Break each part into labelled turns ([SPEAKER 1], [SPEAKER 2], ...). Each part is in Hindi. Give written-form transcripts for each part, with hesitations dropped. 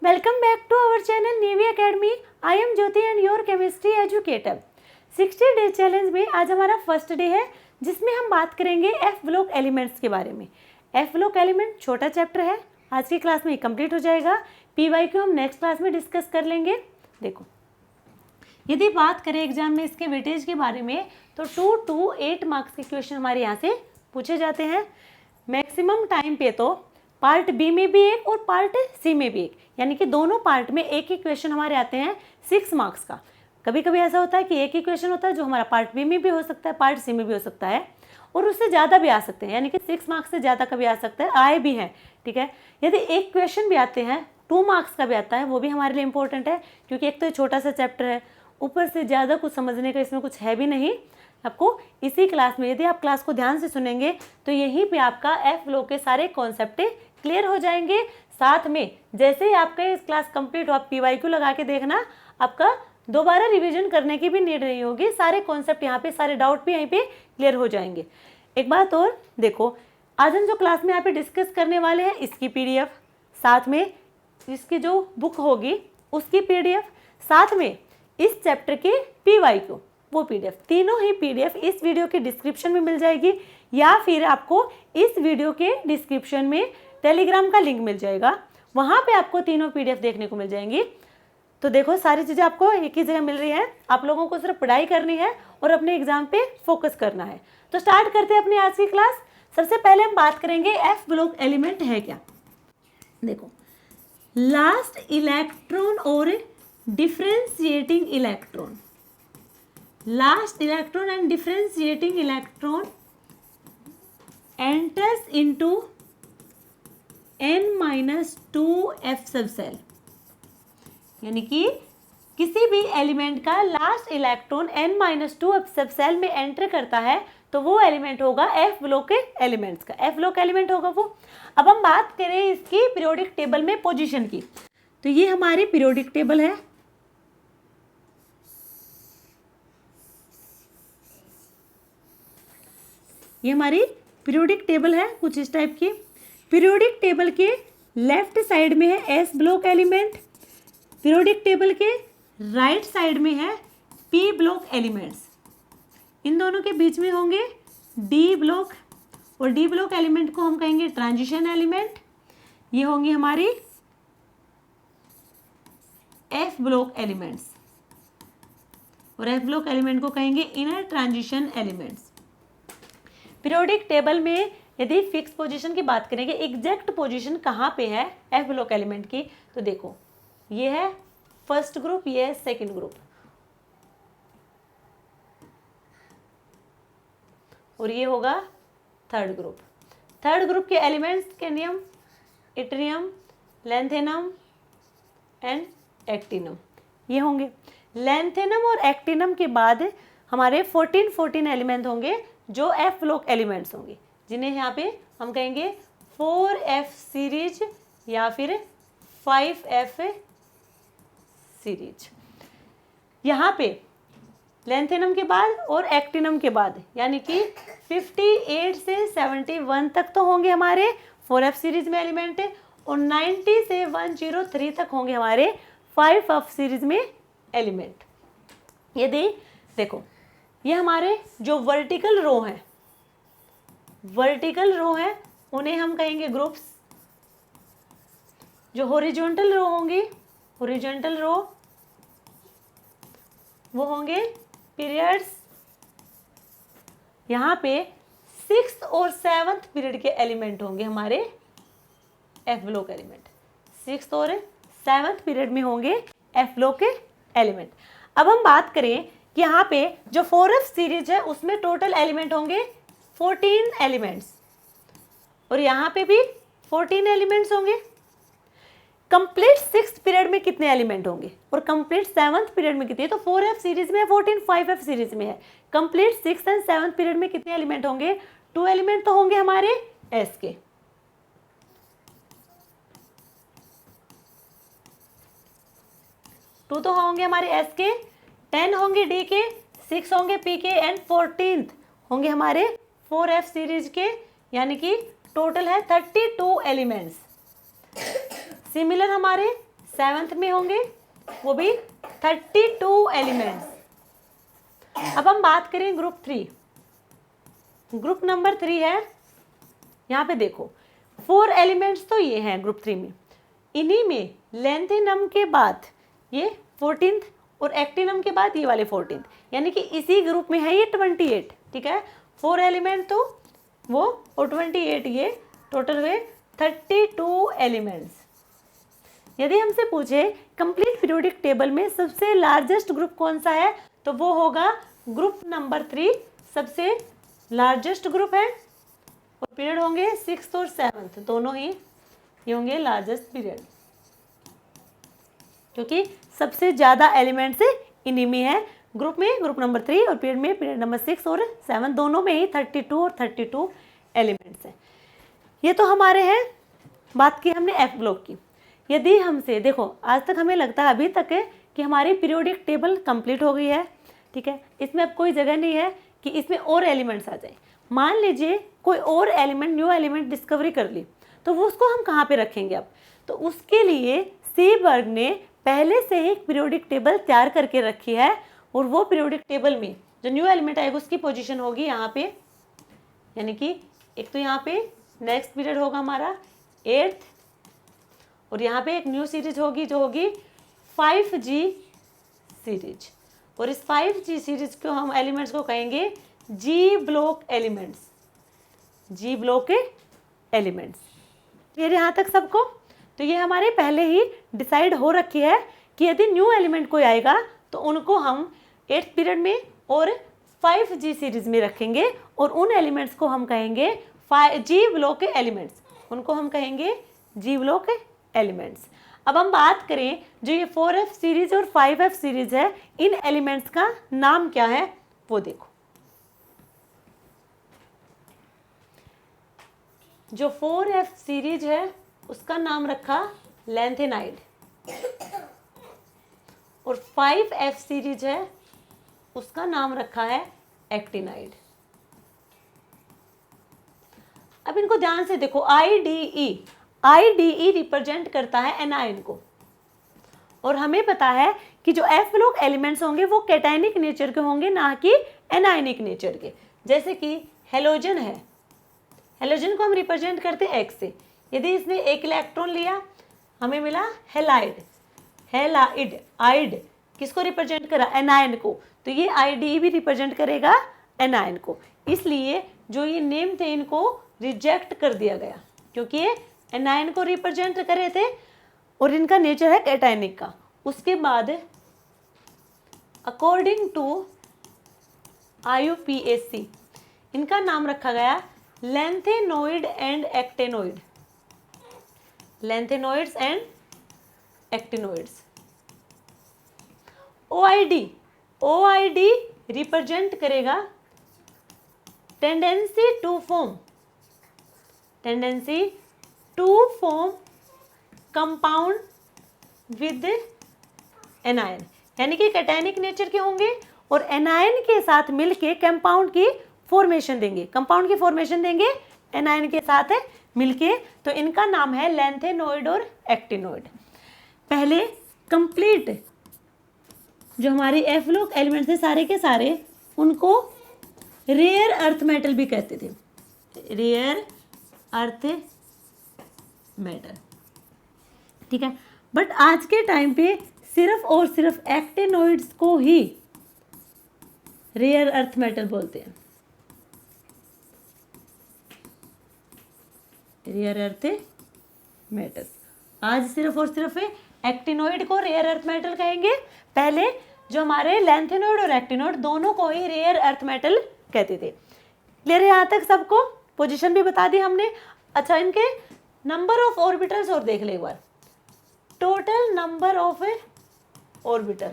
[SPEAKER 1] Welcome back to our channel Navy Academy. I am Jyoti and your chemistry educator. 60 days challenge में आज हमारा फर्स्ट डे है जिसमें हम बात करेंगे एफ ब्लॉक एलिमेंट्स के बारे में। एफ ब्लॉक एलिमेंट छोटा चैप्टर है, आज की क्लास में कंप्लीट हो जाएगा। पीवाई को हम नेक्स्ट क्लास में डिस्कस कर लेंगे। देखो, यदि बात करें एग्जाम में इसके वेटेज के बारे में तो 2 to 8 मार्क्स के क्वेश्चन हमारे यहाँ से पूछे जाते हैं। मैक्सिमम टाइम पे तो पार्ट बी में भी एक और पार्ट सी में भी एक, यानी कि दोनों पार्ट में एक एक क्वेश्चन हमारे आते हैं 6 मार्क्स का। कभी कभी ऐसा होता है कि एक ही क्वेश्चन होता है जो हमारा पार्ट बी में भी हो सकता है, पार्ट सी में भी हो सकता है और उससे ज़्यादा भी आ सकते हैं, यानी कि 6 मार्क्स से ज़्यादा कभी आ सकता है, आए भी हैं। ठीक है, यदि एक क्वेश्चन भी आते हैं 2 मार्क्स का भी आता है, वो भी हमारे लिए इंपॉर्टेंट है क्योंकि एक तो ये छोटा सा चैप्टर है, ऊपर से ज़्यादा कुछ समझने का इसमें कुछ है भी नहीं। आपको इसी क्लास में, यदि आप क्लास को ध्यान से सुनेंगे तो यहीं पे आपका एफ ब्लॉक के सारे कॉन्सेप्ट क्लियर हो जाएंगे। साथ में जैसे ही आपका इस क्लास कंप्लीट हो, आप पीवाईक्यू लगा के देखना, आपका दोबारा रिवीजन करने की भी नीड नहीं होगी। सारे कॉन्सेप्ट यहाँ पे, सारे डाउट भी यहीं पे क्लियर हो जाएंगे। एक बात और देखो, आज हम जो क्लास में यहाँ पे डिस्कस करने वाले हैं इसकी पीडीएफ, साथ में इसकी जो बुक होगी उसकी पीडीएफ, साथ में इस चैप्टर के पीवाईक्यू वो पीडीएफ, तीनों ही पीडीएफ इस वीडियो के डिस्क्रिप्शन में मिल जाएगी या फिर आपको इस वीडियो के डिस्क्रिप्शन में टेलीग्राम का लिंक मिल जाएगा, वहाँ पे आपको तीनों पीडीएफ देखने को मिल जाएंगी। तो देखो, सारी चीज़ें आपको एक ही जगह मिल रही हैं, आप लोगों को सिर्फ पढ़ाई करनी है और अपने एग्जाम पे फोकस करना है। तो स्टार्ट करते हैं अपनी आज की क्लास। सबसे पहले हम बात करेंगे एफ ब्लॉक एलिमेंट है क्या। देखो, लास्ट इलेक्ट्रॉन और differentiating electron, last electron and differentiating electron enters into n-2 f subshell, यानी कि किसी भी एलिमेंट का last electron n-2 f subshell में एंटर करता है तो वो एलिमेंट होगा एफ ब्लॉक के एलिमेंट्स का, एफ ब्लॉक एलिमेंट होगा वो। अब हम बात करें इसकी पीरियोडिक टेबल में पोजीशन की, तो ये हमारी पीरियोडिक टेबल है। ये हमारी पीरियोडिक टेबल है कुछ इस टाइप की। पीरियोडिक टेबल के लेफ्ट साइड में है S block element, periodic table के राइट साइड में है पी ब्लॉक एलिमेंट्स, इन दोनों के बीच में होंगे डी ब्लॉक, और डी ब्लॉक एलिमेंट को हम कहेंगे ट्रांजिशन एलिमेंट। ये होंगी हमारी एफ ब्लॉक एलिमेंट्स, और एफ ब्लॉक एलिमेंट को कहेंगे inner transition elements. Periodic table में यदि फिक्स पोजीशन की बात करेंगे, एग्जैक्ट पोजीशन कहाँ पे है एफ ब्लॉक एलिमेंट की, तो देखो ये है फर्स्ट ग्रुप, ये है सेकंड ग्रुप, और ये होगा थर्ड ग्रुप। थर्ड ग्रुप के elements cadmium, yttrium, lanthanum and actinium, ये होंगे। लैंथेनम और एक्टिनम के बाद हमारे 14 एलिमेंट होंगे जो एफ ब्लॉक एलिमेंट्स होंगे, जिन्हें यहाँ पे हम कहेंगे 4F सीरीज या फिर 5F सीरीज। यहाँ पे लैंथेनम के बाद और एक्टिनम के बाद, यानी कि 58 से 71 तक तो होंगे हमारे 4F सीरीज में एलिमेंट, और 90 से 103 तक होंगे हमारे 5F सीरीज में एलिमेंट। यदि देखो, ये हमारे जो वर्टिकल रो हैं, वर्टिकल रो हैं उन्हें हम कहेंगे ग्रुप्स। जो हॉरिजॉन्टल रो होंगी, हॉरिजॉन्टल रो वो होंगे पीरियड्स। यहाँ पे 6th और 7th पीरियड के एलिमेंट होंगे हमारे एफ ब्लॉक एलिमेंट, 6th और 7th पीरियड में होंगे एफ ब्लॉक के एलिमेंट। अब हम बात करें कि यहाँ पे जो 4F सीरीज है उसमें टोटल एलिमेंट होंगे 14 एलिमेंट्स, और यहाँ पे भी 14 एलिमेंट्स होंगे। कंप्लीट 6th पीरियड में कितने एलिमेंट होंगे और कंप्लीट 7th पीरियड में कितने, तो 4F सीरीज में 14, 5F सीरीज में है। Complete 6th and 7th period में कितने एलिमेंट होंगे, 2 एलिमेंट तो होंगे हमारे एस के, 2 तो होंगे हमारे एस के, 10 होंगे डी के, 6 होंगे पी के एंड 14th होंगे हमारे 4F सीरीज के, यानी कि टोटल है 32 एलिमेंट्स। सिमिलर हमारे 7th में होंगे, वो भी 32 एलिमेंट्स। अब हम बात करें ग्रुप 3। ग्रुप नंबर 3 है, यहाँ पे देखो 4 एलिमेंट्स तो ये हैं ग्रुप 3 में। इन्हीं में लेंथेनम के बाद ये 14th और एक्टिनम के बाद ये वाले 14th, यानी कि इसी ग्रुप में है ये 28। ठीक है, 4 एलिमेंट तो वो और 28, ये टोटल हुए 32 एलिमेंट्स। यदि हमसे पूछे कंप्लीट पीरियोडिक टेबल में सबसे लार्जेस्ट ग्रुप कौन सा है, तो वो होगा ग्रुप नंबर 3, सबसे लार्जेस्ट ग्रुप है। और पीरियड होंगे 6th और 7th, दोनों ही ये होंगे लार्जेस्ट पीरियड, क्योंकि सबसे ज़्यादा एलिमेंट्स इन्हीं में है ग्रुप में, ग्रुप नंबर 3, और पीरियड में पीरियड नंबर 6 और 7, दोनों में ही 32 और 32 एलिमेंट्स हैं। ये तो हमारे हैं, बात की हमने एफ ब्लॉक की। यदि हमसे देखो, आज तक हमें लगता है अभी तक है कि हमारी पीरियोडिक टेबल कंप्लीट हो गई है। ठीक है, इसमें अब कोई जगह नहीं है कि इसमें और एलिमेंट्स आ जाए। मान लीजिए कोई और एलिमेंट, न्यू एलिमेंट डिस्कवरी कर ली, तो वो उसको हम कहाँ पे रखेंगे अब? तो उसके लिए सीबर्ग ने पहले से ही एक पीरियोडिक टेबल तैयार करके रखी है, और वो पीरियोडिक टेबल में जो न्यू एलिमेंट आएगा उसकी पोजीशन होगी यहाँ पे, यानी कि एक तो यहाँ पे नेक्स्ट पीरियड होगा हमारा 8th, और यहाँ पे एक न्यू सीरीज होगी जो होगी 5G सीरीज, और इस 5G सीरीज को हम एलिमेंट्स को कहेंगे जी ब्लॉक एलिमेंट्स। जी ब्लॉक के एलिमेंट्स, फिर यहाँ तक सबको, तो ये हमारे पहले ही डिसाइड हो रखी है कि यदि न्यू एलिमेंट कोई आएगा तो उनको हम 8th पीरियड में और 5G सीरीज में रखेंगे, और उन एलिमेंट्स को हम कहेंगे जी ब्लॉक के एलिमेंट्स, उनको हम कहेंगे जी ब्लॉक एलिमेंट्स। अब हम बात करें जो ये 4F सीरीज और 5F सीरीज है, इन एलिमेंट्स का नाम क्या है वो देखो। जो 4F सीरीज है उसका नाम रखा लैंथेनाइड, और 5F सीरीज है उसका नाम रखा है एक्टिनाइड। अब इनको ध्यान से देखो, IDE रिप्रेजेंट करता है एनायन को, और हमें पता है कि जो एफ ब्लॉक एलिमेंट्स होंगे वो कैटायनिक नेचर के होंगे, ना कि एनायनिक नेचर के। जैसे कि हेलोजन है, हेलोजन को हम रिप्रेजेंट करते हैं X से। यदि इसने एक इलेक्ट्रॉन लिया, हमें मिला हेलाइड, हेलाइड, आइड किसको रिप्रेजेंट करा? एनायन को, तो ये IDE भी रिप्रेजेंट करेगा एनायन को। इसलिए जो ये नेम थे इनको रिजेक्ट कर दिया गया, क्योंकि ये एनायन को रिप्रेजेंट करे थे और इनका नेचर है कैटायनिक का। उसके बाद अकॉर्डिंग टू IUPAC इनका नाम रखा गया lanthanoid and actinoid, lanthanoids and actinoids. OID represent करेगा tendency to form compound with anion, यानी कि कैटायनिक नेचर के होंगे और एनायन के साथ मिलके कंपाउंड की फॉर्मेशन देंगे, कंपाउंड की फॉर्मेशन देंगे एनायन के साथ मिलके, तो इनका नाम है लैंथेनोइड और एक्टिनोइड। पहले कंप्लीट जो हमारी एफ ब्लॉक एलिमेंट्स थे सारे के सारे, उनको रेयर अर्थ मेटल भी कहते थे, रेयर अर्थ मेटल। ठीक है, बट आज के टाइम पे सिर्फ और सिर्फ एक्टिनोइड्स को ही रेयर अर्थ मेटल बोलते हैं, रेयर अर्थ मेटल। आज सिर्फ और सिर्फ एक्टिनोइड को रेयर अर्थ मेटल कहेंगे, पहले जो हमारे लैंथेनोइड और एक्टिनोइड दोनों को ही रेयर अर्थ मेटल कहते थे। क्लियर है यहाँ तक सबको? पोजीशन भी बता दी हमने। अच्छा, इनके नंबर ऑफ ऑर्बिटल्स और देख ले एक बार। Total number of orbital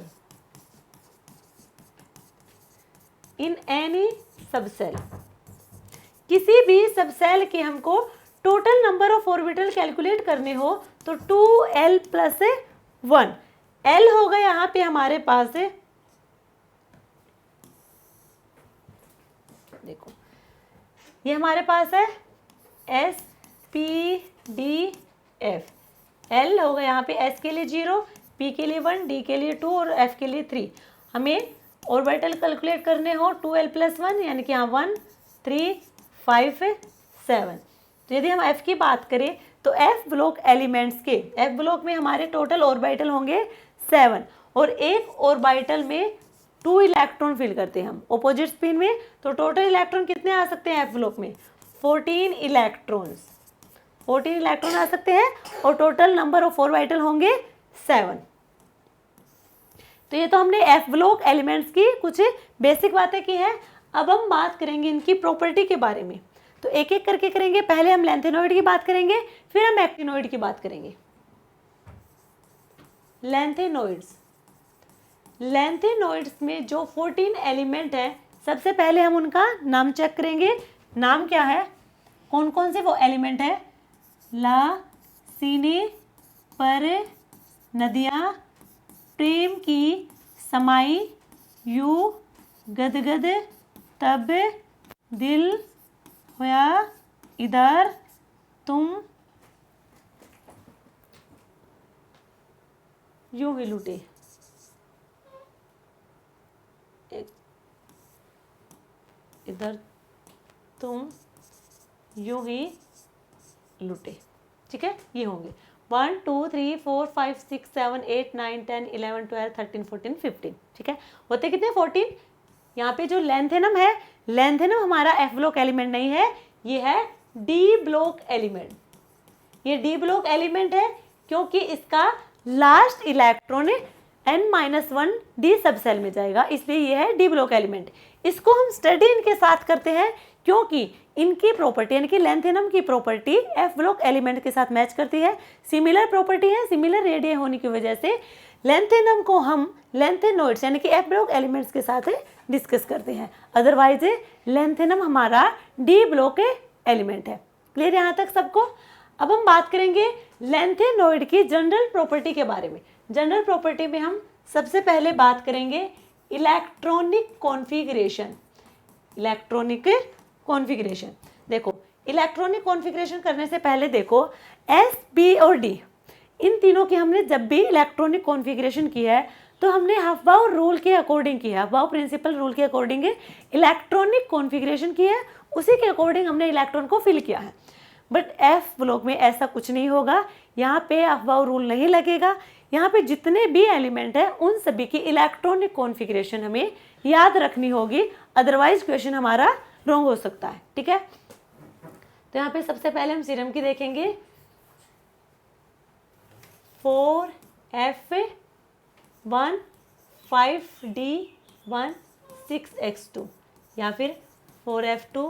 [SPEAKER 1] in any subshell, किसी भी सबसेल के हमको total number of orbital calculate करने हो तो 2l + 1, l होगा यहाँ पे हमारे पास देखो, ये हमारे पास है SPDF, L होगा यहाँ पे S के लिए 0, P के लिए 1, D के लिए 2 और F के लिए 3। हमें ऑर्बिटल कैलकुलेट करने हो 2l+1 यानी कि यहाँ 1 3 5 7। तो यदि हम F की बात करें तो F ब्लॉक एलिमेंट्स के F ब्लॉक में हमारे टोटल ऑर्बिटल होंगे 7 और एक ऑर्बिटल में 2 इलेक्ट्रॉन फिल करते हैं हम ऑपोजिट स्पिन में। तो टोटल इलेक्ट्रॉन कितने आ सकते हैं F ब्लॉक में? 14 इलेक्ट्रॉन्स, 14 इलेक्ट्रॉन आ सकते हैं और टोटल नंबर ऑफ ऑर्बिटल होंगे 7। तो ये तो हमने F ब्लॉक एलिमेंट्स की कुछ बेसिक बातें की हैं। अब हम बात करेंगे इनकी प्रॉपर्टी के बारे में। तो एक एक करके करेंगे। पहले हम लेंथेनॉइड की बात करेंगे, फिर हम एक्टिनॉइड की बात करेंगे। लेंथेनॉइड्स, लेंथेनॉइड्स में जो 14 एलिमेंट है, सबसे पहले हम उनका नाम चेक करेंगे। नाम क्या है, कौन कौन से वो एलिमेंट है? ला, सीने पर नदियाँ, प्रेम की समाई, यू गदगद तब दिल होया इधर तुम यूं ही लुटे। इधर तुम यूं ही लुटे। ठीक है, ये होंगे 1 2 3 4 5 6 7 8 9 10 11 12 13 14 15। ठीक है, होते कितने? 14। यहाँ पे जो लेंथेनम है, लेंथेनम हमारा F ब्लॉक एलिमेंट नहीं है, ये है D ब्लॉक एलिमेंट। ये D ब्लॉक एलिमेंट है क्योंकि इसका लास्ट इलेक्ट्रॉन n-1 D सब सेल में जाएगा, इसलिए ये है D ब्लॉक एलिमेंट। इसको हम स्टडी इनके साथ करते हैं क्योंकि इनकी प्रॉपर्टी यानी कि लेंथेनम की प्रॉपर्टी F ब्लॉक एलिमेंट के साथ मैच करती है। सिमिलर प्रॉपर्टी है, सिमिलर रेडियस होने की वजह से लेंथेनम को हम लेंथेनॉइड्स यानी कि F ब्लॉक एलिमेंट्स के साथ डिस्कस करते हैं। अदरवाइज लेंथेनम हमारा D ब्लॉक एलिमेंट है। क्लियर यहाँ तक सबको? अब हम बात करेंगे लेंथेनॉइड की जनरल प्रॉपर्टी के बारे में। जनरल प्रॉपर्टी में हम सबसे पहले बात करेंगे इलेक्ट्रॉनिक कॉन्फ़िगरेशन। इलेक्ट्रॉनिक कॉन्फ़िगरेशन, देखो इलेक्ट्रॉनिक कॉन्फ़िगरेशन करने से पहले देखो S, B और D इन तीनों की हमने जब भी इलेक्ट्रॉनिक कॉन्फ़िगरेशन की है तो हमने हफबाउ रूल के अकॉर्डिंग की है, हफबाउ प्रिंसिपल रूल के अकॉर्डिंग इलेक्ट्रॉनिक कॉन्फ़िगरेशन की है, उसी के अकॉर्डिंग हमने इलेक्ट्रॉन को फिल किया है। बट F ब्लॉक में ऐसा कुछ नहीं होगा, यहाँ पे हफबाउ रूल नहीं लगेगा। यहाँ पे जितने भी एलिमेंट है उन सभी की इलेक्ट्रॉनिक कॉन्फ़िगरेशन हमें याद रखनी होगी, अदरवाइज क्वेश्चन हमारा रॉन्ग हो सकता है। ठीक है, तो यहाँ पे सबसे पहले हम सीरम की देखेंगे 4F1 5D1 6X2 या फिर 4F2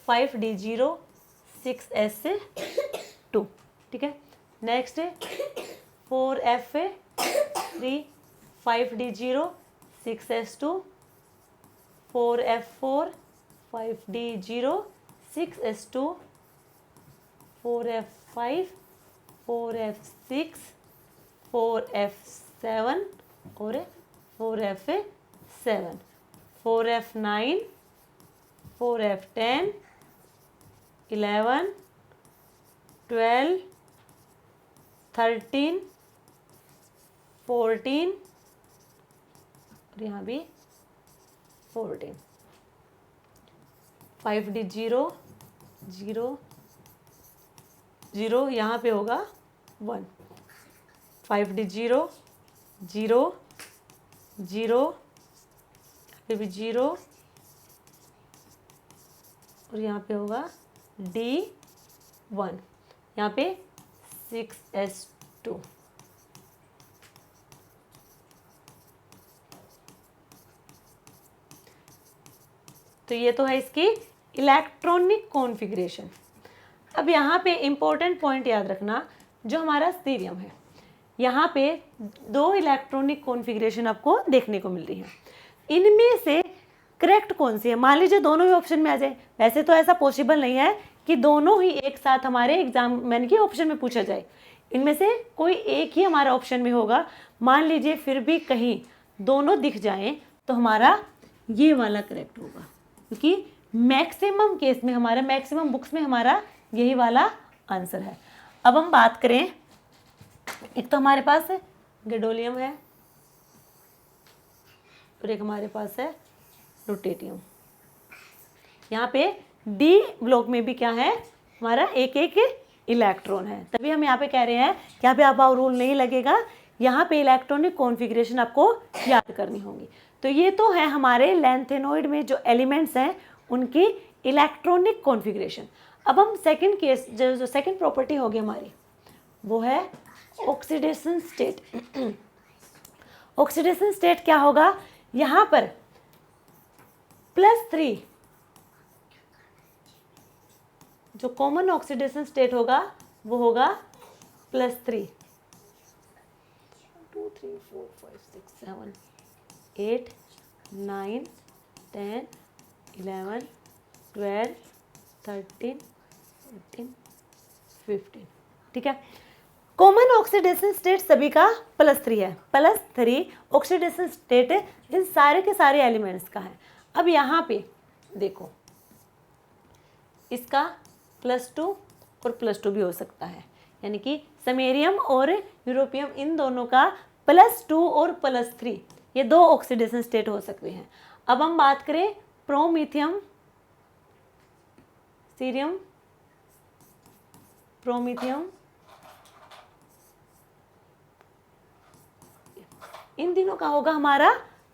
[SPEAKER 1] 5D0 6S2। ठीक है, next 4F3 5D0 6S2 4F4 5D0 6S2 4F5 4F6 4F7 और 4F7 4F9 4F10 11 12 13 14 और यहाँ भी 14 5D0 0 0 यहाँ पे होगा 1 5D0 0 0 पे भी 0 और यहाँ पे होगा D1, यहाँ पे 6S2। तो ये तो है इसकी इलेक्ट्रॉनिक कॉन्फ़िगरेशन। अब यहाँ पे इम्पोर्टेंट पॉइंट याद रखना, जो हमारा सीरियम है यहाँ पे 2 इलेक्ट्रॉनिक कॉन्फ़िगरेशन आपको देखने को मिल रही है। इनमें से करेक्ट कौन सी है? मान लीजिए दोनों ही ऑप्शन में आ जाए, वैसे तो ऐसा पॉसिबल नहीं है कि दोनों ही एक साथ हमारे एग्जाम यानी कि ऑप्शन में पूछा जाए। इनमें से कोई एक ही हमारा ऑप्शन में होगा। मान लीजिए फिर भी कहीं दोनों दिख जाएं तो हमारा ये वाला करेक्ट होगा, क्योंकि मैक्सिमम केस में हमारा, मैक्सिमम बुक्स में हमारा यही वाला आंसर है। अब हम बात करें एक तो हमारे पास है गैडोलियम है और एक हमारे पास है रुटेटियम। यहाँ पे डी ब्लॉक में भी क्या है, हमारा एक एक इलेक्ट्रॉन है। तभी हम यहाँ पे कह रहे हैं कि यहाँ पे अबाव रूल नहीं लगेगा, यहाँ पे इलेक्ट्रॉनिक कॉन्फ़िगरेशन आपको याद करनी होगी। तो ये तो है हमारे लैंथेनॉइड में जो एलिमेंट्स हैं उनकी इलेक्ट्रॉनिक कॉन्फ़िगरेशन। अब हम सेकंड केस, जो सेकंड प्रॉपर्टी होगी हमारी, वो है ऑक्सीडेशन स्टेट। ऑक्सीडेशन स्टेट क्या होगा, यहाँ पर +3 जो कॉमन ऑक्सीडेशन स्टेट होगा वो होगा +3। 2 3 4 5 6 7 8 9 10 11 12 13 14 15। ठीक है, कॉमन ऑक्सीडेशन स्टेट सभी का +3 है। +3 ऑक्सीडेशन स्टेट इन सारे के सारे एलिमेंट्स का है। अब यहाँ पे देखो, इसका +2 और +2 भी हो सकता है, यानी कि समेरियम और यूरोपियम इन दोनों का +2 और +3 ये दो ऑक्सीडेशन स्टेट हो सकते हैं। अब हम बात करें प्रोमीथियम, सीरियम, प्रोमीथियम, इन तीनों का होगा हमारा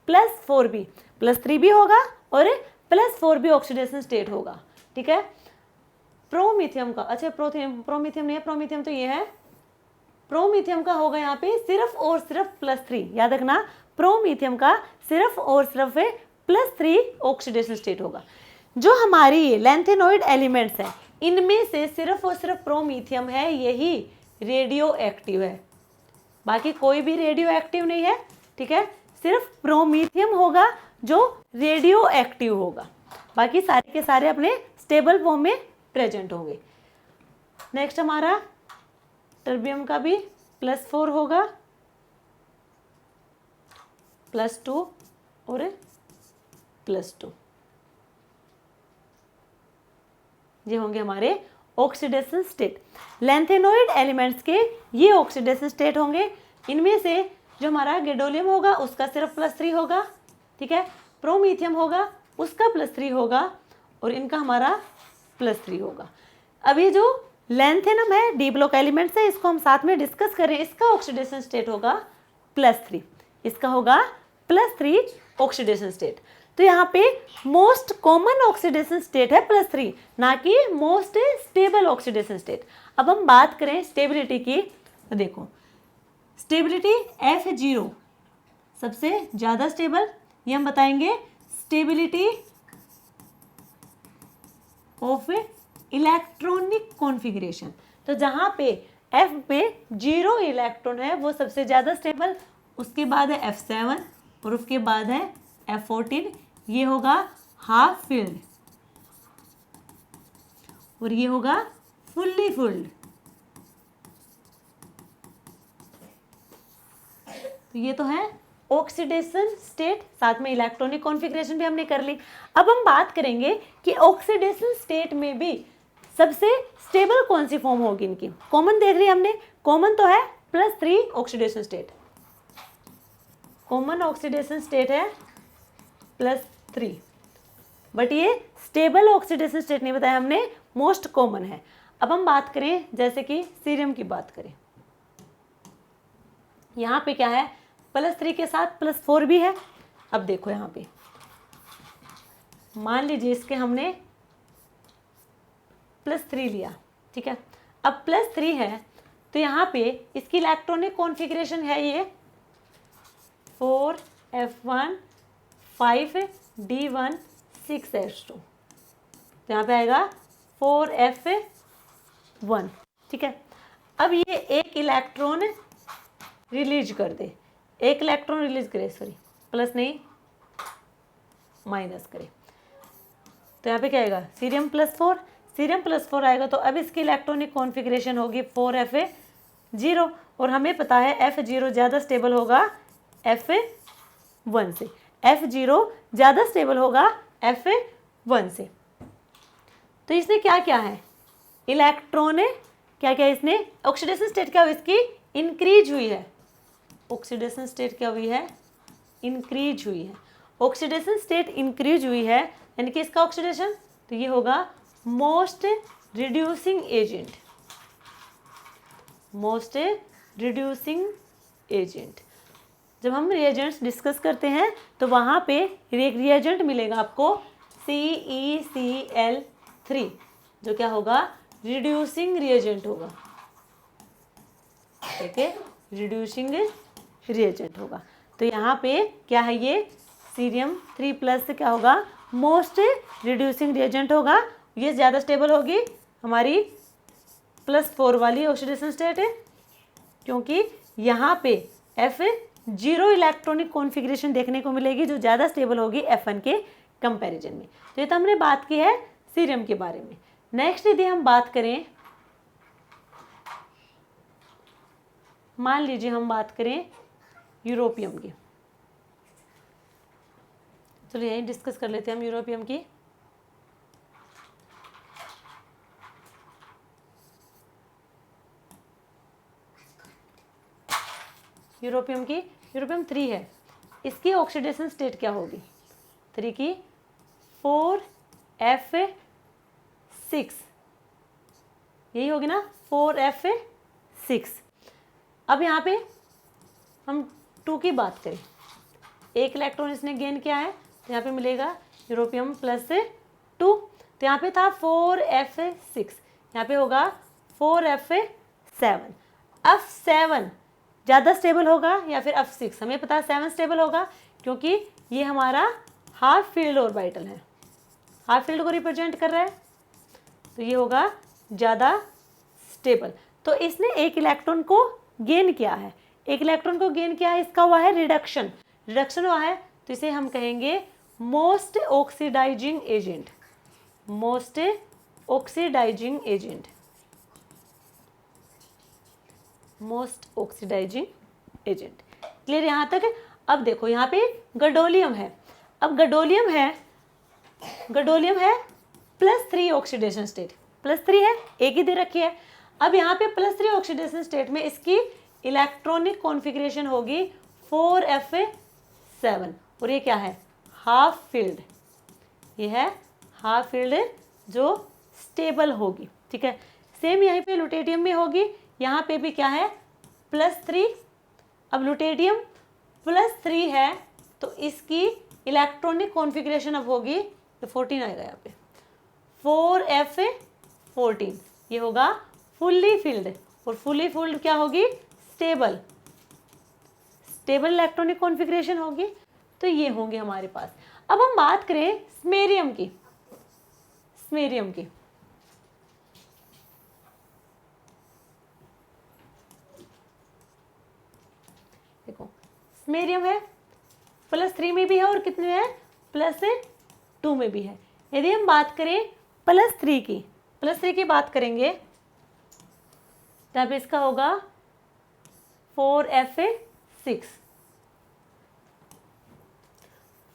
[SPEAKER 1] +4 भी, +3 भी होगा और +4 भी ऑक्सीडेशन स्टेट होगा। ठीक है, प्रोमीथियम का, अच्छा प्रोमीथियम नहीं है, प्रोमीथियम तो ये है, प्रोमीथियम का होगा यहाँ पे सिर्फ और सिर्फ +3। याद रखना, प्रोमीथियम का सिर्फ और सिर्फ +3 ऑक्सीडेशन स्टेट होगा। जो हमारी ये लैंथेनॉइड एलिमेंट्स हैं इनमें से सिर्फ और सिर्फ प्रोमीथियम है, यही रेडियो एक्टिव है, बाकी कोई भी रेडियो एक्टिव नहीं है। ठीक है, सिर्फ प्रोमीथियम होगा जो रेडियो एक्टिव होगा, बाकी सारे के सारे अपने स्टेबल फॉर्म में प्रेजेंट होंगे। नेक्स्ट हमारा टर्बियम का भी +4 होगा, +2 और +2, ये होंगे हमारे ऑक्सीडेशन स्टेट। लैंथेनॉइड एलिमेंट्स के ये ऑक्सीडेशन स्टेट होंगे। इनमें से जो हमारा गैडोलियम होगा उसका सिर्फ +3 होगा। ठीक है, प्रोमीथियम होगा उसका +3 होगा और इनका हमारा +3 होगा। अब ये जो लैंथेनम है डी ब्लॉक एलिमेंट्स है, इसको हम साथ में डिस्कस करें। इसका ऑक्सीडेशन स्टेट होगा +3, इसका होगा +3 ऑक्सीडेशन स्टेट। तो यहाँ पे मोस्ट कॉमन ऑक्सीडेशन स्टेट है +3, ना कि मोस्ट स्टेबल ऑक्सीडेशन स्टेट। अब हम बात करें स्टेबिलिटी की, तो देखो स्टेबिलिटी F0 सबसे ज़्यादा स्टेबल, ये हम बताएंगे स्टेबिलिटी ऑफ इलेक्ट्रॉनिक कॉन्फ़िगरेशन। तो जहाँ पे F पे 0 इलेक्ट्रॉन है वो सबसे ज़्यादा स्टेबल, उसके बाद है F7 और उसके बाद है F14, ये होगा हाफ फिल्ड और ये होगा फुल्ली फिल्ड। तो ये तो है ऑक्सीडेशन स्टेट, साथ में इलेक्ट्रॉनिक कॉन्फ़िगरेशन भी हमने कर ली। अब हम बात करेंगे कि ऑक्सीडेशन स्टेट में भी सबसे स्टेबल कौन सी फॉर्म होगी इनकी। कॉमन देख रही हमने, कॉमन तो है +3 oxidation state, common oxidation state है +3, बट ये स्टेबल ऑक्सीडेशन स्टेट नहीं बताया हमने, मोस्ट कॉमन है। अब हम बात करें जैसे कि सीरियम की बात करें, यहाँ पे क्या है, +3 के साथ +4 भी है। अब देखो यहाँ पे मान लीजिए इसके हमने +3 लिया, ठीक है, अब +3 है तो यहाँ पे इसकी इलेक्ट्रॉनिक कॉन्फ़िगरेशन है ये 4f1 5d1 6s2, तो यहाँ पे आएगा 4f1। ठीक है, अब ये एक इलेक्ट्रॉन रिलीज कर दे, एक इलेक्ट्रॉन रिलीज करे, सॉरी प्लस नहीं माइनस करे, तो यहाँ पे क्या आएगा सीरियम +4, सीरियम +4 आएगा। तो अब इसकी इलेक्ट्रॉनिक कॉन्फ़िगरेशन होगी 4f0 और हमें पता है f0 ज़्यादा स्टेबल होगा f1 से, f0 ज़्यादा स्टेबल होगा f1 से। तो इसने क्या क्या है, इलेक्ट्रॉन क्या क्या इसने ऑक्सीडेशन स्टेट क्या हो इसकी इंक्रीज हुई है, ऑक्सीडेशन स्टेट क्या हुई है, इंक्रीज हुई है, ऑक्सीडेशन स्टेट इंक्रीज हुई है, यानी कि इसका ऑक्सीडेशन, तो ये होगा most reducing agent, most reducing agent. जब हम रिएजेंट्स डिस्कस करते हैं तो वहाँ पे एक रिएजेंट मिलेगा आपको CeCl3, जो क्या होगा, रिड्यूसिंग रिएजेंट होगा, ठीक है, रिड्यूसिंग रिएजेंट होगा। तो यहाँ पे क्या है, ये सीरियम 3+ क्या होगा, मोस्ट रिड्यूसिंग रिएजेंट होगा। ये ज़्यादा स्टेबल होगी हमारी +4 वाली ऑक्सीडेशन स्टेट है, क्योंकि यहाँ पे F0 इलेक्ट्रॉनिक कॉन्फ़िगरेशन देखने को मिलेगी, जो ज़्यादा स्टेबल होगी F1 के कंपैरिजन में। तो ये तो हमने बात की है सीरियम के बारे में। नेक्स्ट यदि हम बात करें, मान लीजिए हम बात करें यूरोपियम की, चलिए यही डिस्कस कर लेते हैं हम यूरोपियम की। यूरोपियम 3 है, इसकी ऑक्सीडेशन स्टेट क्या होगी, 3 की 4F6, यही होगी ना, 4F6। अब यहाँ पे हम 2 की बात करें, एक इलेक्ट्रॉन इसने गेन किया है, तो यहाँ पे मिलेगा यूरोपियम +2, तो यहाँ पे था 4F6, यहाँ पे होगा 4F7। F7 ज़्यादा स्टेबल होगा या फिर F6, हमें पता है 7 स्टेबल होगा, क्योंकि ये हमारा हाफ फील्ड ऑर्बिटल है, हाफ फील्ड को रिप्रेजेंट कर रहा है, तो ये होगा ज़्यादा स्टेबल। तो इसने एक इलेक्ट्रॉन को गेन किया है, एक इलेक्ट्रॉन को गेन किया है, इसका हुआ है रिडक्शन, रिडक्शन हुआ है, तो इसे हम कहेंगे most oxidizing agent, most oxidizing agent, most oxidizing agent. Clear यहाँ तक? अब देखो यहाँ पे गडोलियम है, अब गडोलियम है +3 ऑक्सीडेशन स्टेट, +3 है, एक ही दे रखी है। अब यहाँ पे +3 ऑक्सीडेशन स्टेट में इसकी इलेक्ट्रॉनिक कॉन्फ़िगरेशन होगी 4F7, और ये क्या है, हाफ फील्ड, ये है हाफ फील्ड जो स्टेबल होगी, ठीक है। सेम यहीं पे लुटेडियम में होगी, यहाँ पे भी क्या है, +3। अब लुटेडियम +3 है, तो इसकी इलेक्ट्रॉनिक कॉन्फ़िगरेशन अब होगी, तो 14 आएगा यहाँ पे, 4F14, ये होगा फुल्ली फील्ड, और फुल्ली फील्ड क्या होगी, स्टेबल, स्टेबल इलेक्ट्रॉनिक कॉन्फ़िगरेशन होगी। तो ये होंगे हमारे पास। अब हम बात करें स्मेरियम की, स्मेरियम की, देखो स्मेरियम है +3 में भी है और कितने में है, +2 में भी है। यदि हम बात करें +3 की, +3 की बात करेंगे, तब इसका होगा 4F6,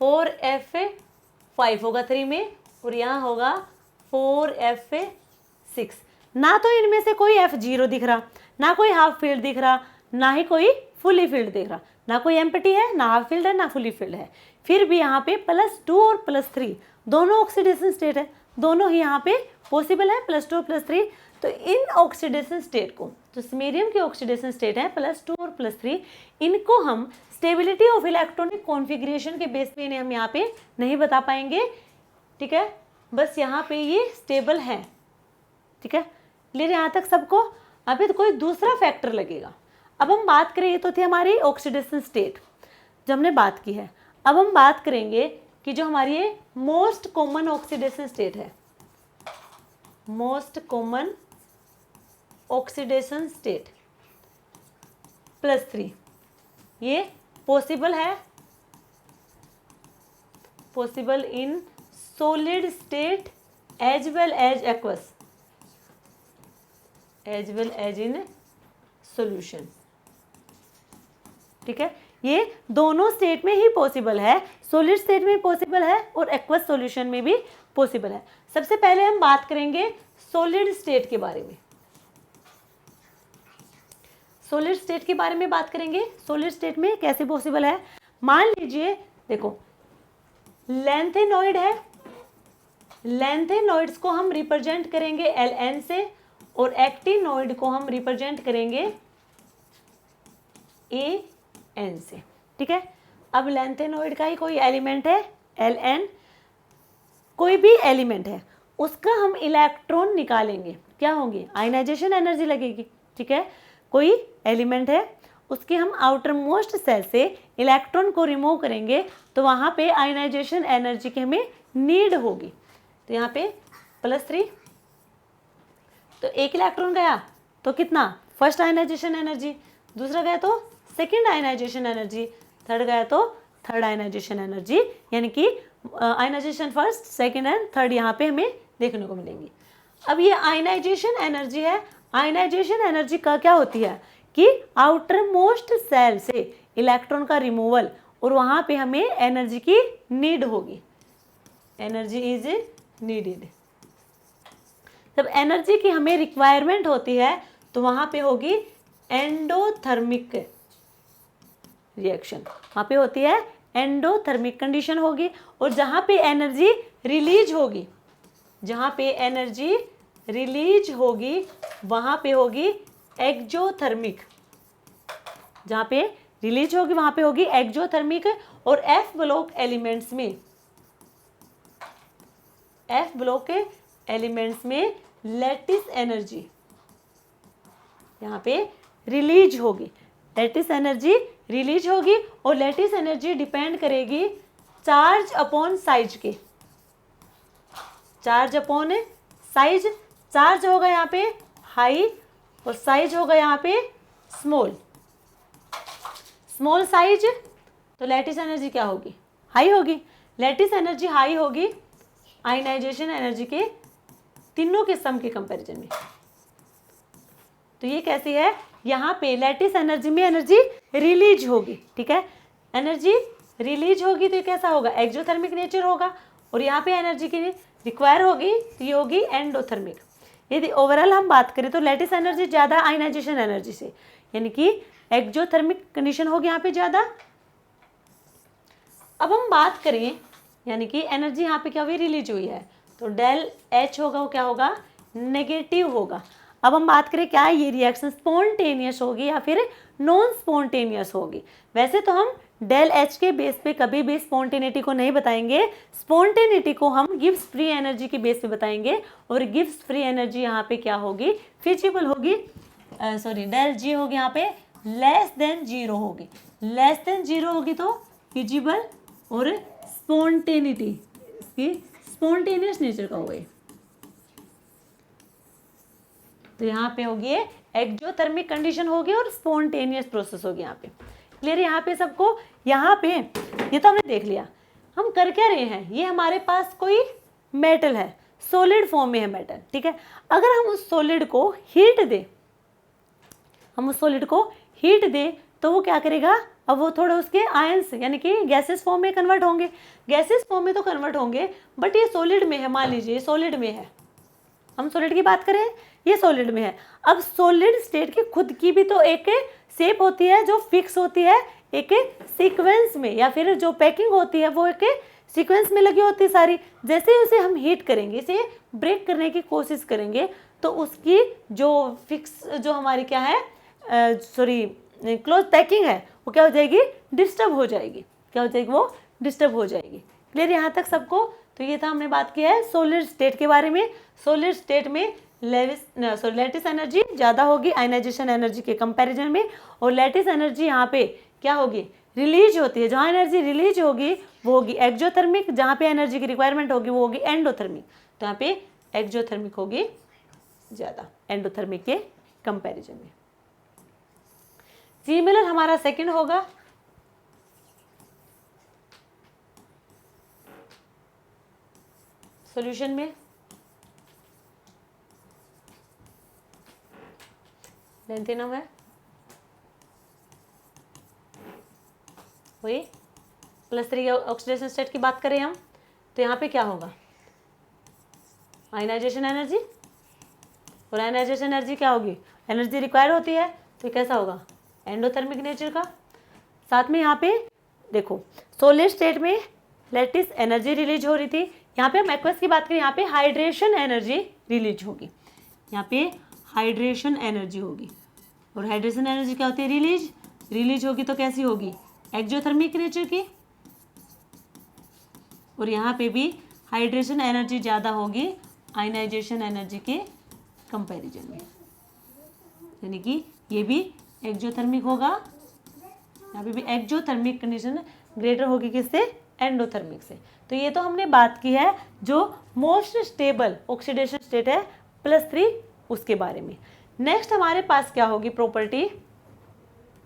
[SPEAKER 1] 4F5 होगा 3 में, और यहाँ होगा 4F6। ना तो इनमें से कोई F0 दिख रहा, ना कोई हाफ फील्ड दिख रहा, ना ही कोई फुली फील्ड दिख रहा, ना कोई एम्प्टी है, ना हाफ फील्ड है, ना फुली फील्ड है। फिर भी यहाँ पे +2 और +3 दोनों ऑक्सीडेशन स्टेट है, दोनों ही यहाँ पे पॉसिबल है, +2 और +3। तो इन ऑक्सीडेशन स्टेट को, जो स्मेरियम के ऑक्सीडेशन स्टेट है +2 और +3, इनको हम स्टेबिलिटी ऑफ इलेक्ट्रॉनिक कॉन्फ़िगरेशन के बेस पे इन्हें हम यहाँ पे नहीं बता पाएंगे, ठीक है। बस यहाँ पे ये स्टेबल है, ठीक है। क्लियर यहाँ तक सबको? अभी तो कोई दूसरा फैक्टर लगेगा। अब हम बात करें, ये तो थी हमारी ऑक्सीडेशन स्टेट जो हमने बात की है। अब हम बात करेंगे कि जो हमारी ये मोस्ट कॉमन ऑक्सीडेशन स्टेट है, मोस्ट कॉमन ऑक्सीडेशन स्टेट +3, ये पॉसिबल है, possible in solid state as well as aqueous, as well as in solution, ठीक है। ये दोनों स्टेट में ही पॉसिबल है, सॉलिड स्टेट में पॉसिबल है और एक्वस सॉल्यूशन में भी पॉसिबल है। सबसे पहले हम बात करेंगे सॉलिड स्टेट के बारे में। सॉलिड स्टेट के बारे में बात करेंगे। सॉलिड स्टेट में कैसे पॉसिबल है, मान लीजिए देखो लेंथेनॉइड है, लेंथेनॉइड्स को हम रिप्रेजेंट करेंगे Ln से और एक्टिनॉइड को हम रिप्रेजेंट करेंगे An से, ठीक है। अब लेंथेनॉइड का ही कोई एलिमेंट है Ln, कोई भी एलिमेंट है उसका हम इलेक्ट्रॉन निकालेंगे, क्या होंगे, आयनाइजेशन एनर्जी लगेगी, ठीक है। कोई एलिमेंट है उसके हम आउटर मोस्ट सेल से इलेक्ट्रॉन को रिमूव करेंगे तो वहाँ पे आयनाइजेशन एनर्जी की हमें नीड होगी। तो यहाँ पे +3, तो एक इलेक्ट्रॉन गया तो कितना, फर्स्ट आयनाइजेशन एनर्जी, दूसरा गया तो सेकंड आयनाइजेशन एनर्जी, थर्ड गया तो थर्ड आयनाइजेशन एनर्जी, यानी कि ionization first, second and third यहाँ पे हमें देखने को मिलेंगी। अब ये आयनाइजेशन एनर्जी है, आयनाइजेशन एनर्जी का क्या होती है कि आउटर मोस्ट सेल से इलेक्ट्रॉन का रिमूवल और वहाँ पे हमें एनर्जी की नीड होगी, एनर्जी इज नीडेड। जब एनर्जी की हमें रिक्वायरमेंट होती है तो वहाँ पे होगी एंडोथर्मिक रिएक्शन, वहाँ पे होती है एंडोथर्मिक कंडीशन होगी। और जहाँ पे एनर्जी रिलीज होगी, जहाँ पे एनर्जी रिलीज होगी वहाँ पे होगी एक्जोथर्मिक, जहाँ पे रिलीज होगी वहाँ पे होगी एक्जोथर्मिक। और एफ ब्लॉक एलिमेंट्स में, एफ ब्लॉक के एलिमेंट्स में लैटिस एनर्जी यहाँ पे रिलीज होगी, लैटिस एनर्जी रिलीज होगी। और लैटिस एनर्जी डिपेंड करेगी चार्ज अपॉन साइज के, चार्ज अपॉन साइज, चार्ज होगा यहाँ पे हाई और साइज होगा यहाँ पे स्मॉल, स्मॉल साइज तो लैटिस एनर्जी क्या होगी, हाई होगी। लैटिस एनर्जी हाई होगी आयनाइजेशन एनर्जी के तीनों के सम के कंपैरिजन में। तो ये कैसी है, यहाँ पे लैटिस एनर्जी में एनर्जी रिलीज होगी, ठीक है, एनर्जी रिलीज होगी तो ये कैसा होगा, एक्सोथर्मिक नेचर होगा। और यहाँ पे एनर्जी की रिक्वायर होगी तो ये होगी एंडोथर्मिक। यदि ओवरऑल हम बात करें तो लैटिस एनर्जी ज़्यादा आयनाइजेशन एनर्जी से, यानी कि एक्सोथर्मिक कंडीशन होगी यहाँ पे ज़्यादा। अब हम बात करें यानी कि एनर्जी यहाँ पे क्या हुई, रिलीज हुई है, तो डेल H होगा वो क्या होगा, नेगेटिव होगा। अब हम बात करें क्या ये रिएक्शन स्पॉन्टेनियस होगी या फिर नॉन स्पॉन्टेनियस होगी। वैसे तो हम डेल H के बेस पे कभी भी स्पॉन्टेनिटी को नहीं बताएंगे, स्पॉन्टेनिटी को हम गिब्स फ्री एनर्जी के बेस पे बताएंगे। और गिब्स फ्री एनर्जी यहाँ पे क्या होगी, फिजिबल होगी, सॉरी डेल G होगी यहाँ पे लेस देन 0 होगी, लेस देन 0 होगी तो फिजिबल और स्पॉन्टेनिटी इसकी स्पॉन्टेनियस नेचर का होगा। तो यहाँ पे होगी एक्सोथर्मिक कंडीशन होगी और स्पॉन्टेनियस प्रोसेस होगी यहाँ पे। क्लियर यहाँ पे सबको, यहाँ पे ये तो हमने देख लिया। हम कर क्या रहे हैं, ये हमारे पास कोई मेटल है, सॉलिड फॉर्म में है मेटल, ठीक है। अगर हम उस सॉलिड को हीट दे, हम उस सॉलिड को हीट दे तो वो क्या करेगा, अब वो थोड़ा उसके आयंस यानी कि गैसेस फॉर्म में कन्वर्ट होंगे, गैसेस फॉर्म में तो कन्वर्ट होंगे, बट ये सॉलिड में है, मान लीजिए सॉलिड में है, हम सॉलिड की बात करें ये सॉलिड में है। अब सॉलिड स्टेट की खुद की भी तो एक शेप होती है जो फिक्स होती है एक सीक्वेंस में, या फिर जो पैकिंग होती है वो एक सीक्वेंस में लगी होती है सारी। जैसे ही उसे हम हीट करेंगे, इसे ब्रेक करने की कोशिश करेंगे तो उसकी जो फिक्स जो हमारी क्या है सॉरी क्लोज पैकिंग है वो क्या हो जाएगी, डिस्टर्ब हो जाएगी, क्या हो जाएगी, वो डिस्टर्ब हो जाएगी। क्लियर यहाँ तक सबको। तो ये था हमने बात किया है सॉलिड स्टेट के बारे में। सॉलिड स्टेट में लैटिस एनर्जी ज़्यादा होगी आयनाइजेशन एनर्जी के कंपैरिजन में, और लैटिस एनर्जी यहाँ पे क्या होगी, रिलीज होती है। जहाँ एनर्जी रिलीज होगी वो होगी एक्सोथर्मिक, जहाँ पे एनर्जी की रिक्वायरमेंट होगी वो होगी एंडोथर्मिक। तो यहाँ पे एक्सोथर्मिक होगी ज़्यादा एंडोथर्मिक के कंपैरिजन में। सिमिलर हमारा सेकंड होगा, सॉल्यूशन में लेंथिनम है वही +3 ऑक्सीडेशन स्टेट की बात करें हम तो यहाँ पे क्या होगा, आयनाइजेशन एनर्जी, और आयनाइजेशन एनर्जी क्या होगी, एनर्जी रिक्वायर होती है तो ये कैसा होगा, एंडोथर्मिक नेचर का। साथ में यहाँ पे देखो सॉलिड स्टेट में लैटिस एनर्जी रिलीज हो रही थी, यहाँ पे हम एक्वस की बात करें, यहाँ पे हाइड्रेशन एनर्जी रिलीज होगी, यहाँ पे हाइड्रेशन एनर्जी होगी। और हाइड्रेशन एनर्जी क्या होती है, रिलीज होगी तो कैसी होगी, एक्जोथर्मिक नेचर की। और यहाँ पे भी हाइड्रेशन एनर्जी ज़्यादा होगी आयनाइजेशन एनर्जी के कंपैरिजन में, यानी कि ये भी एक्जोथर्मिक होगा, यहाँ पे भी एक्जोथर्मिक कंडीशन ग्रेटर होगी किससे, एंडोथर्मिक से। तो ये तो हमने बात की है जो मोस्ट स्टेबल ऑक्सीडेशन स्टेट है +3 उसके बारे में। नेक्स्ट हमारे पास क्या होगी प्रॉपर्टी,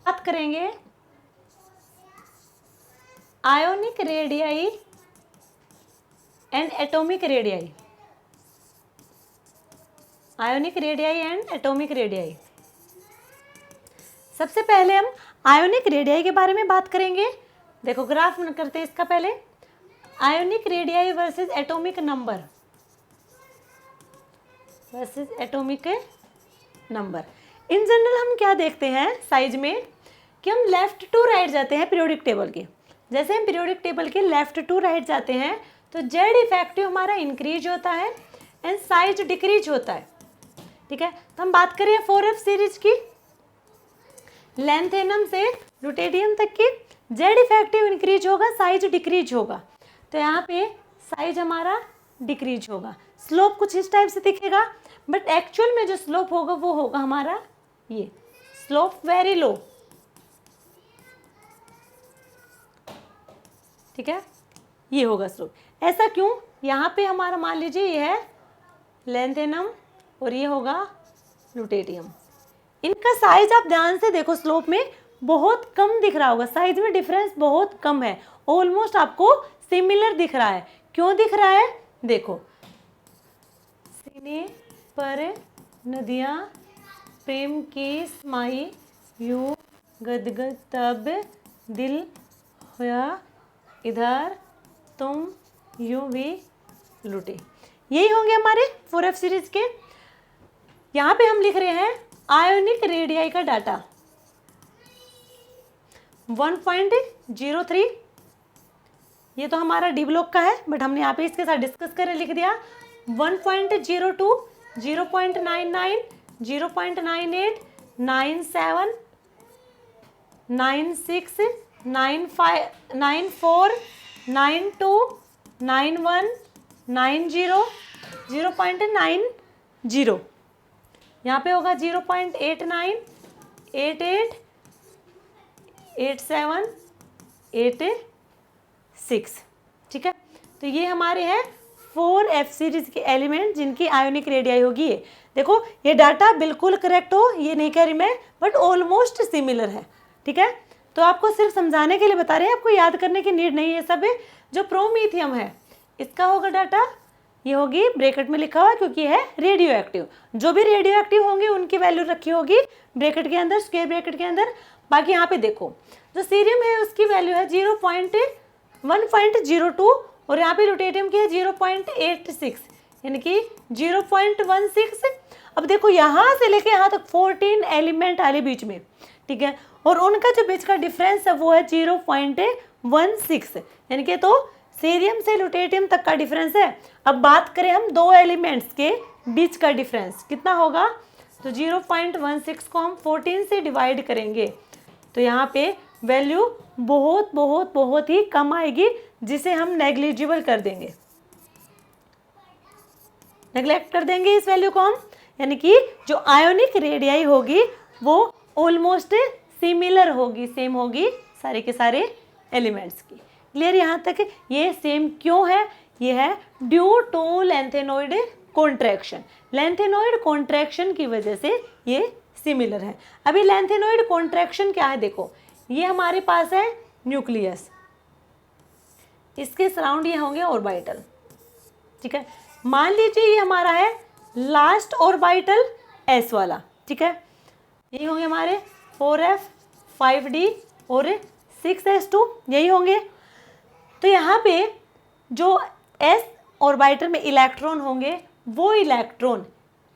[SPEAKER 1] बात करेंगे ionic radii and atomic radii, ionic radii and atomic radii. सबसे पहले हम आयोनिक रेडियाई के बारे में बात करेंगे। देखो ग्राफ करते हैं इसका पहले, ionic radii versus atomic number, versus atomic number. In general हम क्या देखते हैं साइज में कि हम लेफ्ट टू राइट जाते हैं पीरियोडिक टेबल के। जैसे हम पीरियोडिक टेबल के लेफ्ट टू राइट जाते हैं तो जेड इफेक्टिव हमारा इंक्रीज होता है एंड साइज डिक्रीज होता है, ठीक है। तो हम बात करें 4F सीरीज की, लैंथेनम से लुटेडियम तक की, जेड इफेक्टिव इंक्रीज होगा, साइज डिक्रीज होगा। तो यहाँ पे साइज हमारा डिक्रीज होगा, स्लोप कुछ इस टाइप से दिखेगा, बट एक्चुअल में जो स्लोप होगा वो होगा हमारा ये स्लोप वेरी लो, ठीक है, ये होगा स्लोप। ऐसा क्यों, यहाँ पे हमारा मान लीजिए ये है लैंथेनम और ये होगा लुटेडियम, इनका साइज आप ध्यान से देखो स्लोप में बहुत कम दिख रहा होगा, साइज में डिफरेंस बहुत कम है, ऑलमोस्ट आपको सिमिलर दिख रहा है। क्यों दिख रहा है, देखो सीने पर नदियाँ प्रेम की समाई यूं गदगद तब दिल होया इधर तुम यूं भी लुटे, यही होंगे हमारे 4F सीरीज के। यहाँ पे हम लिख रहे हैं आयोनिक रेडियाई का डाटा 1.03, ये तो हमारा डी ब्लॉक का है बट हमने यहाँ पे इसके साथ डिस्कस कर लिख दिया 1.02, 0.99, 0.98, 97, 96, 95, 94, 92, 91, 90, 0.90, यहाँ पे होगा 0.89, 88, 87, 86, ठीक है। तो ये हमारे हैं 4F सीरीज के एलिमेंट जिनकी आयोनिक रेडियाई होगी। ये देखो ये डाटा बिल्कुल करेक्ट हो ये नहीं कह रही मैं, बट ऑलमोस्ट सिमिलर है, ठीक है। तो आपको सिर्फ समझाने के लिए बता रहे हैं, आपको याद करने की नीड नहीं है। सब जो प्रोमीथियम है इसका होगा डाटा, ये होगी ब्रैकेट में लिखा हुआ क्योंकि है रेडियो एक्टिव, जो भी रेडियो एक्टिव होंगे उनकी वैल्यू रखी होगी ब्रैकेट के अंदर, स्क्वायर ब्रैकेट के अंदर। बाकी यहाँ पे देखो जो सीरियम है उसकी वैल्यू है 1.02 और यहाँ पे लुटेडियम की है 0.86, यानी कि 0.16। अब देखो यहाँ से लेके यहाँ तक 14 एलिमेंट आले बीच में, ठीक है, और उनका जो बीच का डिफरेंस है वो है 0.16, यानी कि तो सीरियम से लुटेडियम तक का डिफरेंस है। अब बात करें हम दो एलिमेंट्स के बीच का डिफरेंस कितना होगा, तो 0.16 को हम 14 से डिवाइड करेंगे तो यहाँ पे वैल्यू बहुत बहुत बहुत ही कम आएगी, जिसे हम नेग्लिजिबल कर देंगे, नेग्लेक्ट कर देंगे इस वैल्यू को हम, यानी कि जो आयोनिक रेडियाई होगी वो ऑलमोस्ट सिमिलर होगी, सेम होगी सारे के सारे एलिमेंट्स की। क्लियर यहाँ तक। ये सेम क्यों है, ये है due to lanthanoid contraction, lanthanoid contraction की वजह से ये सिमिलर है। अभी लैंथेनोइड कॉन्ट्रैक्शन क्या है, देखो ये हमारे पास है न्यूक्लियस, इसके सराउंड ये होंगे ऑर्बिटल, ठीक है। मान लीजिए ये हमारा है लास्ट ऑर्बिटल एस वाला, ठीक है, यही होंगे हमारे 4F, 5D और 6S2, यही होंगे। तो यहाँ पे जो S ऑर्बिटल में इलेक्ट्रॉन होंगे वो इलेक्ट्रॉन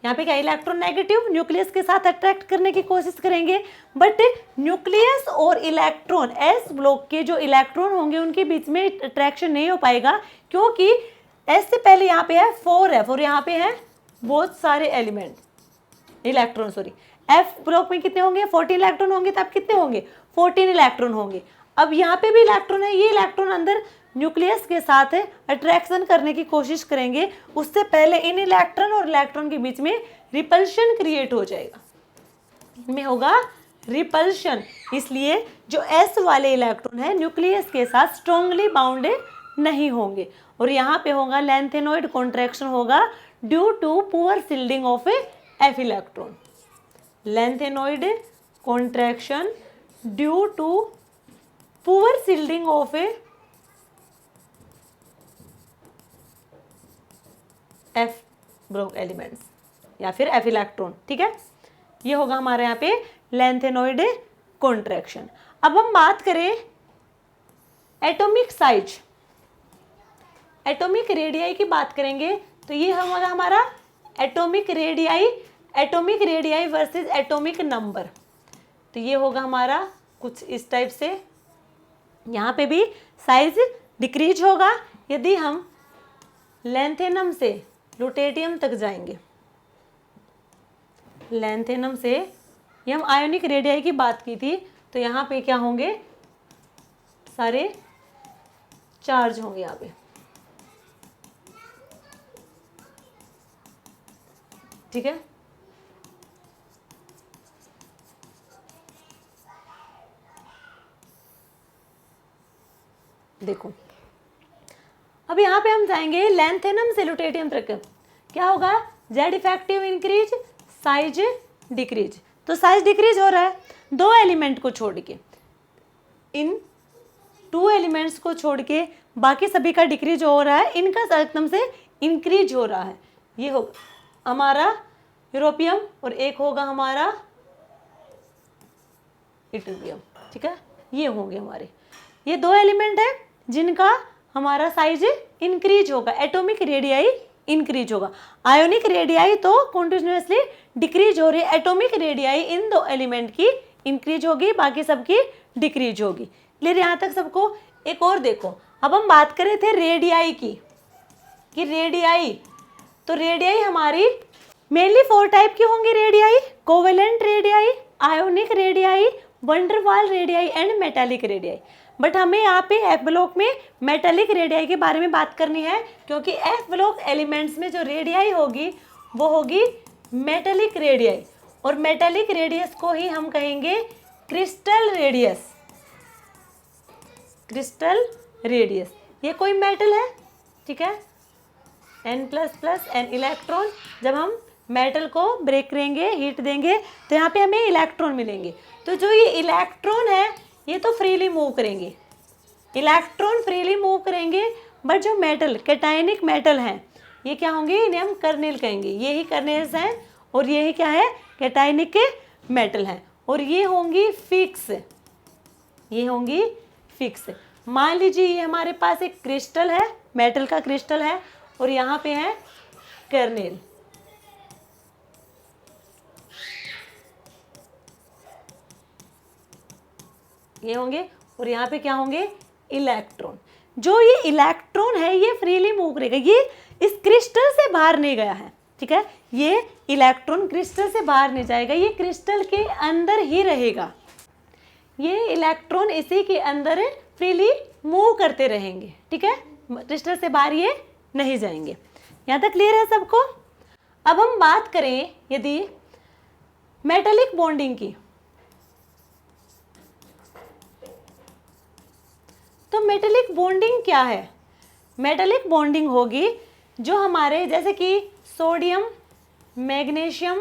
[SPEAKER 1] यहाँ पे क्या इलेक्ट्रॉन नेगेटिव न्यूक्लियस के साथ अट्रैक्ट करने की कोशिश करेंगे, बट न्यूक्लियस और इलेक्ट्रॉन एस ब्लॉक के जो इलेक्ट्रॉन होंगे उनके बीच में अट्रैक्शन नहीं हो पाएगा, क्योंकि एस से पहले यहाँ पे है 4f और यहाँ पे है बहुत सारे element electron, sorry F block में कितने होंगे 14 इलेक्ट्रॉन होंगे, तब कितने होंगे 14 इलेक्ट्रॉन होंगे। अब यहाँ पे भी इलेक्ट्रॉन है, ये इलेक्ट्रॉन अंदर न्यूक्लियस के साथ अट्रैक्शन करने की कोशिश करेंगे, उससे पहले इन इलेक्ट्रॉन और इलेक्ट्रॉन के बीच में रिपल्शन क्रिएट हो जाएगा, इनमें होगा रिपल्शन। इसलिए जो एस वाले इलेक्ट्रॉन है न्यूक्लियस के साथ स्ट्रॉन्गली बाउंडेड नहीं होंगे, और यहाँ पे होगा लेंथेनॉइड कॉन्ट्रैक्शन होगा due to poor shielding of F electron, lanthanoid contraction due to poor shielding of F block elements या फिर एफ इलेक्ट्रॉन, ठीक है। ये होगा हमारे यहाँ पे लेंथेनॉइड कॉन्ट्रैक्शन। अब हम बात करें एटॉमिक साइज, एटॉमिक रेडियाई की बात करेंगे, तो ये होगा हमारा atomic radii versus atomic number. तो ये होगा हमारा कुछ इस टाइप से, यहाँ पे भी साइज डिक्रीज होगा यदि हम लेंथेनम से लुटेटियम तक जाएंगे। लेंथेनम से ये हम आयोनिक रेडियाई की बात की थी, तो यहाँ पे क्या होंगे सारे चार्ज होंगे यहाँ पे, ठीक है। देखो अब यहाँ पे हम जाएंगे लेंथेनम से लुटेटियम तक, क्या होगा Z effective increase size decrease, तो साइज डिक्रीज हो रहा है दो एलिमेंट को छोड़ के, इन 2 एलिमेंट्स को छोड़ के बाकी सभी का डिक्रीज हो रहा है, इनका एकदम से इंक्रीज हो रहा है। ये होगा हमारा यूरोपियम और एक होगा हमारा इटोपियम, ठीक है। ये होंगे हमारे, ये 2 एलिमेंट है जिनका हमारा साइज इंक्रीज होगा, एटॉमिक रेडियाई इंक्रीज होगा। आयोनिक रेडियाई तो कंटिन्यूअसली डिक्रीज हो रही है, एटॉमिक रेडियाई इन 2 एलिमेंट की इंक्रीज होगी, बाकी सबकी डिक्रीज होगी। क्लियर यहाँ तक सबको। एक और देखो, अब हम बात कर रहे थे रेडियाई की, कि रेडियाई, तो रेडियाई हमारी मेनली 4 टाइप की होंगी radii, covalent radii, ionic radii, van der Waals radii and metallic radii. But हमें यहाँ पे एफ ब्लॉक में मेटालिक रेडियाई के बारे में बात करनी है, क्योंकि एफ ब्लॉक एलिमेंट्स में जो रेडियाई होगी वो होगी मेटालिक रेडियाई, और मेटालिक रेडियस को ही हम कहेंगे क्रिस्टल रेडियस, क्रिस्टल रेडियस। ये कोई मेटल है, ठीक है, N++ N इलेक्ट्रॉन, जब हम मेटल को ब्रेक करेंगे हीट देंगे तो यहाँ पे हमें इलेक्ट्रॉन मिलेंगे। तो जो ये इलेक्ट्रॉन है ये तो फ्रीली मूव करेंगे, इलेक्ट्रॉन फ्रीली मूव करेंगे, बट जो मेटल कैटायनिक मेटल हैं ये क्या होंगे, इन्हें हम कर्नेल कहेंगे, ये ही कर्नेल्स हैं और ये ही क्या है कैटायनिक के मेटल हैं, और ये होंगी फिक्स, ये होंगी फिक्स। मान लीजिए ये हमारे पास एक क्रिस्टल है, मेटल का क्रिस्टल है, और यहाँ पे है कर्नेल, ये होंगे, और यहाँ पे क्या होंगे इलेक्ट्रॉन। जो ये इलेक्ट्रॉन है ये फ्रीली मूव करेगा, ये इस क्रिस्टल से बाहर नहीं गया है, ठीक है, ये इलेक्ट्रॉन क्रिस्टल से बाहर नहीं जाएगा, ये क्रिस्टल के अंदर ही रहेगा, ये इलेक्ट्रॉन इसी के अंदर फ्रीली मूव करते रहेंगे, ठीक है, क्रिस्टल से बाहर ये नहीं जाएंगे। यहाँ तक क्लियर है सबको। अब हम बात करें यदि मेटालिक बॉन्डिंग की, तो मेटालिक बॉन्डिंग क्या है, मेटालिक बॉन्डिंग होगी जो हमारे जैसे कि सोडियम, मैग्नीशियम,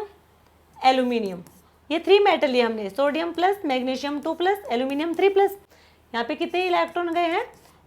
[SPEAKER 1] एल्यूमिनियम, ये 3 मेटल लिए हमने, सोडियम प्लस, मैग्नीशियम 2+, एल्यूमिनियम 3+। यहाँ पे कितने इलेक्ट्रॉन गए हैं,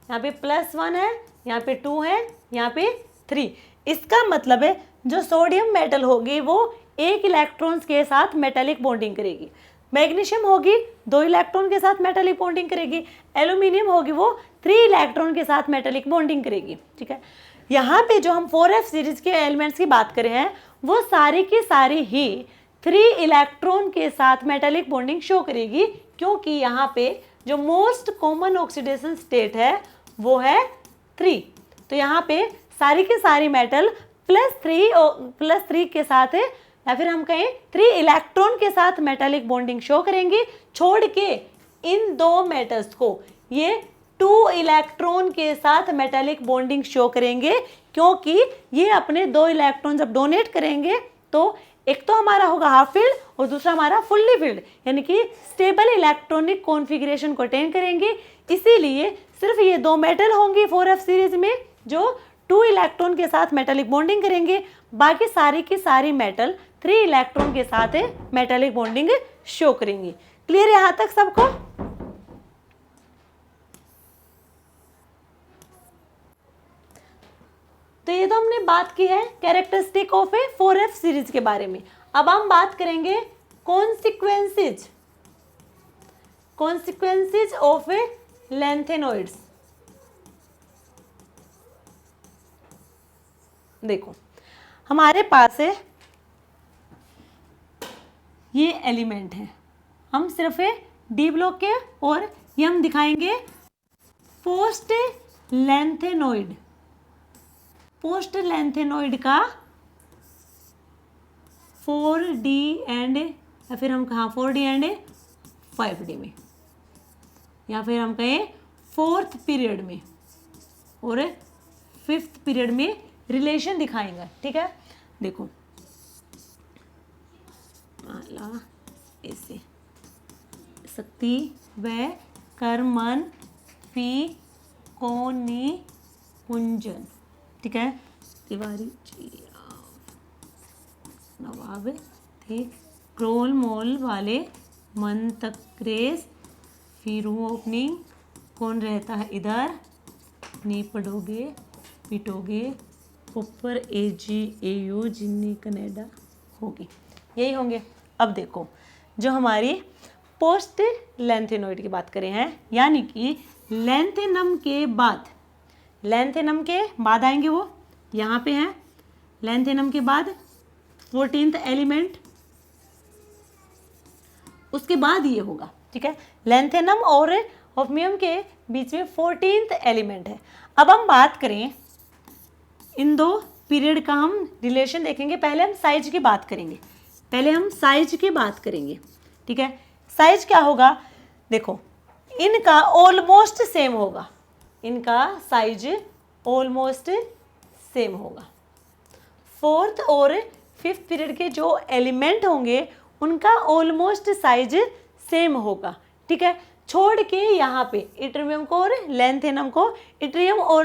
[SPEAKER 1] यहाँ पे +1 है, यहाँ पे 2 है, यहाँ पे 3। इसका मतलब है जो सोडियम मेटल होगी वो 1 इलेक्ट्रॉन्स के साथ मेटालिक बॉन्डिंग करेगी, मैग्नीशियम होगी 2 इलेक्ट्रॉन के साथ मेटालिक बॉन्डिंग करेगी, एल्यूमिनियम होगी वो 3 इलेक्ट्रॉन के साथ मेटालिक बॉन्डिंग करेगी, ठीक है। यहाँ पे जो हम 4f सीरीज के एलिमेंट्स की बात कर रहे हैं वो सारी की सारी ही 3 इलेक्ट्रॉन के साथ मेटालिक बॉन्डिंग शो करेगी, क्योंकि यहाँ पे जो मोस्ट कॉमन ऑक्सीडेशन स्टेट है वो है 3। तो यहाँ पे सारी की सारी मेटल +3 के साथ है, या फिर हम कहें 3 इलेक्ट्रॉन के साथ मेटालिक बॉन्डिंग शो करेंगी, छोड़ के इन 2 मेटल्स को ये 2 इलेक्ट्रॉन के साथ मेटालिक बॉन्डिंग शो करेंगे, क्योंकि ये अपने 2 इलेक्ट्रॉन जब डोनेट करेंगे तो एक तो हमारा होगा हाफ फील्ड और दूसरा हमारा फुल्ली फील्ड, यानी कि स्टेबल इलेक्ट्रॉनिक कॉन्फ़िगरेशन को अटेन करेंगे। इसीलिए सिर्फ ये 2 मेटल होंगी 4f सीरीज में जो 2 इलेक्ट्रॉन के साथ मेटालिक बॉन्डिंग करेंगे, बाकी सारी की सारी मेटल 3 इलेक्ट्रॉन के साथ मेटालिक बॉन्डिंग शो करेंगी। क्लियर यहां तक सबको? तो ये तो हमने बात की है characteristic of A 4f series के बारे में। अब हम बात करेंगे कॉन्सिक्वेंसेज ऑफ ए लैंथेनॉइड्स। देखो हमारे पास है ये एलिमेंट है, हम सिर्फ डी ब्लॉक के, और ये हम दिखाएंगे पोस्ट लैंथेनॉइड का 4D एंड, या फिर हम कहा 4D एंड 5D में, या फिर हम कहें 4th पीरियड में और 5th पीरियड में रिलेशन दिखाएंगे। ठीक है, देखो माला ऐसे शक्ति व कर्मन फी कोनी कुंजन। ठीक है, तिवारी नवाब थे क्रोल मोल वाले मंतक्रेस फिरू ओपनिंग कौन रहता है इधर, नी पढ़ोगे पिटोगे ऊपर AGAU जिन्नी कनाडा होगी, यही होंगे। अब देखो जो हमारी पोस्ट लैंथेनॉइड की बात करें हैं, यानी कि लैंथेनम के बाद आएंगे वो यहाँ पे हैं, लैंथेनम के बाद 14th एलिमेंट, उसके बाद ये होगा। ठीक है, लैंथेनम और ऑफमियम के बीच में 14th एलिमेंट है। अब हम बात करें इन 2 पीरियड का, हम रिलेशन देखेंगे। पहले हम साइज की बात करेंगे। ठीक है, साइज क्या होगा, देखो इनका ऑलमोस्ट सेम होगा, इनका साइज ऑलमोस्ट सेम होगा। 4th और 5th पीरियड के जो एलिमेंट होंगे उनका ऑलमोस्ट साइज सेम होगा। ठीक है, छोड़ के यहाँ पे इट्रियम और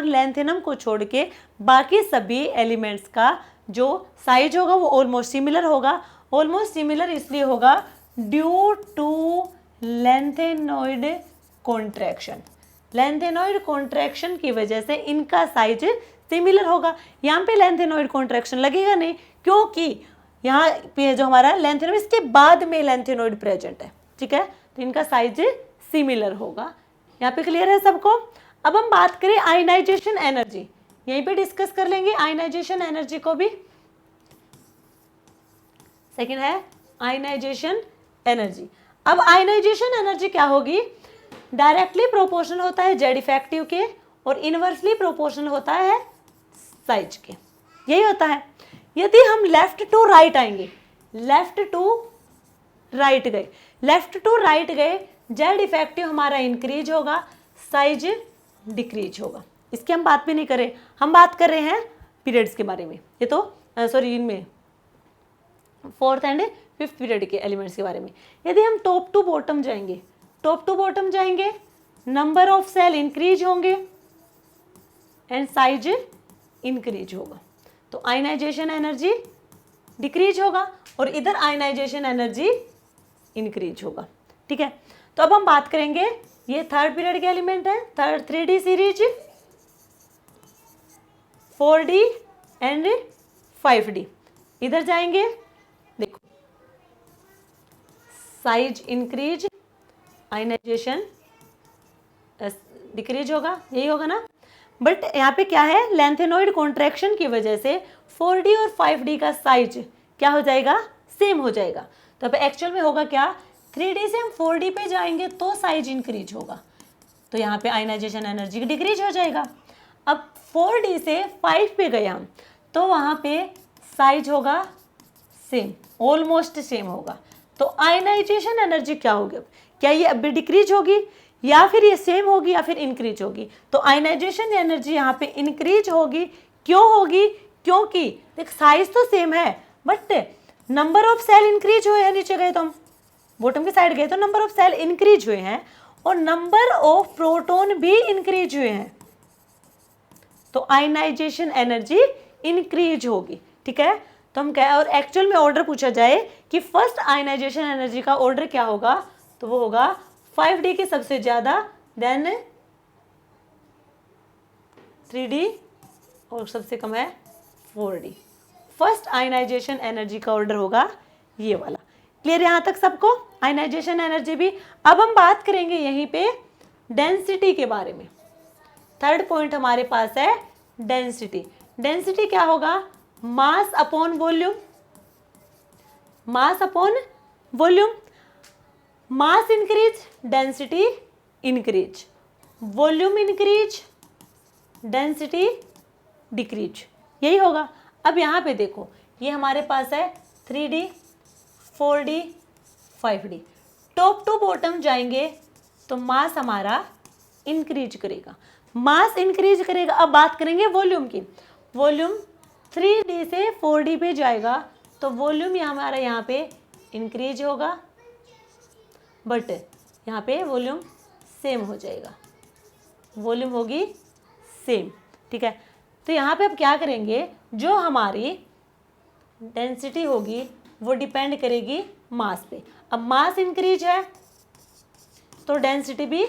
[SPEAKER 1] लैंथेनम को छोड़ के बाकी सभी एलिमेंट्स का जो साइज होगा वो ऑलमोस्ट सिमिलर होगा। ऑलमोस्ट सिमिलर इसलिए होगा ड्यू टू लैंथेनॉइड कॉन्ट्रैक्शन की वजह से इनका साइज सिमिलर होगा। यहाँ पे लैंथेनॉइड कॉन्ट्रैक्शन लगेगा नहीं, क्योंकि यहाँ पे जो हमारा लैंथेनम इसके बाद में लैंथेनॉइड प्रेजेंट है। ठीक है, तो इनका साइज सिमिलर होगा। यहाँ पे क्लियर है सबको? अब हम बात करें आयनाइजेशन एनर्जी, यहीं पे डिस्कस कर लेंगे आयनाइजेशन एनर्जी को भी। सेकंड है आयनाइजेशन एनर्जी। अब आयनाइजेशन एनर्जी क्या होगी, डायरेक्टली प्रोपोर्शनल होता है जेड इफेक्टिव के और इनवर्सली प्रोपोर्शनल होता है साइज के, यही होता है। यदि हम लेफ्ट टू राइट आएंगे, लेफ्ट टू राइट गए, जेड इफेक्टिव हमारा इंक्रीज होगा, साइज डिक्रीज होगा। इसकी हम बात भी नहीं करें, हम बात कर रहे हैं पीरियड्स के बारे में। ये तो इनमें 4th एंड 5th पीरियड के एलिमेंट्स के बारे में। यदि हम टॉप टू बॉटम जाएंगे, नंबर ऑफ सेल इंक्रीज होंगे एंड साइज इंक्रीज होगा, तो आयनाइजेशन एनर्जी डिक्रीज होगा और इधर आयनाइजेशन एनर्जी इंक्रीज होगा। ठीक है, तो अब हम बात करेंगे, ये 3rd पीरियड के एलिमेंट है, 3D series, 4D and 5D। इधर जाएंगे, देखो साइज इंक्रीज, आयनाइजेशन डिक्रीज होगा, यही होगा ना। बट यहाँ पे क्या है, लेंथेनॉइड कॉन्ट्रैक्शन की वजह से 4D और 5D का साइज क्या हो जाएगा, सेम हो जाएगा। तो अब एक्चुअल में होगा क्या, 3D से हम 4D पे जाएंगे तो साइज इंक्रीज होगा, तो यहाँ पे आयनाइजेशन एनर्जी डिक्रीज हो जाएगा। अब 4D से 5 पे गए हम तो वहाँ पे साइज होगा सेम, ऑलमोस्ट सेम होगा, तो आयनाइजेशन एनर्जी क्या होगी, क्या ये अब भी डिक्रीज होगी या फिर ये सेम होगी या फिर इंक्रीज होगी। तो आयनाइजेशन एनर्जी यहाँ पे इंक्रीज होगी। क्यों होगी, क्योंकि देख साइज तो सेम है but number of shell increase हुए हैं, नीचे गए तो हम बॉटम की साइड गए तो नंबर ऑफ सेल इंक्रीज हुए हैं और नंबर ऑफ प्रोटॉन भी इंक्रीज हुए हैं, तो आयनाइजेशन एनर्जी इंक्रीज होगी। ठीक है, तो हम क्या, और एक्चुअल में ऑर्डर पूछा जाए कि फर्स्ट आयनाइजेशन एनर्जी का ऑर्डर क्या होगा, तो वो होगा 5D की सबसे ज्यादा, देन 3D और सबसे कम है 4D। फर्स्ट आयनाइजेशन एनर्जी का ऑर्डर होगा ये वाला। क्लियर यहां तक सबको, आयनाइजेशन एनर्जी भी। अब हम बात करेंगे यहीं पे डेंसिटी के बारे में। थर्ड पॉइंट हमारे पास है डेंसिटी। डेंसिटी क्या होगा, mass upon volume, mass upon volume. मास increase, density increase, volume increase, density decrease, यही होगा। अब यहाँ पे देखो ये हमारे पास है 3D, 4D, 5D, top to bottom जाएंगे तो मास हमारा इंक्रीज करेगा, मास इंक्रीज करेगा। अब बात करेंगे वॉल्यूम की। वॉल्यूम 3D से 4D पे जाएगा तो वॉल्यूम हमारा यहाँ पे इंक्रीज होगा, बट यहाँ पे वॉल्यूम सेम हो जाएगा, वॉल्यूम होगी सेम। ठीक है, तो यहाँ पे अब क्या करेंगे, जो हमारी डेंसिटी होगी वो डिपेंड करेगी मास पे। अब मास इंक्रीज है तो डेंसिटी भी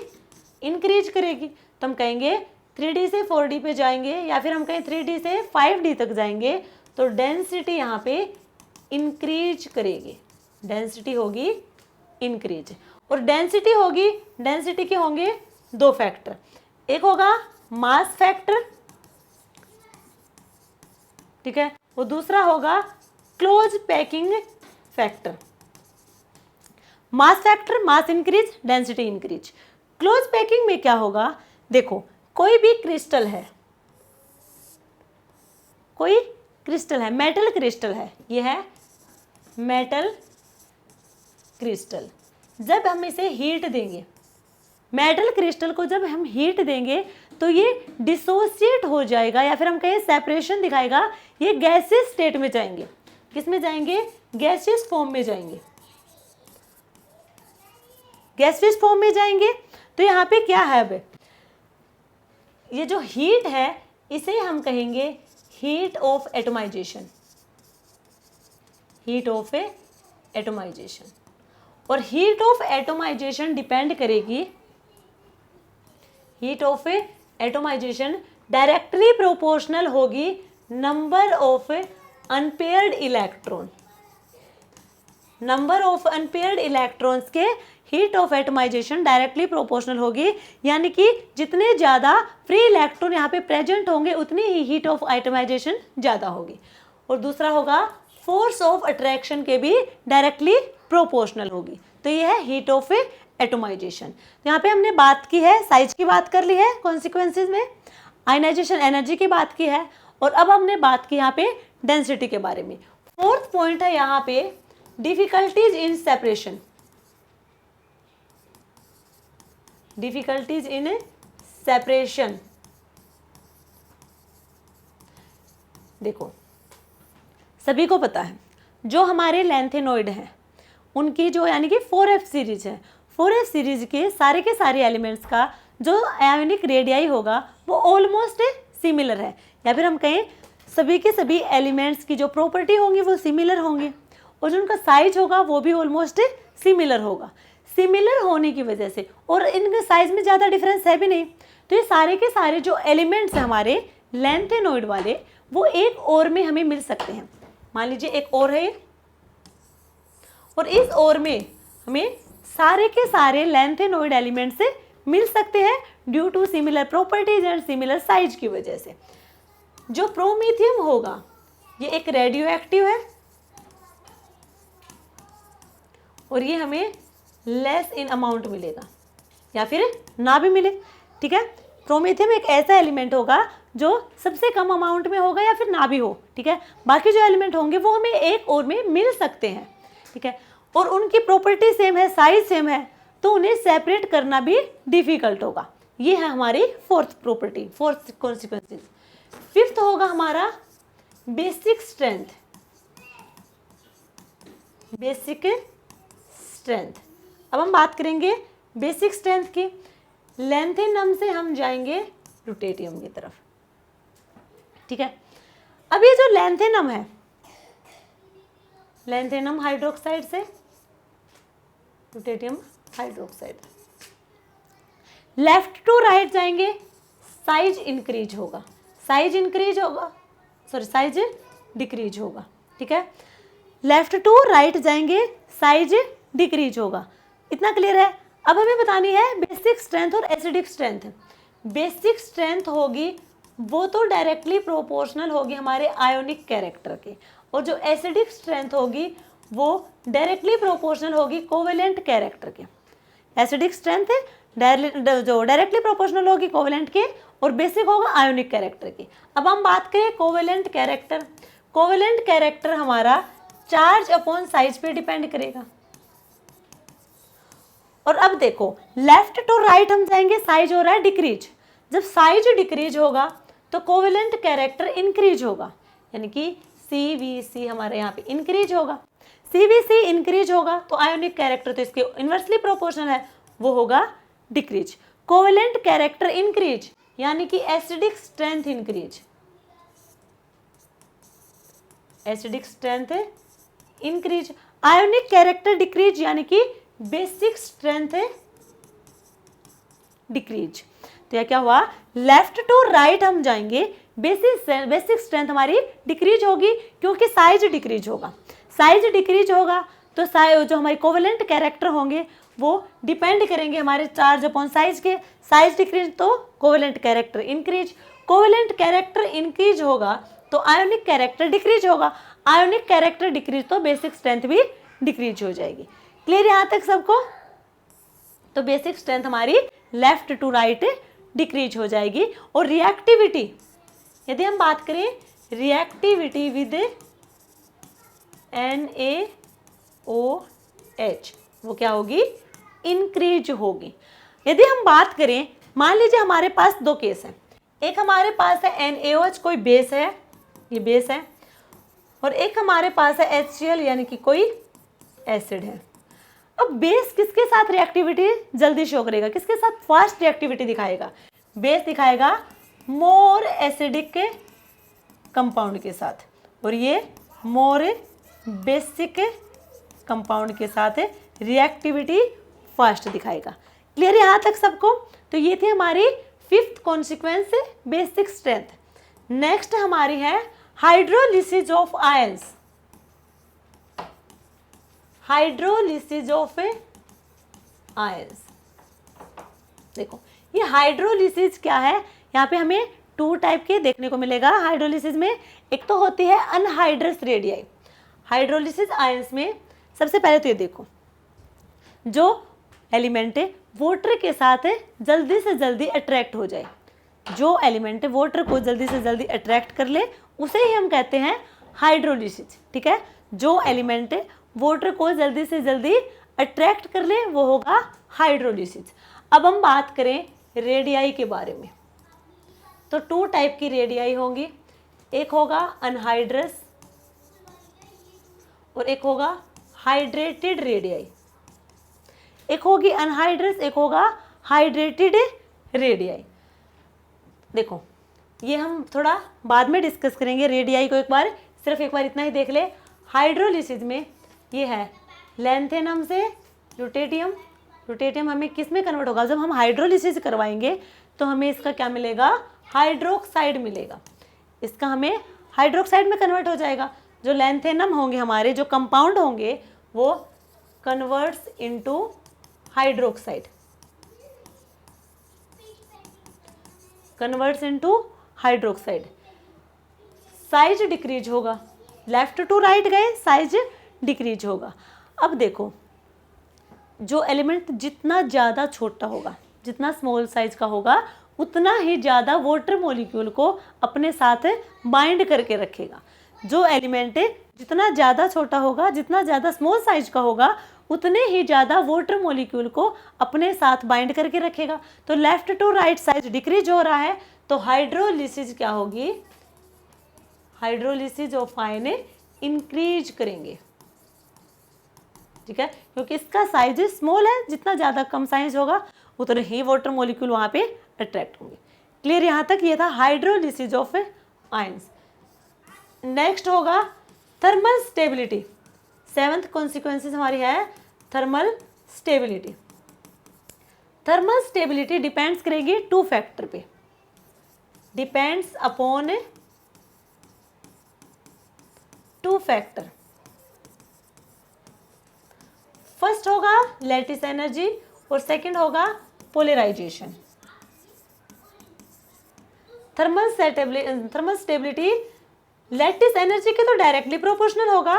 [SPEAKER 1] इंक्रीज करेगी, तो हम कहेंगे 3D से 4D पे जाएंगे या फिर हम कहें 3D से 5D तक जाएंगे तो डेंसिटी यहाँ पे इंक्रीज करेगी, डेंसिटी होगी इंक्रीज। और डेंसिटी होगी, डेंसिटी के होंगे दो फैक्टर, एक होगा मास फैक्टर, ठीक है, वो दूसरा होगा close packing factor. Mass factor, mass increase, density increase. Close packing में क्या होगा, देखो कोई भी क्रिस्टल है, कोई क्रिस्टल है, मेटल क्रिस्टल है, ये है मेटल क्रिस्टल। जब हम इसे हीट देंगे, मेटल क्रिस्टल को जब हम हीट देंगे तो ये डिसोसिएट हो जाएगा या फिर हम कहें सेपरेशन दिखाएगा, ये गैसियस स्टेट में जाएंगे। किस में जाएंगे, गैसियस फॉर्म में जाएंगे, गैसियस फॉर्म में जाएंगे। तो यहाँ पे क्या है, अब ये जो हीट है इसे हम कहेंगे heat of atomisation, heat of atomisation. और हीट ऑफ एटमाइजेशन डिपेंड करेगी, heat of atomisation directly proportional होगी number of unpaired electron, number of unpaired electrons के heat of atomisation directly proportional होगी, यानी कि जितने ज़्यादा फ्री इलेक्ट्रॉन यहाँ पे प्रेजेंट होंगे उतनी ही हीट ऑफ एटमाइजेशन ज़्यादा होगी। और दूसरा होगा फोर्स ऑफ अट्रैक्शन के भी डायरेक्टली प्रोपोर्शनल होगी। तो ये है हीट ऑफ एटमाइजेशन। तो यहाँ पे हमने बात की है, साइज की बात कर ली है कॉन्सिक्वेंसेज में, आयनाइजेशन एनर्जी की बात की है, और अब हमने बात की यहाँ पे डेंसिटी के बारे में। फोर्थ पॉइंट है यहाँ पे difficulties in separation, difficulties in separation. देखो सभी को पता है जो हमारे लेंथेनॉइड हैं उनकी जो यानी कि 4f सीरीज है, 4f सीरीज के सारे एलिमेंट्स का जो आयोनिक रेडियाई होगा वो ऑलमोस्ट सिमिलर है, या फिर हम कहें सभी के सभी एलिमेंट्स की जो प्रॉपर्टी होंगी वो सिमिलर होंगी और जो उनका साइज होगा वो भी ऑलमोस्ट सिमिलर होगा। सिमिलर होने की वजह से, और इनके साइज में ज़्यादा डिफरेंस है भी नहीं, तो ये सारे के सारे जो एलिमेंट्स हैं हमारे लेंथेनॉइड वाले वो एक और में हमें मिल सकते हैं। मान लीजिए एक और है और इस और में हमें सारे के सारे लेंथेनॉइड एलिमेंट्स मिल सकते हैं due to similar properties and similar size की वजह से। जो प्रोमीथियम होगा ये एक रेडियो एक्टिव है और ये हमें लेस इन अमाउंट मिलेगा या फिर ना भी मिले, ठीक है। प्रोमीथियम एक ऐसा एलिमेंट होगा जो सबसे कम अमाउंट में होगा या फिर ना भी हो, ठीक है। बाकी जो एलिमेंट होंगे वो हमें एक और में मिल सकते हैं, ठीक है, और उनकी प्रॉपर्टी सेम है, साइज सेम है, तो उन्हें सेपरेट करना भी डिफिकल्ट होगा। ये है हमारी fourth property, fourth consequences. Fifth होगा हमारा बेसिक स्ट्रेंथ। बेसिक स्ट्रेंथ, अब हम बात करेंगे बेसिक स्ट्रेंथ की। लैंथेनम से हम जाएंगे रुटेटियम की तरफ, ठीक है। अब ये जो लैंथेनम है, लैंथेनम हाइड्रोक्साइड से रुटेटियम हाइड्रोक्साइड, लेफ्ट टू राइट जाएंगे, साइज इंक्रीज होगा, साइज इंक्रीज होगा, सॉरी साइज डिक्रीज होगा, ठीक है। लेफ्ट टू राइट जाएंगे, साइज डिक्रीज होगा। इतना क्लियर है। अब हमें बतानी है बेसिक स्ट्रेंथ और एसिडिक स्ट्रेंथ। बेसिक स्ट्रेंथ होगी वो तो डायरेक्टली प्रोपोर्शनल होगी हमारे आयोनिक कैरेक्टर के, और जो एसिडिक स्ट्रेंथ होगी वो डायरेक्टली प्रोपोर्शनल होगी कोवेलेंट कैरेक्टर के। एसिडिक स्ट्रेंथ जो डायरेक्टली प्रोपोर्शनल होगी कोवेलेंट के, और बेसिक होगा आयोनिक कैरेक्टर की। अब हम बात करें कोवेलेंट कैरेक्टर। कोवेलेंट कैरेक्टर हमारा चार्ज अपॉन साइज पे डिपेंड करेगा। और अब देखो लेफ्ट टू राइट हम जाएंगे, साइज हो रहा है डिक्रीज। जब साइज डिक्रीज होगा तो कोवेलेंट कैरेक्टर इंक्रीज होगा, यानी कि CVC हमारे यहाँ पे इंक्रीज होगा। CVC इंक्रीज होगा तो आयोनिक कैरेक्टर तो इसके इन्वर्सली प्रोपोर्शनल है, वो होगा डिक्रीज। कोवेलेंट कैरेक्टर इंक्रीज यानी कि acidic strength increase, acidic strength increase. Ionic character decrease यानी कि बेसिक स्ट्रेंथ डिक्रीज। तो यह क्या हुआ, लेफ्ट टू राइट हम जाएंगे, बेसिक स्ट्रेंथ हमारी डिक्रीज होगी क्योंकि साइज डिक्रीज होगा। साइज डिक्रीज होगा तो जो हमारे कोवेलेंट कैरेक्टर होंगे वो डिपेंड करेंगे हमारे चार्ज अपॉन साइज के। साइज डिक्रीज तो covalent character increase, covalent character increase होगा तो आयोनिक कैरेक्टर डिक्रीज होगा, आयोनिक कैरेक्टर डिक्रीज तो बेसिक स्ट्रेंथ भी डिक्रीज हो जाएगी। क्लियर यहाँ तक सबको? तो बेसिक स्ट्रेंथ हमारी लेफ्ट टू राइट डिक्रीज हो जाएगी। और रिएक्टिविटी, यदि हम बात करें रिएक्टिविटी विद NaOH, वो क्या होगी, इंक्रीज होगी। यदि हम बात करें, मान लीजिए हमारे पास दो केस हैं, एक हमारे पास है NaOH कोई बेस है, ये बेस है, और एक हमारे पास है HCl यानी कि कोई एसिड है। अब बेस किसके साथ रिएक्टिविटी जल्दी शो करेगा, किसके साथ फास्ट रिएक्टिविटी दिखाएगा? बेस दिखाएगा मोर एसिडिक कंपाउंड के साथ, और ये मोर बेसिक कंपाउंड के साथ रिएक्टिविटी फास्ट दिखाएगा। क्लियर यहाँ तक सबको? तो ये थी हमारी fifth consequence basic strength. Next हमारी है hydrolysis of ions. Hydrolysis of ions, देखो ये हाइड्रोलिसिस क्या है, यहाँ पे हमें टू टाइप के देखने को मिलेगा हाइड्रोलिसिस में। एक तो होती है अनहाइड्रस रेडियाई। हाइड्रोलिसिस आयंस में सबसे पहले तो ये देखो, जो एलिमेंट वाटर के साथ जल्दी से जल्दी अट्रैक्ट हो जाए, जो एलिमेंट वाटर को जल्दी से जल्दी अट्रैक्ट कर ले उसे ही हम कहते हैं हाइड्रोलिसिस, ठीक है। जो एलिमेंट वाटर को जल्दी से जल्दी अट्रैक्ट कर ले वो होगा हाइड्रोलिसिस। अब हम बात करें रेडियाई के बारे में, तो टू टाइप की रेडियाई होंगी, एक होगा अनहाइड्रस और एक होगा हाइड्रेटेड रेडियाई। एक होगी अनहाइड्रस, एक होगा हाइड्रेटेड रेडियाई। देखो ये हम थोड़ा बाद में डिस्कस करेंगे रेडियाई को, एक बार सिर्फ एक बार इतना ही देख ले। हाइड्रोलिसिस में ये है लैंथेनम से रुटेटियम, रुटेटियम हमें किस में कन्वर्ट होगा, जब हम हाइड्रोलिसिस करवाएंगे तो हमें इसका क्या मिलेगा, हाइड्रोक्साइड मिलेगा। इसका हमें हाइड्रोक्साइड में कन्वर्ट हो जाएगा। जो लैंथेनम होंगे हमारे, जो कंपाउंड होंगे वो converts into hydroxide. Converts into hydroxide, size decrease होगा, लेफ्ट टू राइट गए साइज डिक्रीज होगा। अब देखो जो एलिमेंट जितना ज़्यादा छोटा होगा, जितना स्मॉल साइज का होगा, उतना ही ज़्यादा वाटर मॉलिक्यूल को अपने साथ बाइंड करके रखेगा। जो एलिमेंट जितना ज़्यादा छोटा होगा, जितना ज़्यादा स्मॉल साइज का होगा, उतने ही ज़्यादा वाटर मॉलिक्यूल को अपने साथ बाइंड करके रखेगा। तो left to right size decrease हो रहा है, तो हाइड्रोलिसिस क्या होगी, हाइड्रोलिसिस ऑफ आयन इंक्रीज करेंगे, ठीक है, क्योंकि इसका साइज स्मॉल है, जितना ज़्यादा कम साइज होगा उतने ही वाटर मॉलिक्यूल वहाँ पे अट्रैक्ट होंगे। क्लियर, यहाँ तक ये था हाइड्रोलिसिस ऑफ आयंस। नेक्स्ट होगा थर्मल स्टेबिलिटी। सेवंथ कॉन्सिक्वेंसेस हमारी है thermal stability. Thermal stability depends करेगी टू फैक्टर पे, depends upon two factor. First होगा लैटिस एनर्जी और सेकंड होगा polarization. Thermal stability lattice energy के तो डायरेक्टली प्रोपोर्शनल होगा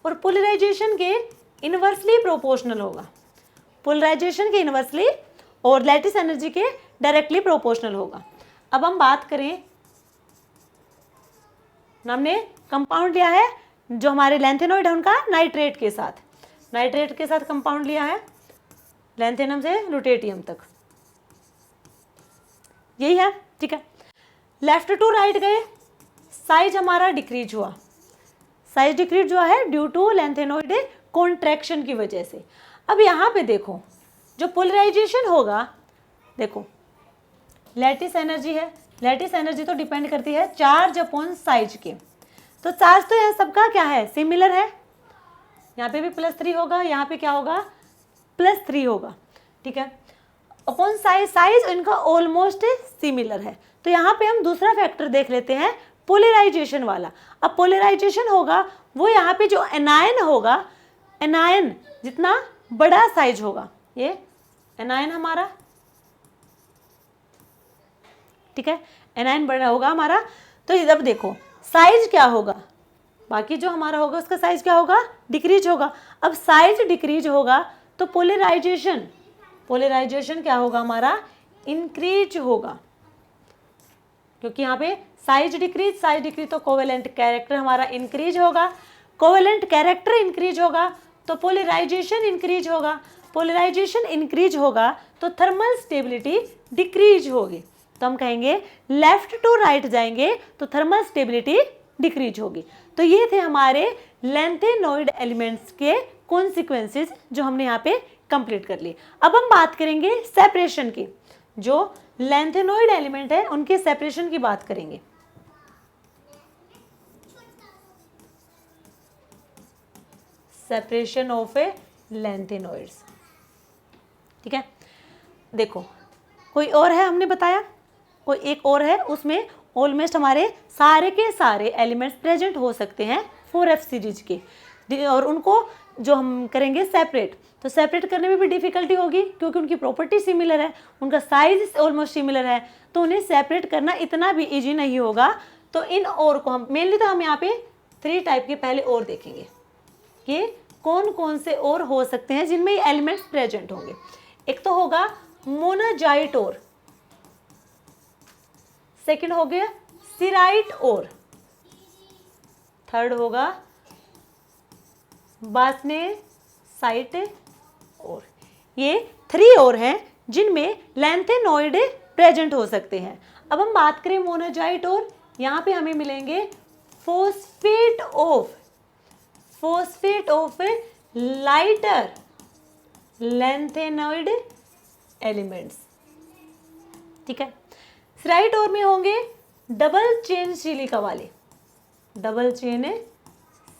[SPEAKER 1] और पोलराइजेशन के इनवर्सली प्रोपोर्शनल होगा। पोलराइजेशन के इनवर्सली और लैटिस एनर्जी के डायरेक्टली प्रोपोर्शनल होगा। अब हम बात करें, हमने कंपाउंड लिया है जो हमारे लैंथेनॉइड है उनका नाइट्रेट के साथ, नाइट्रेट के साथ कंपाउंड लिया है लैंथेनम से लुटेटियम तक, यही है, ठीक है। लेफ्ट टू राइट गए, साइज हमारा डिक्रीज हुआ, साइज डिक्रीज हुआ है ड्यू टू लैंथेनॉइड कॉन्ट्रैक्शन की वजह से। अब यहाँ पे देखो जो पोलराइजेशन होगा, देखो लैटिस एनर्जी है, लैटिस एनर्जी तो डिपेंड करती है चार्ज अपॉन साइज के, तो चार्ज तो यहाँ सबका क्या है, सिमिलर है, यहाँ पे भी +3 होगा, यहाँ पे क्या होगा +3 होगा, ठीक है। अपॉन साइज, साइज इनका ऑलमोस्ट सिमिलर है, तो यहाँ पे हम दूसरा फैक्टर देख लेते हैं पोलराइजेशन वाला। अब पोलराइजेशन होगा वो यहाँ पे जो एनायन होगा, एनायन जितना बड़ा साइज होगा, ये एनायन हमारा, ठीक है, एनायन बड़ा होगा हमारा, तो इधर देखो साइज क्या होगा, बाकी जो हमारा होगा उसका साइज क्या होगा, डिक्रीज होगा। अब साइज डिक्रीज होगा तो पोलराइजेशन, पोलराइजेशन क्या होगा हमारा, इंक्रीज होगा, क्योंकि यहाँ पे साइज डिक्रीज तो कोवेलेंट कैरेक्टर हमारा इंक्रीज होगा, कोवेलेंट कैरेक्टर इंक्रीज होगा तो पोलराइजेशन इंक्रीज होगा, पोलराइजेशन इंक्रीज होगा तो थर्मल स्टेबिलिटी डिक्रीज होगी। तो हम कहेंगे लेफ्ट टू राइट जाएंगे तो थर्मल स्टेबिलिटी डिक्रीज होगी। तो ये थे हमारे लैंथेनॉइड एलिमेंट्स के कॉन्सिक्वेंसेस जो हमने यहाँ पे कंप्लीट कर लिए। अब हम बात करेंगे सेपरेशन की, जो लैंथेनॉइड एलिमेंट है उनके सेपरेशन की बात करेंगे। सेपरेशन ऑफ ए लैंथेनॉइड्स, ठीक है। देखो कोई और है, हमने बताया कोई एक और है, उसमें ऑलमोस्ट हमारे सारे के सारे एलिमेंट्स प्रेजेंट हो सकते हैं 4F सीरीज के, और उनको जो हम करेंगे सेपरेट, तो सेपरेट करने में भी डिफिकल्टी होगी क्योंकि उनकी प्रॉपर्टी सिमिलर है, उनका साइज ऑलमोस्ट सिमिलर है, तो उन्हें सेपरेट करना इतना भी इजी नहीं होगा। तो इन और को हम मेनली तो हम यहाँ पे 3 टाइप के पहले और देखेंगे कि कौन कौन से और हो सकते हैं जिनमें ये एलिमेंट्स प्रेजेंट होंगे। एक तो होगा मोनाजाइट और, सेकंड हो गया सिराइट और, थर्ड होगा बासनेसाइट और। ये 3 और हैं जिनमें लैंथेनॉइड प्रेजेंट हो सकते हैं। अब हम बात करें मोनाजाइट और, यहाँ पे हमें मिलेंगे phosphate of lighter lanthanoid elements, ठीक है। सिराइट और में होंगे डबल चेन सिलिका वाले, double chain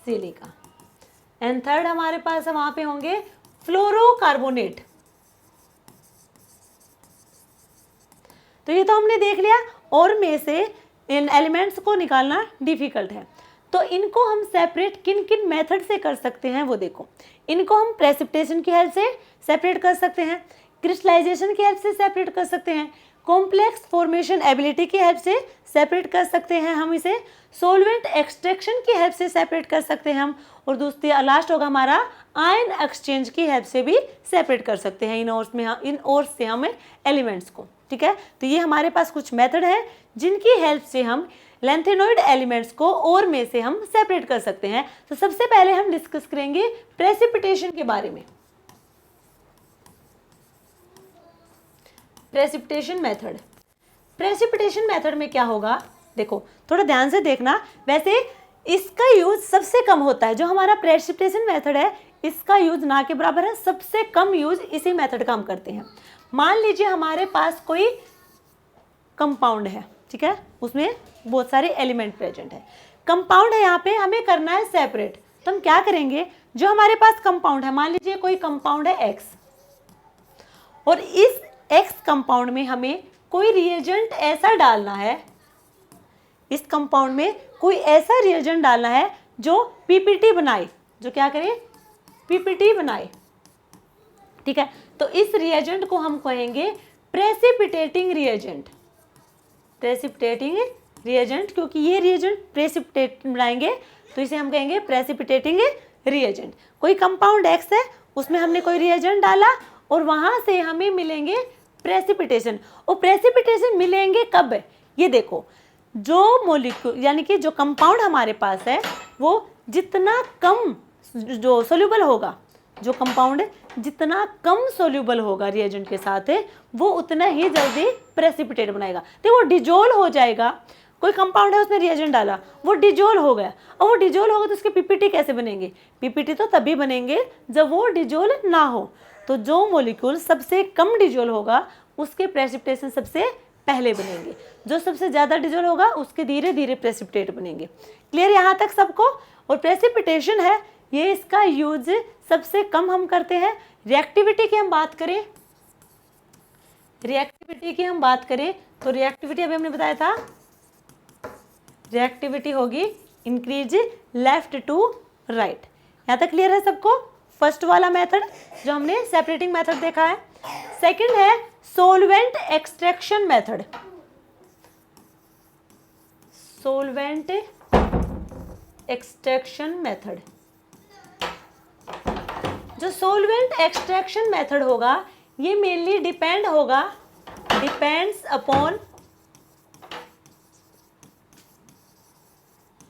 [SPEAKER 1] silica, and third हमारे पास वहां पे होंगे फ्लोरोकार्बोनेट। तो ये तो हमने देख लिया, और में से इन एलिमेंट्स को निकालना डिफिकल्ट है, तो इनको हम सेपरेट किन किन मेथड से कर सकते हैं वो देखो। इनको हम प्रेसिपिटेशन की हेल्प से सेपरेट कर सकते हैं, क्रिस्टलाइजेशन की हेल्प से सेपरेट कर सकते हैं, कॉम्प्लेक्स फॉर्मेशन एबिलिटी की हेल्प से सेपरेट कर सकते हैं हम इसे, सोलवेंट एक्सट्रैक्शन की हेल्प से सेपरेट कर सकते हैं हम, और दूसरी लास्ट होगा हमारा आयन एक्सचेंज की हेल्प से भी सेपरेट कर सकते हैं इन ओर्स से हम एलिमेंट्स को। ठीक है, तो ये हमारे पास कुछ मेथड है जिनकी हेल्प से हम लैंथेनॉइड एलिमेंट्स को ओर में से हम सेपरेट कर सकते हैं। तो सबसे पहले हम डिस्कस करेंगे प्रेसिपिटेशन के बारे में। प्रेसिपिटेशन मेथड, प्रेसिपिटेशन मेथड में क्या होगा, देखो थोड़ा ध्यान से देखना। वैसे इसका यूज सबसे कम होता है, जो हमारा प्रेसिपिटेशन मेथड है इसका यूज ना के बराबर है, सबसे कम यूज इसी मेथड का हम करते हैं। मान लीजिए हमारे पास कोई कंपाउंड है, ठीक है, उसमें बहुत सारे एलिमेंट प्रेजेंट है, कंपाउंड है, यहाँ पे हमें करना है सेपरेट। तो हम क्या करेंगे, जो हमारे पास कंपाउंड है, मान लीजिए कोई कंपाउंड है एक्स, और इस एक्स कंपाउंड में हमें कोई रिएजेंट ऐसा डालना है, इस कंपाउंड में कोई ऐसा रिएजेंट डालना है जो पीपीटी बनाए, जो क्या करे, पीपीटी बनाए। ठीक है, तो इस रिएजेंट को हम कहेंगे प्रेसिपिटेटिंग रिएजेंट, प्रेसिपिटेटिंग रिएजेंट, क्योंकि ये रिएजेंट प्रेसिपिटेट बनाएंगे तो इसे हम कहेंगे प्रेसिपिटेटिंग रिएजेंट। कोई कंपाउंड एक्स है, उसमें हमने कोई रिएजेंट डाला और वहां से हमें मिलेंगे प्रेसिपिटेशन। और प्रेसिपिटेशन मिलेंगे कब, ये देखो, जो मॉलिक्यूल यानी कि जो कंपाउंड हमारे पास है वो जितना कम जो सोल्यूबल होगा, जो कंपाउंड जितना कम सोल्यूबल होगा रिएजेंट के साथ है, वो उतना ही जल्दी प्रेसिपिटेट बनाएगा। तो वो डिजोल हो जाएगा। कोई कंपाउंड है उसमें रिएजेंट डाला, वो डिजोल हो गया, और वो डिजोल होगा तो उसके पीपीटी कैसे बनेंगे, पीपीटी तो तभी बनेंगे जब वो डिजोल ना हो। तो जो मॉलिक्यूल सबसे कम डिजोल होगा उसके प्रेसिपिटेशन सबसे पहले बनेंगे, जो सबसे ज़्यादा डिजोल होगा उसके धीरे धीरे प्रेसिपिटेट बनेंगे। क्लियर यहाँ तक सबको। और प्रेसिपिटेशन है ये, इसका यूज सबसे कम हम करते हैं। रिएक्टिविटी की हम बात करें, रिएक्टिविटी की हम बात करें तो रिएक्टिविटी अभी हमने बताया था, रिएक्टिविटी होगी इंक्रीज लेफ्ट टू राइट। यहाँ तक क्लियर है सबको। फर्स्ट वाला मेथड जो हमने सेपरेटिंग मेथड देखा है। सेकंड है solvent extraction method, solvent extraction method. जो सोलवेंट एक्सट्रैक्शन मेथड होगा ये mainly depends upon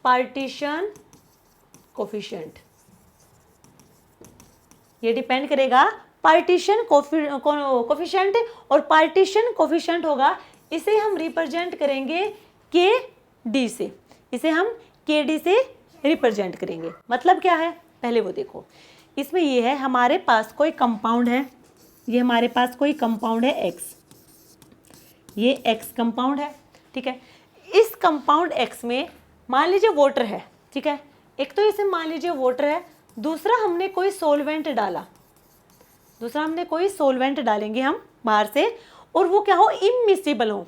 [SPEAKER 1] partition coefficient. ये डिपेंड करेगा पार्टीशन कोफिशिएंट, और पार्टीशन कोफिशिएंट होगा, इसे हम रिप्रेजेंट करेंगे के डी से, इसे हम के डी से रिप्रेजेंट करेंगे। मतलब क्या है पहले वो देखो। इसमें ये है हमारे पास कोई कंपाउंड है, ये हमारे पास कोई कंपाउंड है एक्स, ये एक्स कंपाउंड है। ठीक है, इस कंपाउंड एक्स में मान लीजिए वाटर है। ठीक है, एक तो इसे मान लीजिए वाटर है, दूसरा हमने कोई सोलवेंट डाला, दूसरा हमने कोई सोलवेंट डालेंगे हम बाहर से, और वो क्या हो, इमिसिबल हो,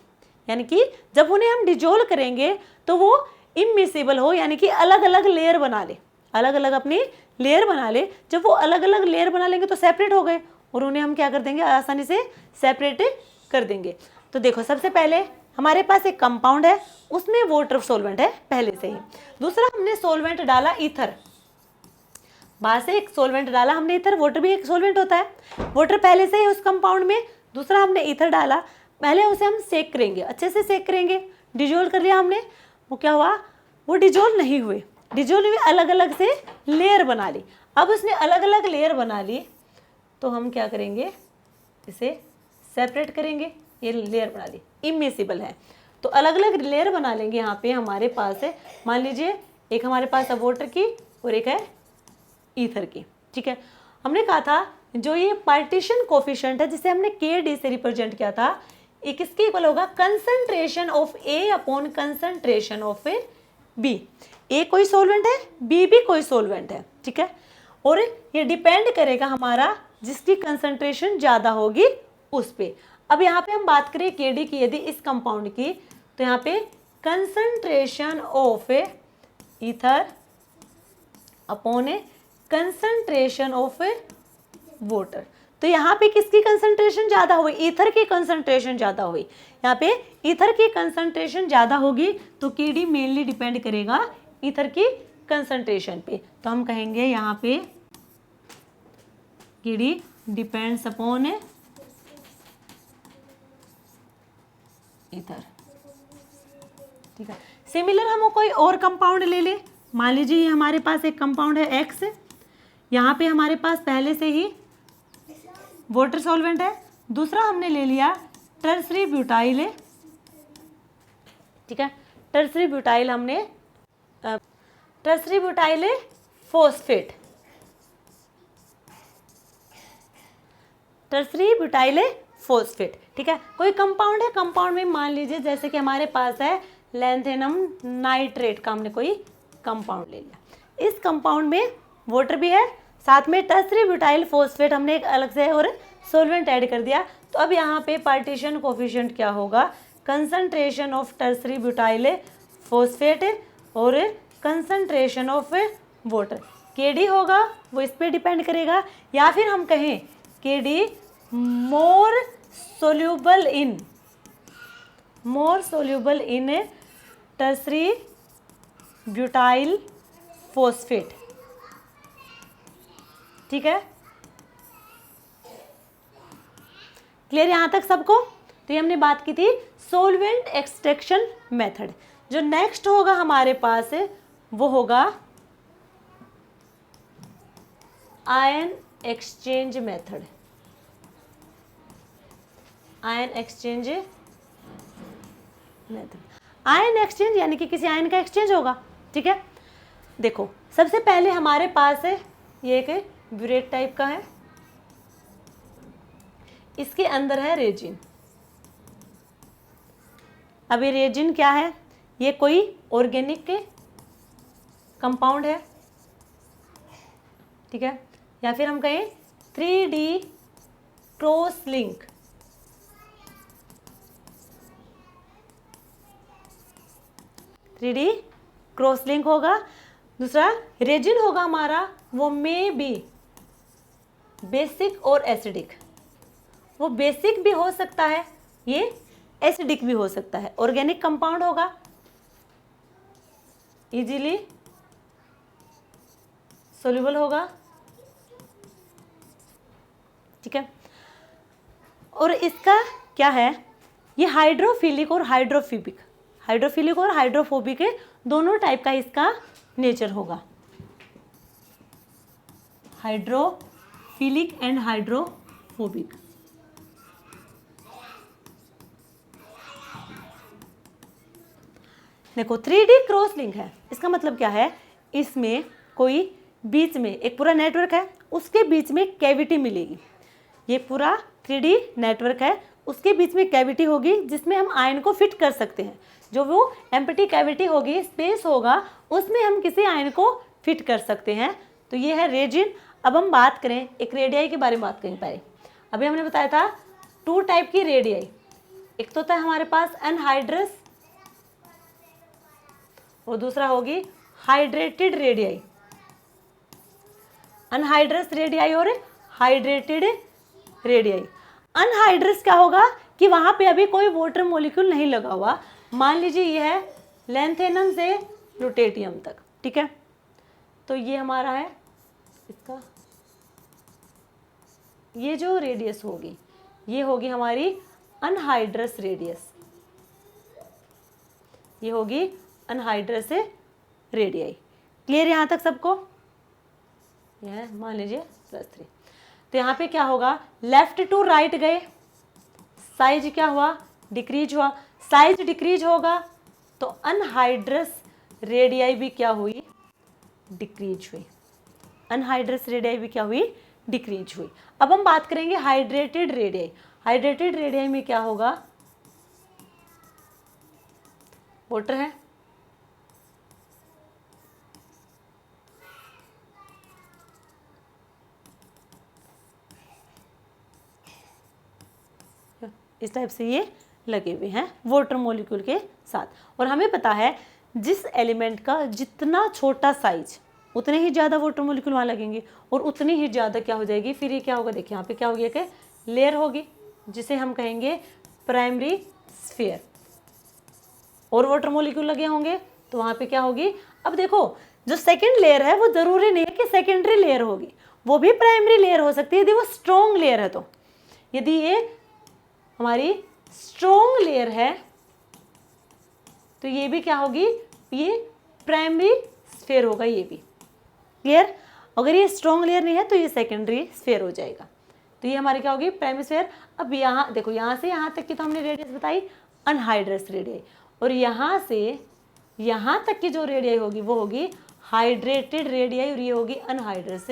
[SPEAKER 1] यानी कि जब उन्हें हम डिजोल्व करेंगे तो वो इमिसिबल हो, यानी कि अलग अलग लेयर बना ले, अलग अलग अपनी लेयर बना ले। जब वो अलग अलग लेयर बना लेंगे तो सेपरेट हो गए, और उन्हें हम क्या कर देंगे, आसानी से सेपरेट कर देंगे। तो देखो सबसे पहले हमारे पास एक कंपाउंड है, उसमें वाटर सोलवेंट है पहले से ही। दूसरा हमने सोलवेंट डाला ईथर, बाहर से एक सोलवेंट डाला हमने ईथर, वाटर भी एक सोलवेंट होता है, वाटर पहले से ही उस कंपाउंड में। दूसरा हमने ईथर डाला, पहले उसे हम सेक करेंगे, अच्छे से सेक करेंगे, डिजोल्व कर लिया हमने। वो क्या हुआ, वो डिजोल्व नहीं हुए, डिजोल्व हुए अलग अलग से लेयर बना ली। अब उसने अलग अलग लेयर बना ली तो हम क्या करेंगे, इसे सेपरेट करेंगे। ये लेयर बना ली, इमिसिबल है तो अलग अलग लेयर बना लेंगे। यहाँ पे हमारे पास है, मान लीजिए एक हमारे पास है वाटर की और एक है ईथर की। ठीक है, हमने कहा था जो ये पार्टीशन कोफिशिएंट है जिसे हमने के डी से रिप्रेजेंट किया था, ये किसके इक्वल होगा, concentration of A upon concentration of B. A कोई सोलवेंट है, बी भी कोई सोलवेंट है। ठीक है, और ये डिपेंड करेगा हमारा जिसकी कंसंट्रेशन ज़्यादा होगी उस पे। अब यहाँ पे हम बात करें के डी की, यदि इस कंपाउंड की, तो यहाँ पे concentration of ether upon concentration of water. तो यहाँ पे किसकी कंसंट्रेशन ज़्यादा हुई? ईथर की कंसंट्रेशन ज़्यादा हुई। यहाँ पे ईथर की कंसंट्रेशन ज़्यादा होगी तो केडी मेनली डिपेंड करेगा ईथर की कंसंट्रेशन पे। तो हम कहेंगे यहाँ पे केडी डिपेंड्स अपॉन ईथर। ठीक है, सिमिलर हम कोई और कंपाउंड ले ले। मान लीजिए ये हमारे पास एक कंपाउंड है एक्स, यहाँ पे हमारे पास पहले से ही वाटर सॉल्वेंट है। दूसरा हमने ले लिया टर्सरी ब्यूटाइल, ठीक है, टर्सरी ब्यूटाइल हमने tertiary butyl phosphate, tertiary butyl phosphate. ठीक है, कोई कंपाउंड है, कंपाउंड में मान लीजिए जैसे कि हमारे पास है लैंथेनम नाइट्रेट का हमने कोई कंपाउंड ले लिया। इस कंपाउंड में वाटर भी है, साथ में टर्सरी ब्यूटाइल फॉस्फेट हमने एक अलग से और सॉल्वेंट ऐड कर दिया। तो अब यहाँ पे पार्टीशन कोफिशिएंट क्या होगा? Concentration of tertiary butyl phosphate और कंसंट्रेशन ऑफ वाटर केडी होगा, वो इस पे डिपेंड करेगा। या फिर हम कहें KD more soluble in tertiary butyl phosphate. ठीक है, क्लियर यहां तक सबको? तो ये हमने बात की थी सॉल्वेंट एक्सट्रैक्शन मेथड। जो नेक्स्ट होगा हमारे पास वो होगा ion exchange method. Ion exchange method, ion exchange यानी कि किसी आयन का एक्सचेंज होगा। ठीक है, देखो सबसे पहले हमारे पास है ये एक ब्यूरेट टाइप का है, इसके अंदर है रेजिन। अब ये रेजिन क्या है? ये कोई ऑर्गेनिक कंपाउंड है। ठीक है, या फिर हम कहें 3D cross link. Cross link होगा। दूसरा रेजिन होगा हमारा, वो मे बी बेसिक और एसिडिक। वो बेसिक भी हो सकता है, ये एसिडिक भी हो सकता है। ऑर्गेनिक कंपाउंड होगा, इजीली सोल्यूबल होगा। ठीक है, और इसका क्या है? ये हाइड्रोफिलिक और हाइड्रोफोबिक, हाइड्रोफिलिक और हाइड्रोफोबिक दोनों टाइप का इसका नेचर होगा। Hydrophilic and hydrophobic. देखो 3D क्रॉस लिंक है, इसका मतलब क्या है? इसमें कोई बीच में एक पूरा नेटवर्क है, उसके बीच में कैविटी मिलेगी। ये पूरा 3D नेटवर्क है, उसके बीच में कैविटी होगी जिसमें हम आयन को फिट कर सकते हैं। जो वो एम्प्टी कैविटी होगी, स्पेस होगा, उसमें हम किसी आयन को फिट कर सकते हैं। तो ये है रेजिन। अब हम बात करें एक रेडियाई के बारे में बात करें पहले। अभी हमने बताया था 2 टाइप की रेडियाई। एक तो होता है हमारे पास अनहाइड्रस और दूसरा होगी हाइड्रेटेड रेडियाई। अनहाइड्रस रेडियाई और हाइड्रेटेड रेडियाई। अनहाइड्रस क्या होगा कि वहां पे अभी कोई वाटर मॉलिक्यूल नहीं लगा हुआ। मान लीजिए ये है लैंथेनम से लुटेटियम तक। ठीक है, तो ये हमारा है इसका, ये जो रेडियस होगी ये होगी हमारी अनहाइड्रस रेडियस, ये होगी अनहाइड्रस रेडियाई। क्लियर यहां तक सबको? यह मान लीजिए +3। तो यहाँ पे क्या होगा? लेफ्ट टू राइट गए, साइज क्या हुआ? डिक्रीज हुआ। साइज डिक्रीज होगा तो अनहाइड्रस रेडियाई भी क्या हुई? डिक्रीज हुई। अनहाइड्रस रेडियाई भी क्या हुई? डिक्रीज हुई। अब हम बात करेंगे हाइड्रेटेड रेडियाई। हाइड्रेटेड रेडियाई में क्या होगा? वाटर है, इस टाइप से ये लगे हुए हैं वाटर मॉलिक्यूल के साथ। और हमें पता है जिस एलिमेंट का जितना छोटा साइज उतने ही ज़्यादा वाटर मॉलिक्यूल वहाँ लगेंगे और उतनी ही ज़्यादा क्या हो जाएगी, फिर ये क्या होगा, देखिए यहाँ पे क्या हो गया कि लेयर होगी जिसे हम कहेंगे प्राइमरी स्फीयर, और वाटर मॉलिक्यूल लगे होंगे तो वहाँ पे क्या होगी। अब देखो जो सेकंड लेयर है वो ज़रूरी नहीं है कि सेकेंडरी लेयर होगी, वो भी प्राइमरी लेयर हो सकती है यदि वो स्ट्रॉन्ग लेयर है। तो यदि ये हमारी स्ट्रॉन्ग लेयर है तो ये भी क्या होगी, ये प्राइमरी स्फीयर होगा, ये भी क्लियर। अगर ये स्ट्रॉन्ग लेयर नहीं है तो ये सेकेंडरी स्फीयर हो जाएगा। तो ये हमारी क्या होगी, प्राइमरी स्फीयर। अब यहाँ देखो, यहाँ से यहाँ तक की तो हमने रेडियस बताई अनहाइड्रस रेडियाई, और यहाँ से यहाँ तक की जो रेडियाई होगी वो होगी हाइड्रेटेड रेडियाई, और ये होगी अनहाइड्रस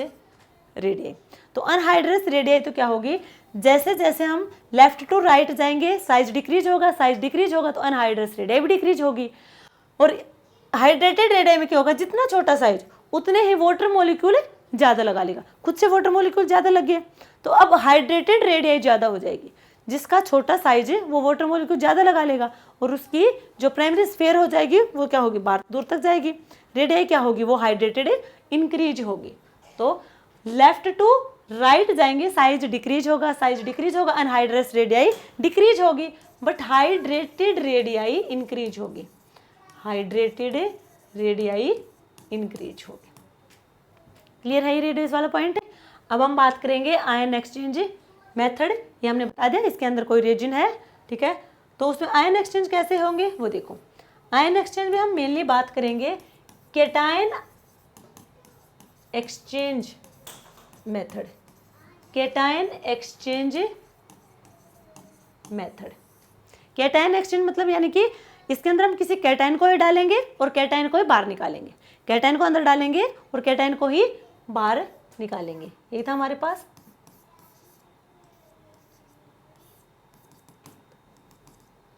[SPEAKER 1] रेडियाई। तो अनहाइड्रस रेडियाई तो क्या होगी, जैसे जैसे हम लेफ्ट टू राइट जाएंगे साइज डिक्रीज होगा, साइज डिक्रीज होगा तो अनहाइड्रस रेडियाई भी डिक्रीज होगी। और हाइड्रेटेड रेडियाई में क्या होगा, जितना छोटा साइज उतने ही वाटर मॉलिक्यूल ज़्यादा लगा लेगा, खुद से वाटर मॉलिक्यूल ज़्यादा लग गए तो अब हाइड्रेटेड रेडियाई ज़्यादा हो जाएगी, जिसका छोटा साइज है वो वाटर मॉलिक्यूल ज़्यादा लगा लेगा, और उसकी जो प्राइमरी स्फीयर हो जाएगी वो क्या होगी, बाहर दूर तक जाएगी। रेडियाई क्या होगी, वो हाइड्रेटेड इंक्रीज होगी। तो लेफ्ट टू राइट जाएंगे साइज डिक्रीज होगा, साइज डिक्रीज होगा, अनहाइड्रस रेडियाई डिक्रीज होगी, बट हाइड्रेटेड रेडियाई इंक्रीज होगी, हाइड्रेटेड रेडियाई इंक्रीज होगी। क्लियर है ये रेडियस वाला पॉइंट। अब हम बात करेंगे आयन एक्सचेंज मेथड। ये हमने बता दिया इसके अंदर कोई रेजिन है, ठीक है, तो उसमें आयन एक्सचेंज कैसे होंगे वो देखो। आयन एक्सचेंज में हम मेनली बात करेंगे cation exchange method, cation exchange method. Cation exchange मतलब यानी कि इसके अंदर हम किसी कैटायन को ही डालेंगे और कैटायन को ही बाहर निकालेंगे, कैटायन को अंदर डालेंगे और कैटायन को ही बाहर निकालेंगे। ये था हमारे पास।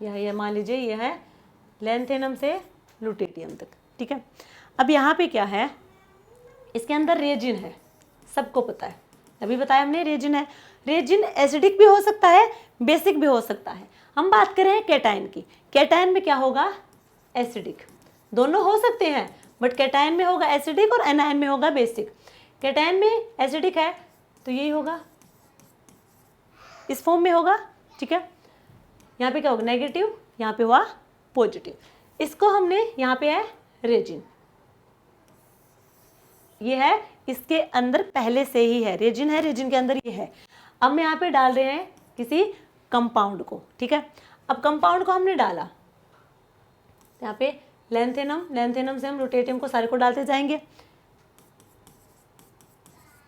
[SPEAKER 1] यह मान लीजिए ये है लैंथेनम से लुटेटियम तक, ठीक है। अब यहाँ पे क्या है, इसके अंदर रेजिन है, सबको पता है, अभी बताया हमने रेजिन है। रेजिन एसिडिक भी हो सकता है, बेसिक भी हो सकता है। हम बात कर रहे हैं कैटायन की, कैटायन में क्या होगा, एसिडिक, दोनों हो सकते हैं, बट कैटायन में होगा एसिडिक और एनायन में होगा बेसिक। कैटायन में एसिडिक है तो यही होगा, इस फॉर्म में होगा, ठीक है। यहाँ पे क्या होगा, नेगेटिव, यहाँ पे हुआ पॉजिटिव। इसको हमने, यहाँ पे है रेजिन, ये है इसके अंदर पहले से ही है, रेजिन है, रेजिन के अंदर ये है। अब मैं यहाँ पे डाल रहे हैं किसी कंपाउंड को, ठीक है। अब कंपाउंड को हमने डाला, यहाँ पे लैंथेनम, लैंथेनम से हम लुटेटियम को सारे को डालते जाएंगे,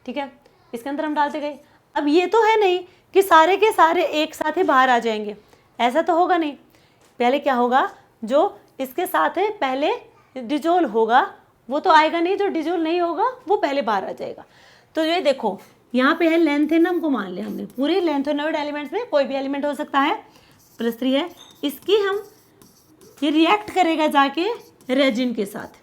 [SPEAKER 1] ठीक है। इसके अंदर हम डालते गए। अब ये तो है नहीं कि सारे के सारे एक साथ ही बाहर आ जाएंगे, ऐसा तो होगा नहीं। पहले क्या होगा, जो इसके साथ है पहले डिजोल होगा वो तो आएगा नहीं, जो डिजोल नहीं होगा वो पहले बाहर आ जाएगा। तो ये देखो यहाँ पे है लैंथेनम को मान लिया हमने, पूरे लैंथेनोइड एलिमेंट्स में कोई भी एलिमेंट हो सकता है, +3 है, इसकी हम ये रिएक्ट करेगा जाके रेजिन के साथ,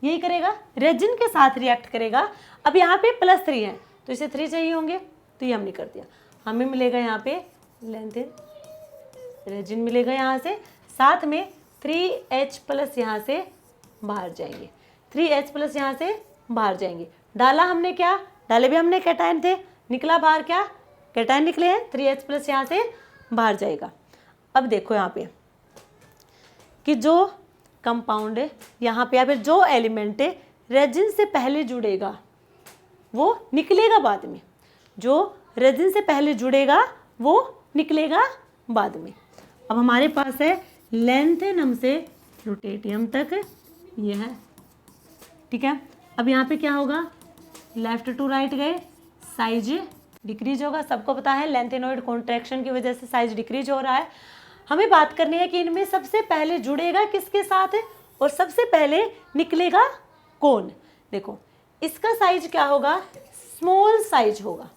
[SPEAKER 1] यही करेगा, रेजिन के साथ रिएक्ट करेगा। अब यहाँ पे +3 है तो इसे 3 चाहिए होंगे, तो ये हमने कर दिया। हमें मिलेगा यहाँ पे लैंथेन, रेजिन मिलेगा यहाँ से, साथ में 3H+ यहाँ से बाहर जाएंगे, 3H+ यहाँ से बाहर जाएंगे। डाला हमने क्या, डाले भी हमने कैटायन थे, निकला बाहर क्या, कैटायन निकले हैं, 3H+ यहाँ से बाहर जाएगा। अब देखो यहाँ पे कि जो कंपाउंड है यहाँ पे, या फिर जो एलिमेंट है रेजिन से पहले जुड़ेगा वो निकलेगा बाद में, जो रेजिन से पहले जुड़ेगा वो निकलेगा बाद में। अब हमारे पास है लैंथेनम से लुटेटियम तक, ये है, ठीक है। अब यहाँ पे क्या होगा, लेफ्ट टू राइट गए, साइज डिक्रीज होगा, सबको पता है लैंथेनोइड कॉन्ट्रैक्शन की वजह से साइज डिक्रीज हो रहा है। हमें बात करनी है कि इनमें सबसे पहले जुड़ेगा किसके साथ है और सबसे पहले निकलेगा कौन। देखो इसका साइज क्या होगा, स्मॉल साइज होगा,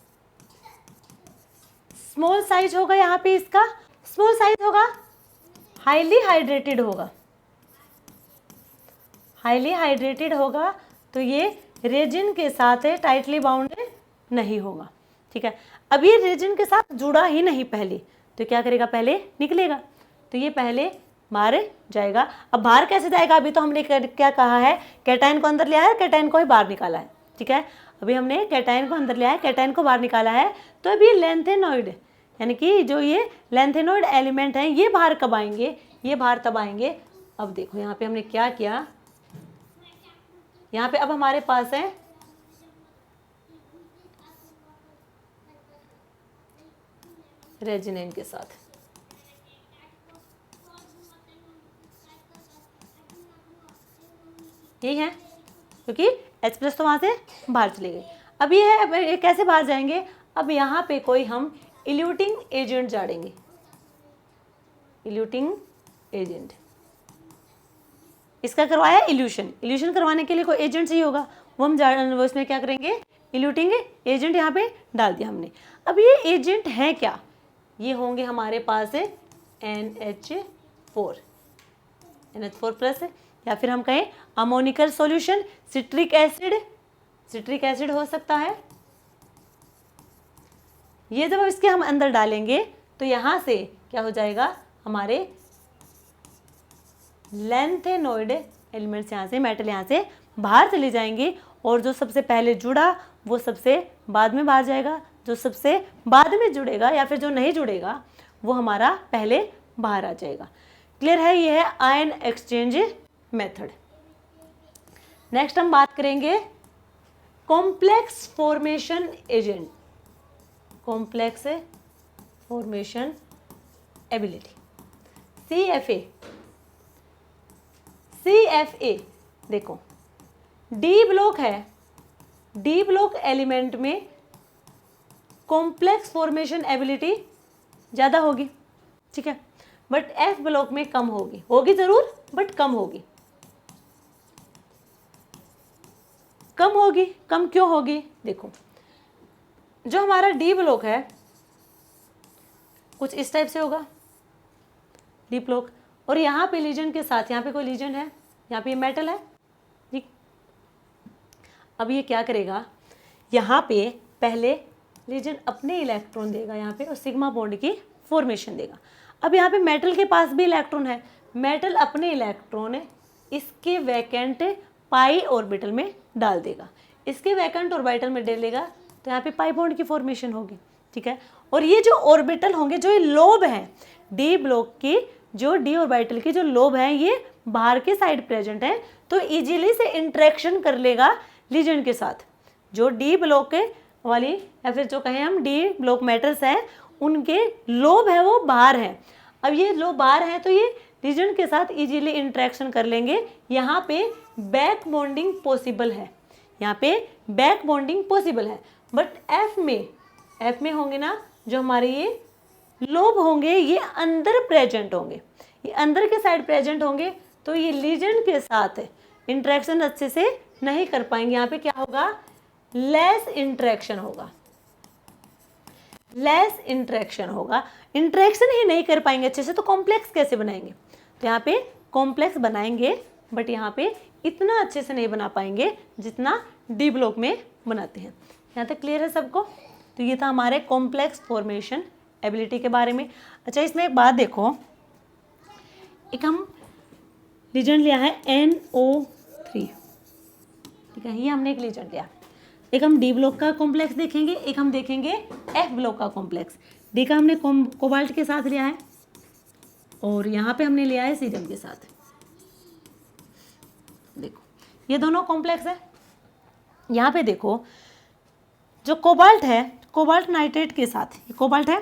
[SPEAKER 1] स्मॉल साइज होगा, यहाँ पे इसका स्मॉल साइज होगा, हाईली हाइड्रेटेड होगा, हाईली हाइड्रेटेड होगा, तो ये रेजिन के साथ है टाइटली बाउंड नहीं होगा, ठीक है। अब ये रेजिन के साथ जुड़ा ही नहीं पहले, तो क्या करेगा, पहले निकलेगा, तो ये पहले बाहर जाएगा। अब बाहर कैसे जाएगा, अभी तो हमने क्या कहा है, कैटायन को अंदर लिया है, कैटायन को ही बाहर निकाला है, ठीक है। अभी हमने कैटायन को अंदर लिया है, कैटायन को बाहर निकाला है, तो अभी लेंथेनॉइड यानी कि जो ये लेंथेनॉइड एलिमेंट हैं ये बाहर कब आएंगे, ये बाहर तब आएंगे। अब देखो यहाँ पे हमने क्या किया, यहाँ पे अब हमारे पास है रेजिनिन के साथ, यही है, क्योंकि H+ तो वहां से बाहर चले गए। अब ये है, अब ये कैसे बाहर जाएंगे, अब यहाँ पे कोई हम इल्यूटिंग एजेंट डालेंगे, इल्यूटिंग एजेंट, इसका करवाया इल्यूशन, इल्यूशन करवाने के लिए कोई एजेंट चाहिए होगा, वो हम इसमें क्या करेंगे, इल्यूटिंग एजेंट यहाँ पे डाल दिया हमने। अब ये एजेंट है क्या, ये होंगे हमारे पास है NH4 प्लस, या फिर हम कहें अमोनिकल सॉल्यूशन, सिट्रिक एसिड हो सकता है। ये जब इसके हम अंदर डालेंगे तो यहाँ से क्या हो जाएगा, हमारे लेंथेनॉइड एलिमेंट्स यहाँ से, मेटल यहाँ से बाहर चले जाएंगे, और जो सबसे पहले जुड़ा वो सबसे बाद में बाहर जाएगा, जो सबसे बाद में जुड़ेगा या फिर जो नहीं जुड़ेगा वो हमारा पहले बाहर आ जाएगा। क्लियर है, ये है आयन एक्सचेंज मेथड। नेक्स्ट हम बात करेंगे complex formation agent, complex formation ability, CFA। देखो डी ब्लॉक है, डी ब्लॉक एलिमेंट में कॉम्प्लेक्स फॉर्मेशन एबिलिटी ज़्यादा होगी, ठीक है, बट F ब्लॉक में कम होगी, होगी ज़रूर बट कम होगी। कम होगी, कम क्यों होगी, देखो जो हमारा डी ब्लॉक है कुछ इस टाइप से होगा डी ब्लॉक, और यहाँ पे लीजेंड के साथ, यहाँ पे कोई लीजेंड है, यहाँ पे मेटल है, ठीक। अब ये क्या करेगा, यहाँ पे पहले लीजेंड अपने इलेक्ट्रॉन देगा यहाँ पे और सिग्मा बॉन्ड की फॉर्मेशन देगा। अब यहाँ पे मेटल के पास भी इलेक्ट्रॉन है, मेटल अपने इलेक्ट्रॉन इसके वैकेंट पाई ऑर्बिटल में डाल देगा, इसके वैकेंट ऑर्बिटल में डालेगा तो यहाँ पे पाई बॉन्ड की फॉर्मेशन होगी, ठीक है। और ये जो ऑर्बिटल होंगे, जो ये लोब हैं डी ब्लॉक की, जो डी ऑर्बिटल की जो लोब हैं ये बाहर के साइड प्रेजेंट हैं, तो इजीली से इंटरेक्शन कर लेगा लीजेंड के साथ। जो डी ब्लॉक वाली या फिर जो कहें हम डी ब्लॉक मेटल्स हैं उनके लोब है वो बाहर हैं। अब ये लोब बाहर हैं तो ये लीजेंड के साथ इजीली इंटरेक्शन कर लेंगे। यहाँ पे बैक बॉन्डिंग पॉसिबल है, यहाँ पे बैक बॉन्डिंग पॉसिबल है, बट एफ में होंगे ना जो हमारे ये लोब होंगे ये अंदर प्रेजेंट होंगे, ये अंदर के साइड प्रेजेंट होंगे, तो ये लीजेंड के साथ इंटरेक्शन अच्छे से नहीं कर पाएंगे। यहाँ पे क्या होगा, लेस इंटरेक्शन होगा, लेस इंटरेक्शन होगा, इंटरेक्शन ही नहीं कर पाएंगे अच्छे से, तो कॉम्प्लेक्स कैसे बनाएंगे। तो यहाँ पे कॉम्प्लेक्स बनाएंगे बट यहाँ पे इतना अच्छे से नहीं बना पाएंगे जितना डी ब्लॉक में बनाते हैं। यहाँ तक क्लियर है सबको। तो ये था हमारे कॉम्प्लेक्स फॉर्मेशन एबिलिटी के बारे में। अच्छा इसमें एक बात देखो, एक हम लीजेंड लिया है NO3, ठीक है, ये हमने एक लीजेंड लिया। एक हम डी ब्लॉक का कॉम्प्लेक्स देखेंगे, एक हम देखेंगे एफ ब्लॉक का कॉम्प्लेक्स। डी का हमने कोबाल्ट के साथ लिया है और यहाँ पे हमने लिया है सीरियम के साथ। देखो ये दोनों कॉम्प्लेक्स है। यहाँ पे देखो जो कोबाल्ट है, कोबाल्ट नाइट्रेट के साथ, ये कोबाल्ट है,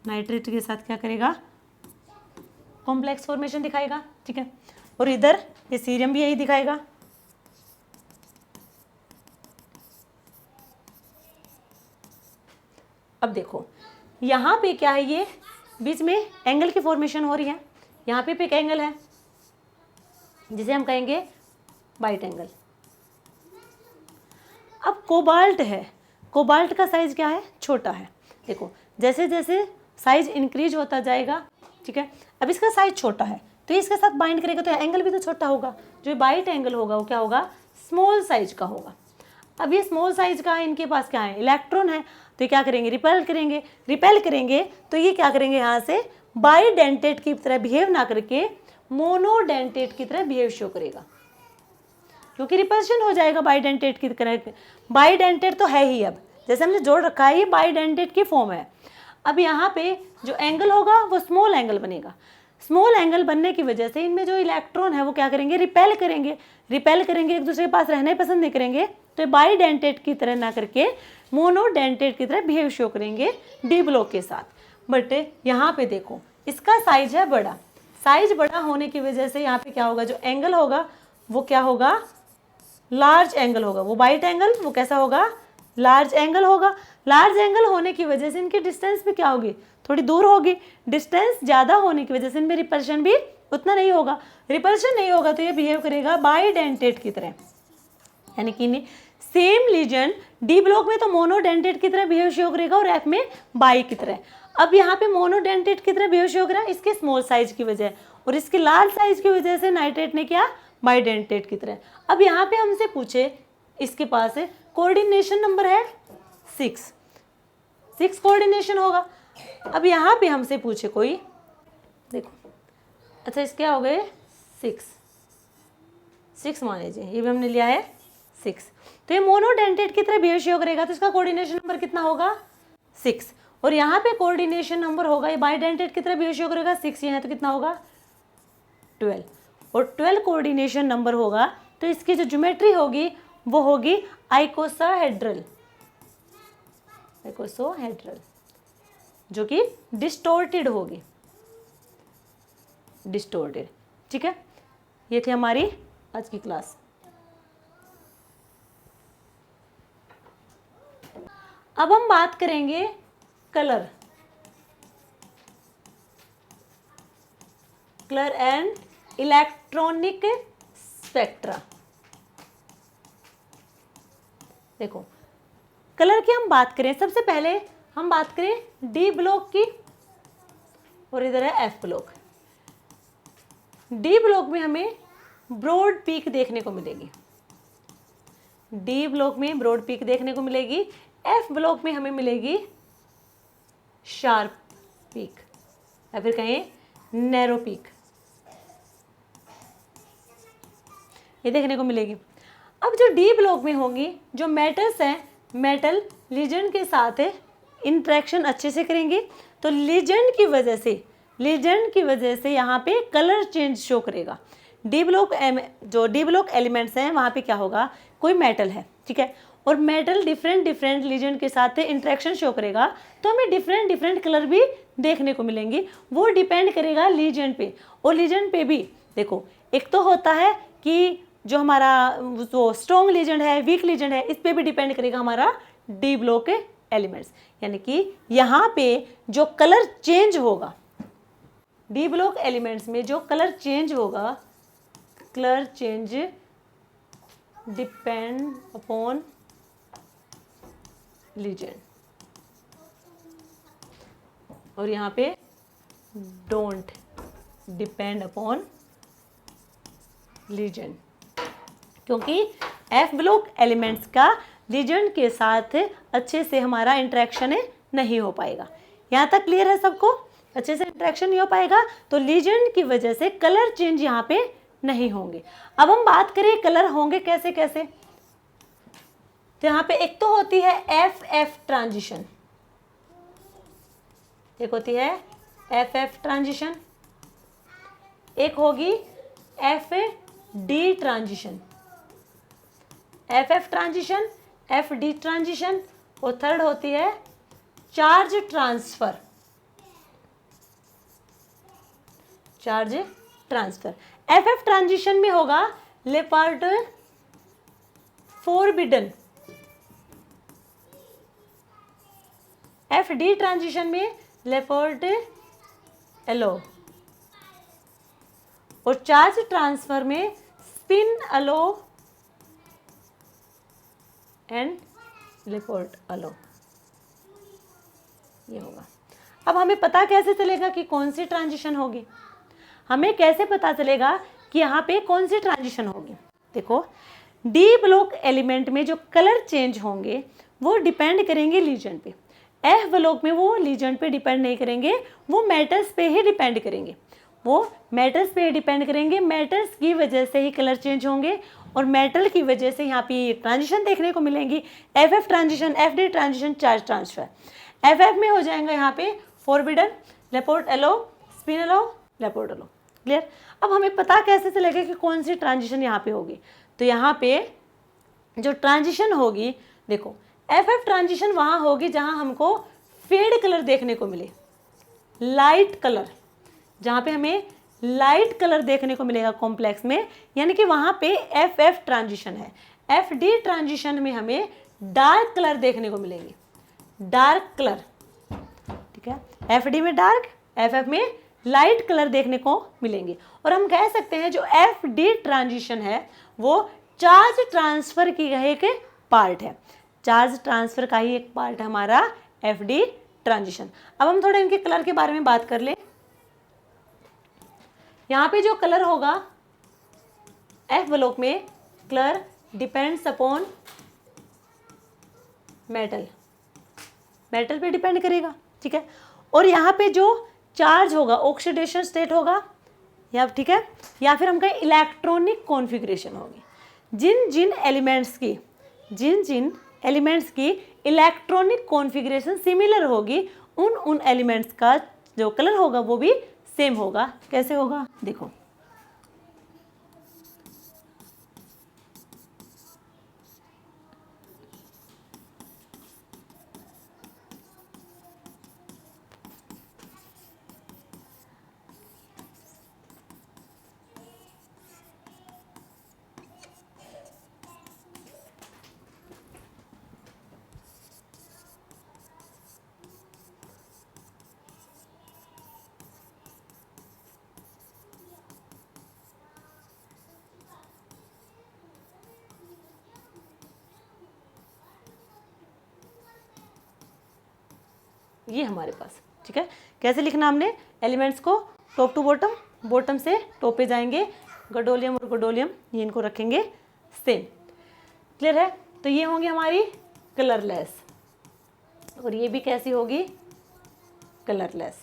[SPEAKER 1] नाइट्रेट के साथ क्या करेगा, कॉम्प्लेक्स फॉर्मेशन दिखाएगा, ठीक है। और इधर ये सीरियम भी यही दिखाएगा। अब देखो यहाँ पे क्या है, ये बीच में एंगल की फॉर्मेशन हो रही है, यहाँ पे एक एंगल है जिसे हम कहेंगे वाइट एंगल। अब कोबाल्ट है, कोबाल्ट का साइज क्या है, छोटा है। देखो जैसे जैसे साइज इंक्रीज होता जाएगा, ठीक है। अब इसका साइज छोटा है तो इसके साथ बाइंड करेगा तो एंगल भी तो छोटा होगा, जो वाइट एंगल होगा वो क्या होगा, स्मॉल साइज का होगा। अब ये स्मॉल साइज का है, इनके पास क्या है, इलेक्ट्रॉन है, तो ये क्या करेंगे, रिपेल करेंगे। रिपेल करेंगे तो ये क्या करेंगे, यहाँ से बाइडेंटेट की तरह बिहेव ना करके मोनोडेंटेट की तरह बिहेव शो करेगा, क्योंकि रिपल्शन हो जाएगा बाइडेंटेट की तरह। बाइडेंटेट तो है ही, अब जैसे हमने जोड़ रखा है ये बाइडेंटेट की फॉर्म है। अब यहाँ पे जो एंगल होगा वो स्मॉल एंगल बनेगा। स्मॉल एंगल बनने की वजह से इनमें जो इलेक्ट्रॉन है वो क्या करेंगे, रिपेल करेंगे। रिपेल करेंगे, एक दूसरे के पास रहना ही पसंद नहीं करेंगे, तो बाइडेंटेट की तरह ना करके मोनोडेंटेट की तरह बिहेव शो करेंगे डी ब्लॉक के साथ। बट यहाँ पे देखो इसका साइज है बड़ा, साइज बड़ा होने की वजह से यहाँ पे क्या होगा, जो एंगल होगा वो क्या होगा, लार्ज एंगल होगा। वो बाइट एंगल वो कैसा होगा, लार्ज एंगल होगा। लार्ज एंगल होने की वजह से इनकी डिस्टेंस भी क्या होगी, थोड़ी दूर होगी। डिस्टेंस ज़्यादा होने की वजह से इनमें रिपल्शन भी उतना नहीं होगा। रिपल्शन नहीं होगा तो ये बिहेव करेगा बाइडेंटेट की तरह, यानी कि सेम लीजन डी ब्लॉक में तो मोनोडेंटेट की तरह बिहेव शो करेगा और एफ में बाई की तरह। अब यहाँ पे मोनोडेंटेट की तरह बिहेव शो करा इसके स्मॉल साइज की वजह, और इसके लार्ज साइज की वजह से नाइट्रेट ने क्या, बाइडेंटेट की तरह। अब यहाँ पे हमसे पूछे, इसके पास है कोऑर्डिनेशन नंबर है 6 कोऑर्डिनेशन होगा। अब यहाँ पे हमसे पूछे कोई, देखो अच्छा इसके क्या हो गए 6 मान लीजिए, ये भी हमने लिया है 6, तो ये मोनोडेंटेट की तरह बिहेव शो करेगा, तो इसका कोऑर्डिनेशन नंबर कितना होगा 6। और यहाँ पे कोऑर्डिनेशन नंबर होगा, ये बाइडेंटेट की तरह बिहेव शो करेगा 6, यहाँ तो कितना होगा 12, और 12 कोऑर्डिनेशन नंबर होगा, तो इसकी जो ज्योमेट्री होगी वो होगी आइकोसाहेड्रल, जो कि डिस्टोर्टेड होगी, डिस्टोर्टेड। ठीक है, ये थी हमारी आज की क्लास। अब हम बात करेंगे कलर एंड इलेक्ट्रॉनिक स्पेक्ट्रा। देखो कलर की हम बात करें, सबसे पहले हम बात करें डी ब्लॉक की, और इधर है एफ ब्लॉक। डी ब्लॉक में हमें ब्रॉड पीक देखने को मिलेगी, डी ब्लॉक में ब्रॉड पीक देखने को मिलेगी। एफ ब्लॉक में हमें मिलेगी शार्प पीक, या फिर कहें नैरो पीक, ये देखने को मिलेगी। अब जो डी ब्लॉक में होंगी, जो मेटल्स हैं, मेटल लीजेंड के साथ इंटरेक्शन अच्छे से करेंगे, तो लीजेंड की वजह से यहाँ पे कलर चेंज शो करेगा। डी ब्लॉक जो डी ब्लॉक एलिमेंट्स हैं वहाँ पे क्या होगा, कोई मेटल है, ठीक है, और मेटल डिफरेंट लीजेंड के साथ इंटरेक्शन शो करेगा, तो हमें डिफरेंट कलर भी देखने को मिलेंगी। वो डिपेंड करेगा लीजेंड पे, और लीजेंड पे भी देखो एक तो होता है कि जो हमारा जो स्ट्रॉन्ग लीजेंड है, वीक लीजेंड है, इस पे भी डिपेंड करेगा हमारा डी ब्लॉक के एलिमेंट्स। यानी कि यहाँ पे जो कलर चेंज होगा, डी ब्लॉक एलिमेंट्स में जो कलर चेंज होगा, colour change depend upon legend, और यहाँ पे डोंट डिपेंड अपॉन लीजेंड, क्योंकि एफ ब्लॉक एलिमेंट्स का लीजेंड के साथ अच्छे से हमारा इंटरेक्शन नहीं हो पाएगा। यहाँ तक क्लियर है सबको, अच्छे से इंटरेक्शन नहीं हो पाएगा, तो लीजेंड की वजह से कलर चेंज यहाँ पे नहीं होंगे। अब हम बात करें कलर होंगे कैसे कैसे, तो यहाँ पे एक तो होती है एफ ट्रांजिशन, एक होती है एफ ट्रांजिशन, एक होगी F D transition, F transition, F D transition, और थर्ड होती है charge transfer, charge transfer. F transition में होगा leopard forbidden, F D transition में लेपर्ड एलो, और चार्ज ट्रांसफर में स्पिन अलो एंड लेपर्ड अलो, ये होगा। अब हमें पता कैसे चलेगा कि कौन सी ट्रांजिशन होगी, हमें कैसे पता चलेगा कि यहाँ पे कौन सी ट्रांजिशन होगी। देखो डी ब्लॉक एलिमेंट में जो कलर चेंज होंगे वो डिपेंड करेंगे लीजेंड पे। एफ ब्लॉक में वो लीजेंड पे डिपेंड नहीं करेंगे, वो मेटल्स पे ही डिपेंड करेंगे, वो मेटल्स पे डिपेंड करेंगे। मेटल्स की वजह से ही कलर चेंज होंगे और मेटल की वजह से यहाँ पे ट्रांजिशन देखने को मिलेंगी, F F transition, F D transition, charge transfer. F F में हो जाएगा यहाँ पे forbidden, Laporte allowed, spin allowed, Laporte allowed. Clear. अब हमें पता कैसे चलेगा कि कौन सी ट्रांजिशन यहाँ पे होगी, तो यहाँ पे जो ट्रांजिशन होगी, देखो एफ एफ ट्रांजिशन वहाँ होगी जहाँ हमको फेड कलर देखने को मिले, लाइट कलर, जहाँ पे हमें लाइट कलर देखने को मिलेगा कॉम्प्लेक्स में, यानी कि वहाँ पे एफ एफ ट्रांजिशन है। एफ डी ट्रांजिशन में हमें डार्क कलर देखने को मिलेंगे, डार्क कलर, ठीक है। एफ डी में डार्क, एफ एफ में लाइट कलर देखने को मिलेंगे। और हम कह सकते हैं जो एफ डी ट्रांजिशन है वो चार्ज ट्रांसफर की एक पार्ट है, चार्ज ट्रांसफर का ही एक पार्ट है हमारा एफ डी ट्रांजिशन। अब हम थोड़ा इनके कलर के बारे में बात कर लें। यहाँ पे जो कलर होगा एफ ब्लॉक में, colour depends upon metal, metal पे डिपेंड करेगा, ठीक है। और यहाँ पे जो चार्ज होगा ऑक्सीडेशन स्टेट होगा, या ठीक है, या फिर हम कहें इलेक्ट्रॉनिक कॉन्फ़िगरेशन होगी। जिन जिन एलिमेंट्स की इलेक्ट्रॉनिक कॉन्फ़िगरेशन सिमिलर होगी, उन एलिमेंट्स का जो कलर होगा वो भी सेम होगा। कैसे होगा, देखो ये हमारे पास, ठीक है। कैसे लिखना हमने एलिमेंट्स को, टॉप टू बॉटम, बॉटम से टॉप पे जाएंगे, गडोलियम और गडोलियम ये इनको रखेंगे सेम। क्लियर है। तो ये होंगी हमारी कलरलेस, और ये भी कैसी होगी, कलरलेस।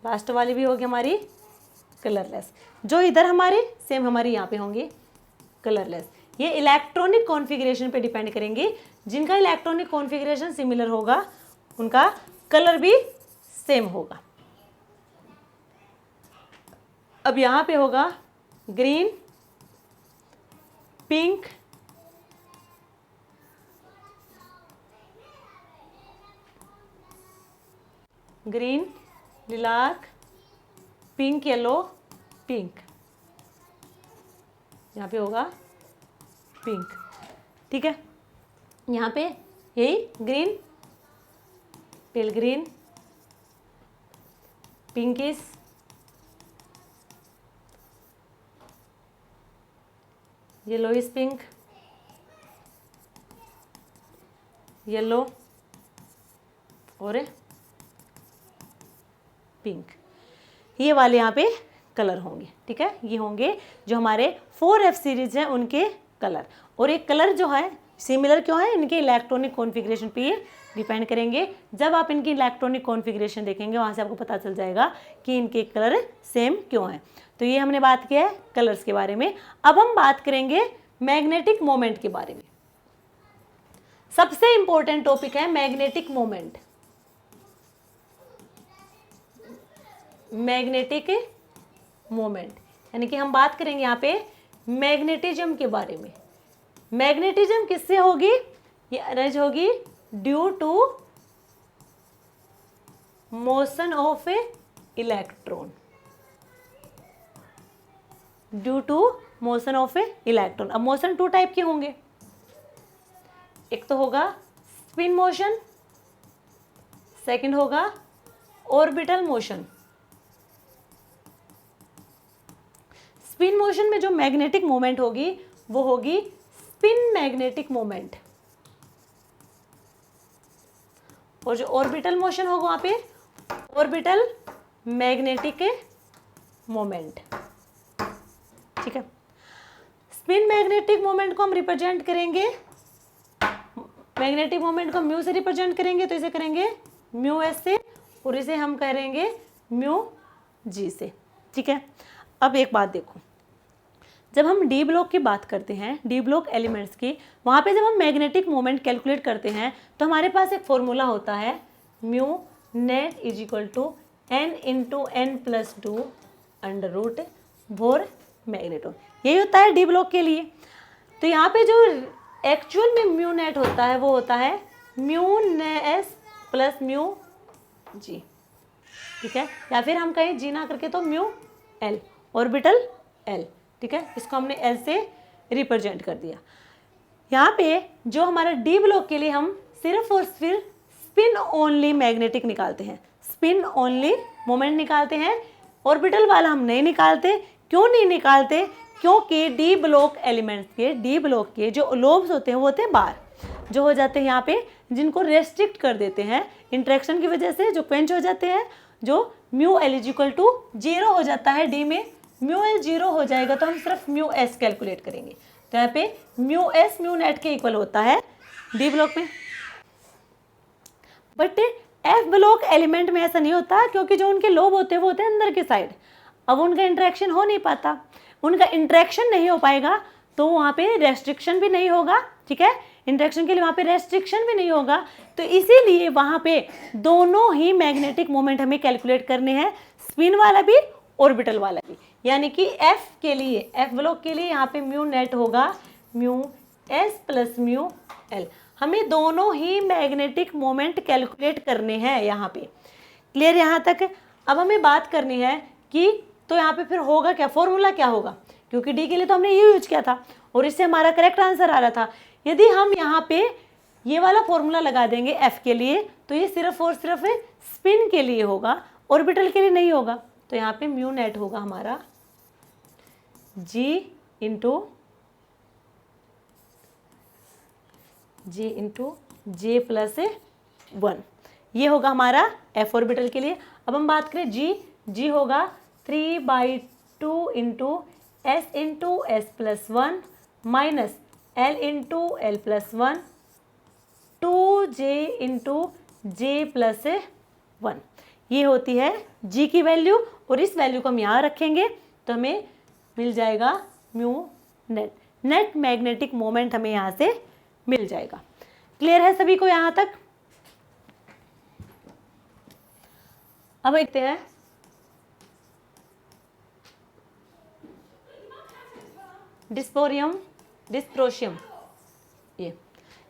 [SPEAKER 1] लास्ट वाली भी होगी हमारी कलरलेस। जो इधर हमारी सेम हमारी यहाँ पे होंगी कलरलेस। ये इलेक्ट्रॉनिक कॉन्फ़िगरेशन पे डिपेंड करेंगी, जिनका इलेक्ट्रॉनिक कॉन्फ़िगरेशन सिमिलर होगा उनका कलर भी सेम होगा। अब यहाँ पे होगा green, pink, green, lilac, pink, yellow, pink, यहाँ पे होगा पिंक, ठीक है। यहाँ पे यही green, pale green, pinkish, yellowish pink, yellow और पिंक, ये वाले यहाँ पे कलर होंगे, ठीक है। ये होंगे जो हमारे 4F सीरीज हैं उनके कलर। और एक कलर जो है सिमिलर क्यों है, इनके इलेक्ट्रॉनिक कॉन्फ़िगरेशन पे ये डिपेंड करेंगे। जब आप इनकी इलेक्ट्रॉनिक कॉन्फ़िगरेशन देखेंगे वहाँ से आपको पता चल जाएगा कि इनके कलर सेम क्यों हैं। तो ये हमने बात किया है कलर्स के बारे में। अब हम बात करेंगे मैग्नेटिक मोमेंट के बारे में। सबसे इंपॉर्टेंट टॉपिक है मैग्नेटिक मोमेंट। मैग्नेटिक मोमेंट यानी कि हम बात करेंगे यहाँ पे मैग्नेटिज्म के बारे में। मैग्नेटिज्म किससे होगी, ये अरेंज होगी due to motion of a electron, due to motion of a electron. अब मोशन 2 टाइप के होंगे, एक तो होगा स्पिन मोशन, सेकंड होगा ऑर्बिटल मोशन। स्पिन मोशन में जो मैग्नेटिक मोमेंट होगी वो होगी स्पिन मैग्नेटिक मोमेंट, और जो ऑर्बिटल मोशन होगा वहां पे ऑर्बिटल मैग्नेटिक मोमेंट, ठीक है। स्पिन मैग्नेटिक मोमेंट को हम रिप्रेजेंट करेंगे, मैग्नेटिक मोमेंट को म्यू से रिप्रेजेंट करेंगे, तो इसे करेंगे म्यू एस से और इसे हम करेंगे म्यू जी से। ठीक है, अब एक बात देखो, जब हम डी ब्लॉक की बात करते हैं, डी ब्लॉक एलिमेंट्स की, वहाँ पे जब हम मैग्नेटिक मोमेंट कैलकुलेट करते हैं तो हमारे पास एक फॉर्मूला होता है mu net is equal to n into n plus two under root Bohr magneto, यही होता है डी ब्लॉक के लिए। तो यहाँ पे जो एक्चुअल में म्यू नेट होता है वो होता है mu S plus mu G. ठीक है, या फिर हम कहें जी ना करके तो म्यू एल ऑर्बिटल एल। ठीक है, इसको हमने एल से रिप्रेजेंट कर दिया। यहाँ पे जो हमारा डी ब्लॉक के लिए हम सिर्फ और सिर्फ स्पिन ओनली मैग्नेटिक निकालते हैं, स्पिन ओनली मोमेंट निकालते हैं, ऑर्बिटल वाला हम नहीं निकालते। क्यों नहीं निकालते? क्योंकि डी ब्लॉक एलिमेंट्स के, डी ब्लॉक के जो लोब्स होते हैं वो होते हैं बार, जो हो जाते हैं यहाँ पे, जिनको रेस्ट्रिक्ट कर देते हैं इंट्रैक्शन की वजह से, जो क्वेंच हो जाते हैं, जो mu L is equal to 0 हो जाता है डी में। म्यू एल 0 हो जाएगा तो हम सिर्फ म्यू एस कैलकुलेट करेंगे, तो यहाँ पे म्यू एस म्यू नेट के इक्वल होता है डी ब्लॉक में। बट एफ ब्लॉक एलिमेंट में ऐसा नहीं होता, क्योंकि जो उनके लोब होते हैं वो होते हैं अंदर के साइड, अब उनका इंटरेक्शन हो नहीं पाता, उनका इंटरेक्शन नहीं हो पाएगा तो वहाँ पे रेस्ट्रिक्शन भी नहीं होगा। ठीक है, इंटरेक्शन के लिए वहाँ पे रेस्ट्रिक्शन भी नहीं होगा, तो इसीलिए वहाँ पे दोनों ही मैग्नेटिक मोमेंट हमें कैलकुलेट करने हैं, स्पिन वाला भी ऑर्बिटल वाला भी। यानी कि एफ के लिए, एफ ब्लॉक के लिए यहाँ पे म्यू नेट होगा mu S plus mu L. हमें दोनों ही मैग्नेटिक मोमेंट कैलकुलेट करने हैं यहाँ पे। क्लियर यहाँ तक? अब हमें बात करनी है कि तो यहाँ पे फिर होगा क्या, फॉर्मूला क्या होगा, क्योंकि डी के लिए तो हमने ये यूज किया था और इससे हमारा करेक्ट आंसर आ रहा था। यदि हम यहाँ पे ये वाला फॉर्मूला लगा देंगे एफ के लिए तो ये सिर्फ और सिर्फ स्पिन के लिए होगा, ऑर्बिटल के लिए नहीं होगा। तो यहाँ पे म्यू नेट होगा हमारा जी इंटू जे प्लस 1, ये होगा हमारा एफ ऑर्बिटल के लिए। अब हम बात करें जी होगा 3/2 into s plus 1 minus l into l plus 1 2j into j plus 1, ये होती है जी की वैल्यू। और इस वैल्यू को हम यहाँ रखेंगे तो हमें मिल जाएगा mu net, net magnetic moment हमें यहाँ से मिल जाएगा। क्लियर है सभी को यहाँ तक? अब देखते हैं डिस्प्रोशियम, ये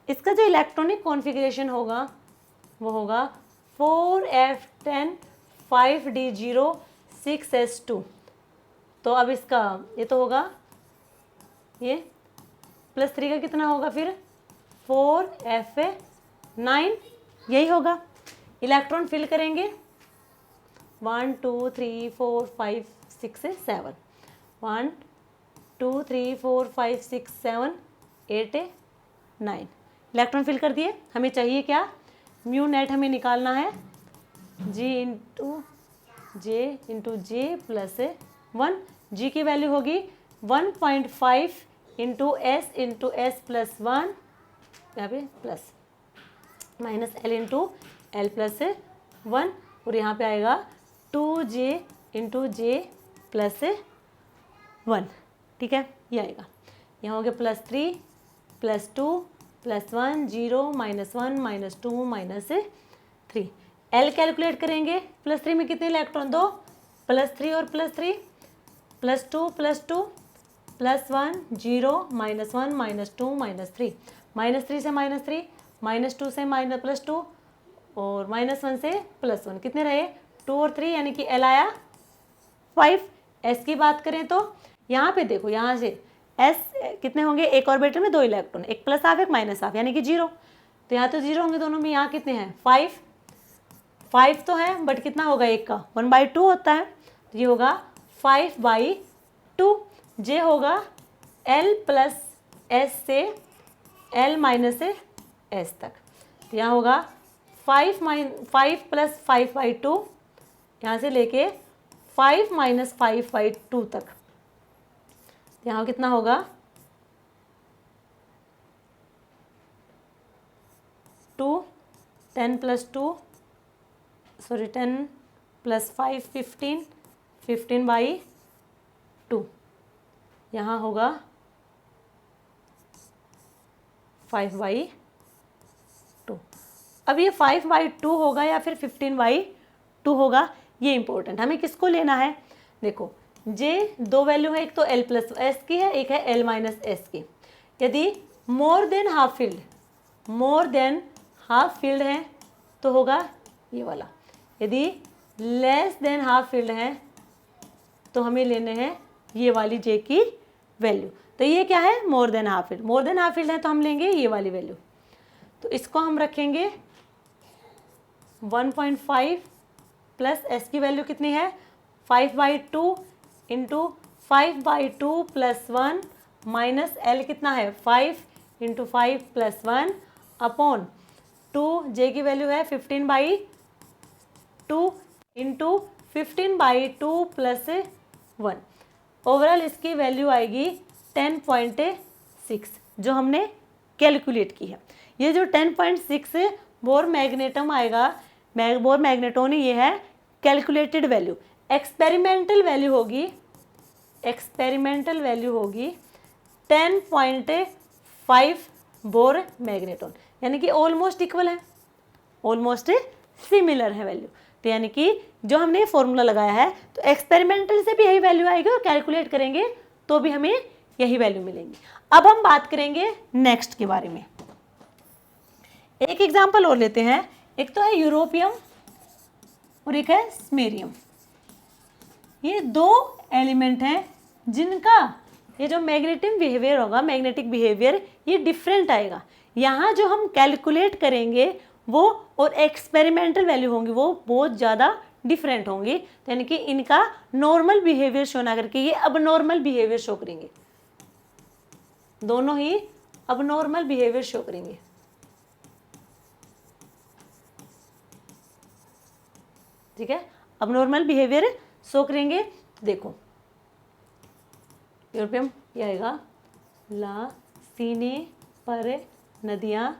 [SPEAKER 1] इसका जो इलेक्ट्रॉनिक कॉन्फ़िगरेशन होगा वो होगा 4f10 5d0 6s2। तो अब इसका ये तो होगा, ये +3 का कितना होगा फिर 4f9, यही होगा। इलेक्ट्रॉन फिल करेंगे 1 2 3 4 5 6 7, 1 2 3 4 5 6 7 8 9 इलेक्ट्रॉन फिल कर दिए। हमें चाहिए क्या, म्यू नेट हमें निकालना है जी इंटू जे प्लस 1। जी की वैल्यू होगी 1.5 इंटू एस प्लस 1, यहाँ पे plus minus l into l plus 1, और यहाँ पे आएगा 2j इंटू जे प्लस 1। ठीक है, ये आएगा, यहाँ हो गया +3 +2 +1 0 -1 -2 -3। एल कैलकुलेट करेंगे, +3 में कितने इलेक्ट्रॉन, 2, +3 और +3 +2 +2 +1 0 -1 -2 -3, -3 से -3 -2 से +2 और -1 से +1, कितने रहे 2 और 3, यानी कि एल आया 5। एस की बात करें तो यहाँ पे देखो, यहाँ से एस कितने होंगे, एक ऑर्बिटल में 2 इलेक्ट्रॉन, एक +हाफ एक -हाफ, यानी कि 0। तो यहाँ तो 0 होंगे दोनों में, यहाँ कितने हैं 5 तो है, बट कितना होगा एक का 1/2 होता है, तो ये होगा 5/2। जे होगा L प्लस S से L माइनस S तक, तो यहाँ होगा 5 + 5/2, यहाँ से लेके 5 - 5/2 तक, यहाँ कितना होगा 2, 10 + 2 सॉरी 10 + 5 15, 15/2, यहाँ होगा 5/2। अब ये 5/2 होगा या फिर 15/2 होगा, ये इंपॉर्टेंट। हमें किसको लेना है? देखो जे दो वैल्यू है, एक तो L + S की है, एक है L - S की। यदि मोर देन हाफ फील्ड है तो होगा ये वाला, यदि लेस देन हाफ फील्ड है तो हमें लेने हैं ये वाली जे की वैल्यू। तो ये क्या है? More than half field. More than half field है तो हम लेंगे ये वाली वैल्यू। तो इसको हम रखेंगे 1.5 प्लस S की वैल्यू कितनी है? 5/2 इंटू 5/2 + 1 माइनस L कितना है? 5 इंटू 5 + 1 अपॉन 2, J की वैल्यू है 15/2 इंटू 15/2 + 1। ओवरऑल इसकी वैल्यू आएगी 10.6 जो हमने कैलकुलेट की है। ये जो 10.6 बोर मैग्नेटम आएगा, बोर मैग्नेटोन, ये है कैलकुलेटेड वैल्यू। एक्सपेरिमेंटल वैल्यू होगी 10.5 बोर मैग्नेटोन, यानी कि ऑलमोस्ट इक्वल है, ऑलमोस्ट सिमिलर है वैल्यू। तो यानी कि जो हमने फॉर्मूला लगाया है तो एक्सपेरिमेंटल से भी यही वैल्यू आएगी और कैलकुलेट करेंगे तो भी हमें यही वैल्यू मिलेंगी। अब हम बात करेंगे नेक्स्ट के बारे में। एक एग्जांपल और लेते हैं। एक तो है यूरोपियम और एक है स्मेरियम। ये दो एलिमेंट हैं जिनका ये जो मैग्नेटिक बिहेवियर होगा, मैग्नेटिक बिहेवियर ये डिफरेंट आएगा। यहाँ जो हम कैलकुलेट करेंगे वो और एक्सपेरिमेंटल वैल्यू होंगी वो बहुत ज़्यादा डिफरेंट होंगी। तो यानी कि इनका नॉर्मल बिहेवियर शो ना करके ये अब नॉर्मल बिहेवियर शो करेंगे, दोनों ही अब नॉर्मल बिहेवियर शो करेंगे। ठीक है, अब नॉर्मल बिहेवियर शो करेंगे। देखो यूरोपियम ये आएगा, ला सीने पर नदियाँ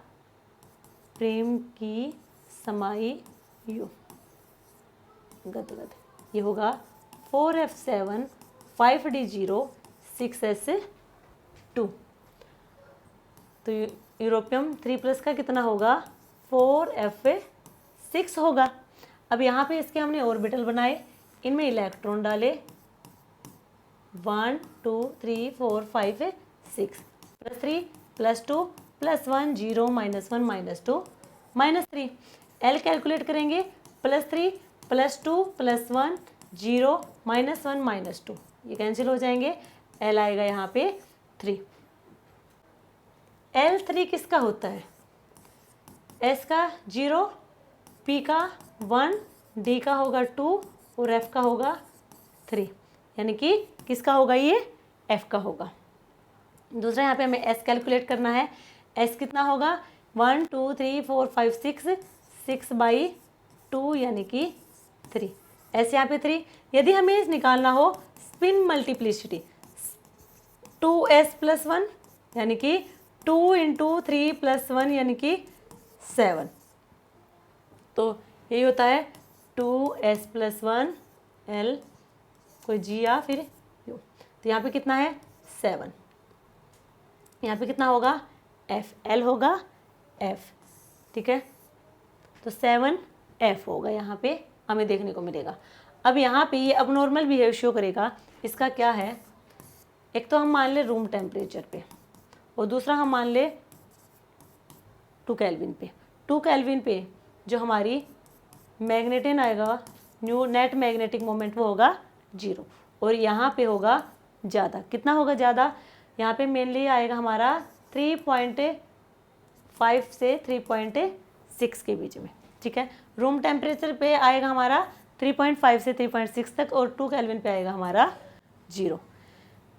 [SPEAKER 1] प्रेम की समाई यू गदगद, ये होगा 4F7 5D0 6S2। तो यूरोपियम 3+ का कितना होगा? 4F6 होगा। अब यहाँ पे इसके हमने ऑर्बिटल बनाए, इनमें इलेक्ट्रॉन डाले 1 2 3 4 5 6 +3 +2 +1 0 -1 -2 -3। L कैलकुलेट करेंगे, +3 +2 +1 0 -1 -2, ये कैंसिल हो जाएंगे। L आएगा यहाँ पे 3। L3 किसका होता है? S का 0, P का 1, D का होगा 2 और F का होगा 3, यानी कि किसका होगा? ये F का होगा। दूसरा यहाँ पे हमें S कैलकुलेट करना है। S कितना होगा? 1 2 3 4 5 6 6/2 यानी कि 3। S यहाँ पे 3। यदि हमें निकालना हो स्पिन मल्टीप्लिसिटी 2S + 1 यानी कि 2 × 3 + 1 यानी कि 7, तो यही होता है 2S + 1 L कोई G या फिर U। तो यहाँ पे कितना है? 7। यहाँ पे कितना होगा? F। L होगा F, ठीक है, तो 7F होगा यहाँ पे हमें देखने को मिलेगा। अब यहाँ पे ये अब नॉर्मल बिहेव शो करेगा। इसका क्या है? एक तो हम मान ले रूम टेम्परेचर पे और दूसरा हम मान ले 2 केल्विन पे। 2 केल्विन पे जो हमारी मैग्नेटिन आएगा, न्यू नेट मैग्नेटिक मोमेंट, वो होगा 0 और यहाँ पे होगा ज़्यादा। कितना होगा ज़्यादा? यहाँ पे मेनली आएगा हमारा 3.5 से 3.6 के बीच में, ठीक है। रूम टेम्परेचर पे आएगा हमारा 3.5 से 3.6 तक और 2 केल्विन पे आएगा हमारा 0।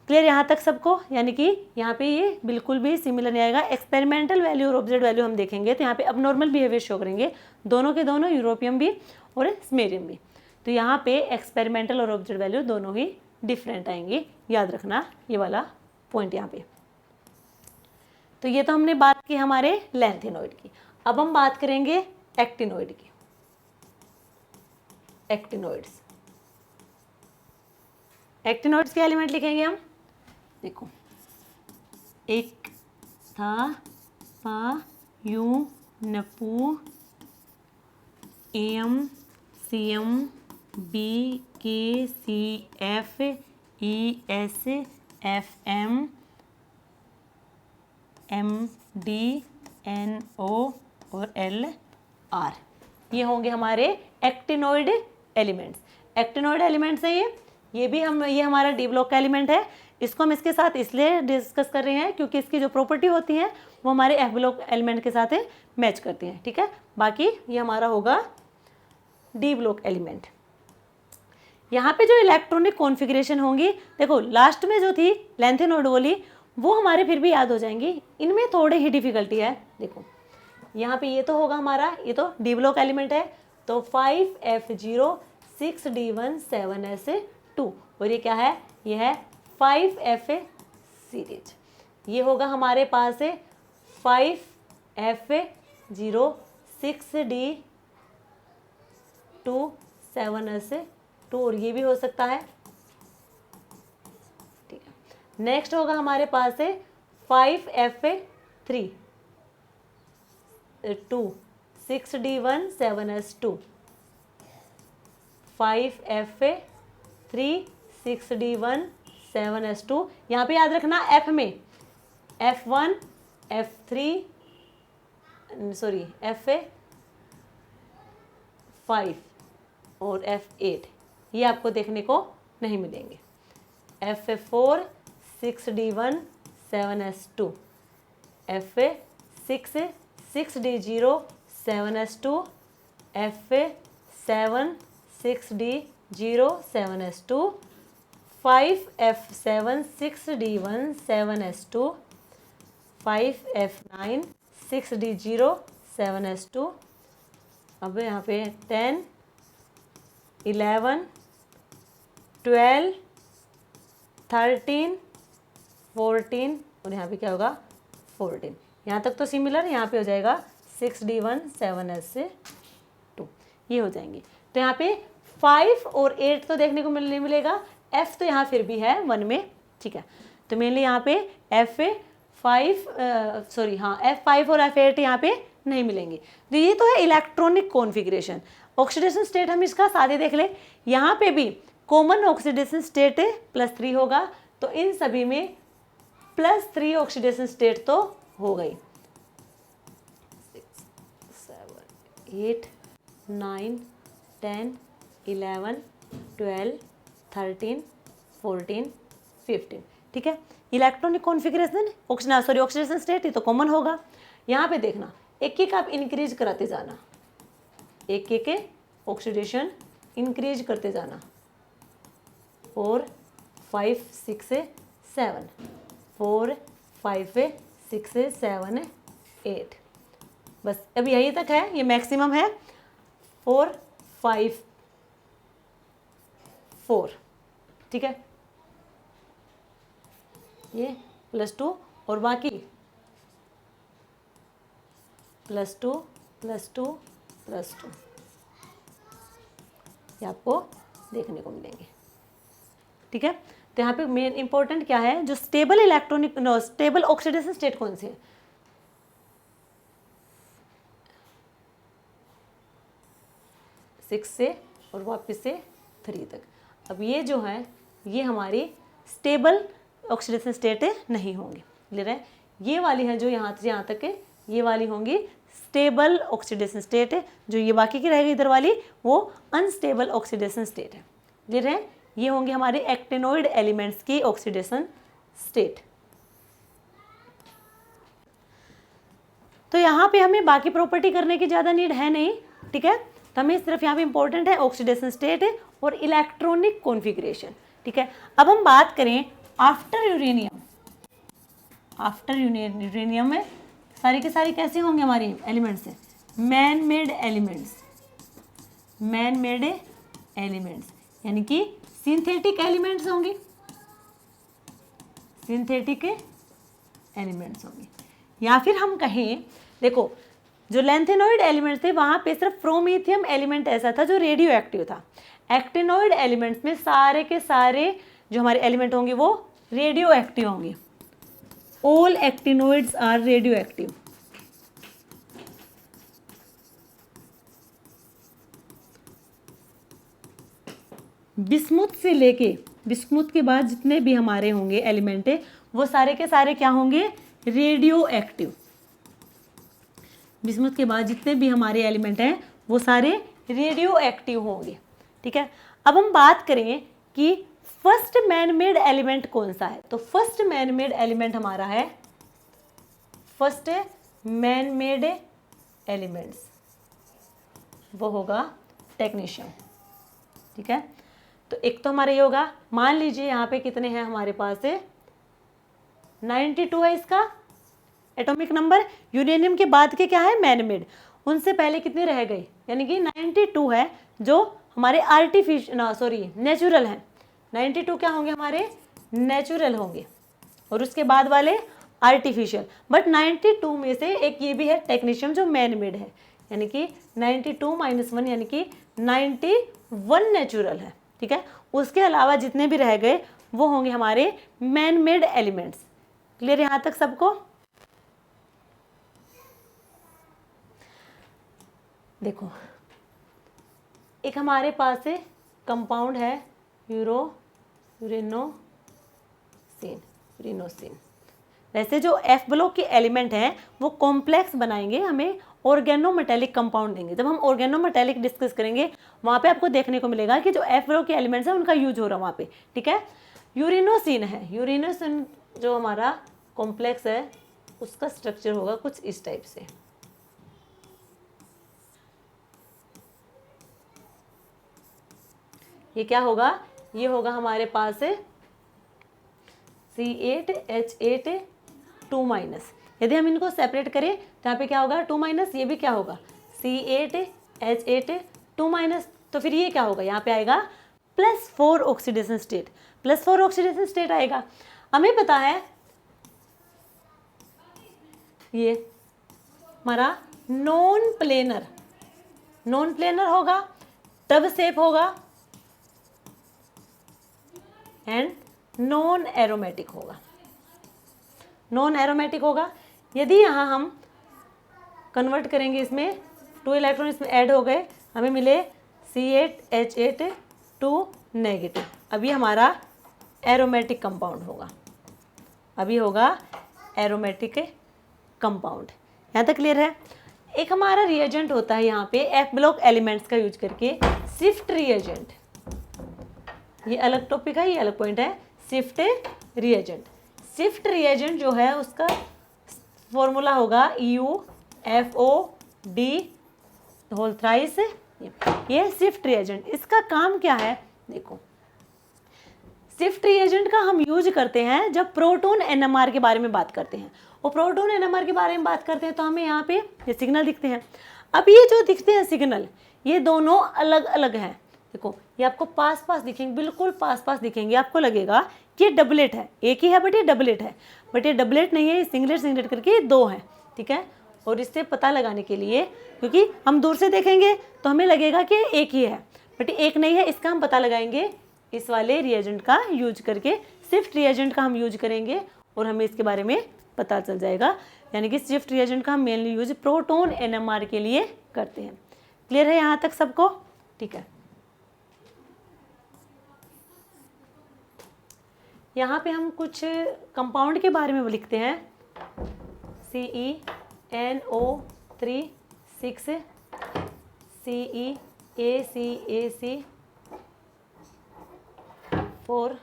[SPEAKER 1] क्लियर यहाँ तक सबको? यानी कि यहाँ पे ये बिल्कुल भी सिमिलर नहीं आएगा। एक्सपेरिमेंटल वैल्यू और ऑब्जर्व वैल्यू हम देखेंगे तो यहाँ पे अब नॉर्मल बिहेवियर शो करेंगे, दोनों के दोनों, यूरोपियम भी और स्मेरियम भी। तो यहाँ पे एक्सपेरिमेंटल और ऑब्जर्व वैल्यू दोनों ही डिफरेंट आएंगे, याद रखना ये वाला पॉइंट यहाँ पे। तो ये तो हमने बात की हमारे लैंथेनॉइड की। अब हम बात करेंगे एक्टिनोइड की। एक्टिनोइड्स, एक्टिनोइड्स के एलिमेंट लिखेंगे हम। देखो, एक था पा यू नपू M C M B K C F E S F M M D N O और एल आर, ये होंगे हमारे एक्टिनोइड एलिमेंट्स। एक्टिनोइड एलिमेंट्स है ये भी हम, ये हमारा डी ब्लॉक का एलिमेंट है। इसको हम इसके साथ इसलिए डिस्कस कर रहे हैं क्योंकि इसकी जो प्रॉपर्टी होती है वो हमारे एफ ब्लॉक एलिमेंट के साथ मैच करती हैं, ठीक है। बाकी ये हमारा होगा डी ब्लॉक एलिमेंट। यहाँ पे जो इलेक्ट्रॉनिक कॉन्फ़िगरेशन होंगी, देखो लास्ट में जो थी लेंथेनोइड वाली, वो हमारे फिर भी याद हो जाएंगी, इनमें थोड़ी ही डिफिकल्टी है। देखो यहाँ पे ये तो होगा हमारा, ये तो डी ब्लॉक एलिमेंट है, तो 5F0 6D1 7S2, और ये क्या है, ये है 5Fa सीरीज। ये होगा हमारे पास 5Fa0 6D2 7S2, और ये भी हो सकता है, ठीक है। नेक्स्ट होगा हमारे पास 5Fa3 2 6D1 7S2, 5Fa3 6D1 7S2। यहाँ पे याद रखना F में F1 F3 सॉरी Fa5 और F8, ये आपको देखने को नहीं मिलेंगे। Fa4 6D1 7S2, Fa6 6D0 7S2, Fa7 6D0 7S2, 5F7 6D1 7S2, 5F9 6D0 7S2। अब यहाँ पे 10 11 12 13 14, और यहाँ पे क्या होगा 14। यहाँ तक तो सिमिलर, यहाँ पे हो जाएगा 6D1 7S2, ये हो जाएंगे। तो यहाँ पे 5 और 8 तो देखने को नहीं मिलेगा, F तो यहाँ फिर भी है 1 में, ठीक है। तो मेनली यहाँ पे F5 और F8 यहाँ पे नहीं मिलेंगे। तो ये तो है इलेक्ट्रॉनिक कॉन्फ़िगरेशन। ऑक्सीडेशन स्टेट हम इसका सादे देख ले, यहाँ पे भी कॉमन ऑक्सीडेशन स्टेट +3 होगा, तो इन सभी में +3 ऑक्सीडेशन स्टेट तो हो गई। 6 7 8 9 10 11 12 13 14 15, ठीक है। इलेक्ट्रॉनिक कॉन्फ़िगरेशन ऑक्सीडेशन स्टेट ये तो कॉमन होगा। यहाँ पे देखना, एक एक आप इंक्रीज कराते जाना, एक एक ऑक्सीडेशन इंक्रीज करते जाना, 4 5 6 7 4 5 6 7 8, बस अब यही तक है, ये मैक्सिमम है 4 5 4, ठीक है। ये +2 और बाकी +2 +2 +2, ये आपको देखने को मिलेंगे, ठीक है। तो यहाँ पे मेन इंपॉर्टेंट क्या है, जो स्टेबल स्टेबल ऑक्सीडेशन स्टेट कौन से है, 6 से और वापस से 3 तक। अब ये जो है ये हमारी स्टेबल ऑक्सीडेशन स्टेट नहीं होंगी, क्लियर है। ये वाली है जो यहाँ से यहाँ तक है, ये वाली होंगी स्टेबल ऑक्सीडेशन स्टेट है, जो ये बाकी की रहेगी इधर वाली वो अनस्टेबल ऑक्सीडेशन स्टेट है, क्लियर है। ये होंगे हमारे एक्टिनोइड एलिमेंट्स की ऑक्सीडेशन स्टेट। तो यहाँ पे हमें बाकी प्रॉपर्टी करने की ज़्यादा नीड है नहीं, ठीक है। तो हमें सिर्फ यहाँ पे इंपॉर्टेंट है ऑक्सीडेशन स्टेट और इलेक्ट्रॉनिक कॉन्फ़िगरेशन, ठीक है। अब हम बात करें आफ्टर यूरेनियम। आफ्टर यूरेनियम में सारी के सारी कैसे होंगे हमारी एलिमेंट्स है, man made elements, man made elements यानी कि सिंथेटिक एलिमेंट्स होंगी, सिंथेटिक एलिमेंट्स होंगे। या फिर हम कहें, देखो जो लैंथेनॉइड एलिमेंट्स थे वहाँ पे सिर्फ प्रोमीथियम एलिमेंट ऐसा था जो रेडियो एक्टिव था। एक्टिनॉइड एलिमेंट्स में सारे के सारे जो हमारे एलिमेंट होंगे वो रेडियो एक्टिव होंगे। All actinoids are radioactive. Bismuth से लेके बिस्मुथ के बाद जितने भी हमारे होंगे एलिमेंट है वो सारे के सारे क्या होंगे, रेडियो एक्टिव। बिस्मुथ के बाद जितने भी हमारे एलिमेंट हैं वो सारे रेडियो एक्टिव होंगे। ठीक है, अब हम बात करें कि फर्स्ट मैन मेड एलिमेंट कौन सा है। तो फर्स्ट मैन मेड एलिमेंट हमारा है, फर्स्ट मैन मेड एलिमेंट्स वो होगा टेक्नीशियम। ठीक है, तो एक तो हमारा ये होगा, मान लीजिए यहाँ पे कितने हैं हमारे पास है 92 है इसका एटॉमिक नंबर। यूरेनियम के बाद के क्या है मैन मेड, उनसे पहले कितने रह गए, यानी कि 92 है जो हमारे नेचुरल हैं। 92 क्या होंगे हमारे नेचुरल होंगे और उसके बाद वाले आर्टिफिशियल। बट 92 में से एक ये भी है टेक्नीशियम जो मैन मेड है, यानी कि 92 - 1 यानी कि 91 नेचुरल है। ठीक है, उसके अलावा जितने भी रह गए वो होंगे हमारे मैन मेड एलिमेंट्स। क्लियर यहाँ तक सबको? देखो एक हमारे पास है कंपाउंड है यूरेनोसिन। वैसे जो एफ ब्लॉक के एलिमेंट हैं वो कॉम्प्लेक्स बनाएंगे, हमें ऑर्गेनोमेटेलिक कंपाउंड देंगे। जब हम ऑर्गेनोमेटेलिक डिस्कस करेंगे वहाँ पे आपको देखने को मिलेगा कि जो एफ ब्लॉक के एलिमेंट्स हैं उनका यूज हो रहा है वहाँ पे। ठीक है, यूरेनोसिन है, यूरेनोसिन जो हमारा कॉम्प्लेक्स है उसका स्ट्रक्चर होगा कुछ इस टाइप से। ये क्या होगा, ये होगा हमारे पास C8H8 2-। यदि हम इनको सेपरेट करें तो यहाँ पे क्या होगा 2-, ये भी क्या होगा C8H8 2-। तो फिर ये क्या होगा, यहाँ पे आएगा +4 ऑक्सीडेशन स्टेट, +4 ऑक्सीडेशन स्टेट आएगा। हमें पता है ये हमारा नॉन प्लेनर होगा, टब शेप होगा एंड नॉन एरोमेटिक होगा। यदि यहाँ हम कन्वर्ट करेंगे, इसमें 2 इलेक्ट्रॉन इसमें ऐड हो गए, हमें मिले C8H8 2-। अभी हमारा एरोमेटिक कंपाउंड होगा, अभी होगा एरोमेटिक कंपाउंड। यहाँ तक क्लियर है? एक हमारा रिएजेंट होता है यहाँ पे एफ ब्लॉक एलिमेंट्स का यूज करके, शिफ्ट रिएजेंट। ये अलग टॉपिक है, ये अलग पॉइंट है, शिफ्ट रिएजेंट। शिफ्ट रिएजेंट जो है उसका फॉर्मूला होगा EuFOD3। ये शिफ्ट रिएजेंट, इसका काम क्या है देखो। शिफ्ट रिएजेंट का हम यूज करते हैं जब प्रोटॉन NMR के बारे में बात करते हैं। और प्रोटॉन NMR के बारे में बात करते हैं तो हमें यहाँ पे ये सिग्नल दिखते हैं। अब ये जो दिखते हैं सिग्नल, ये दोनों अलग अलग हैं। देखो ये आपको पास पास दिखेंगे, बिल्कुल पास पास दिखेंगे, आपको लगेगा कि ये डबलेट है, एक ही है बट ये डबलेट है। बट ये डबलेट नहीं है, ये सिंगलेट करके 2 हैं। ठीक है, और इससे पता लगाने के लिए, क्योंकि हम दूर से देखेंगे तो हमें लगेगा कि एक ही है बट एक नहीं है, इसका हम पता लगाएंगे इस वाले रिएजेंट का यूज करके। शिफ्ट रिएजेंट का हम यूज करेंगे और हमें इसके बारे में पता चल जाएगा। यानी कि शिफ्ट रिएजेंट का हम मेनली यूज प्रोटॉन NMR के लिए करते हैं। क्लियर है यहाँ तक सबको? ठीक है, यहाँ पे हम कुछ कंपाउंड के बारे में लिखते हैं। CeNO3 6 CeACAC 4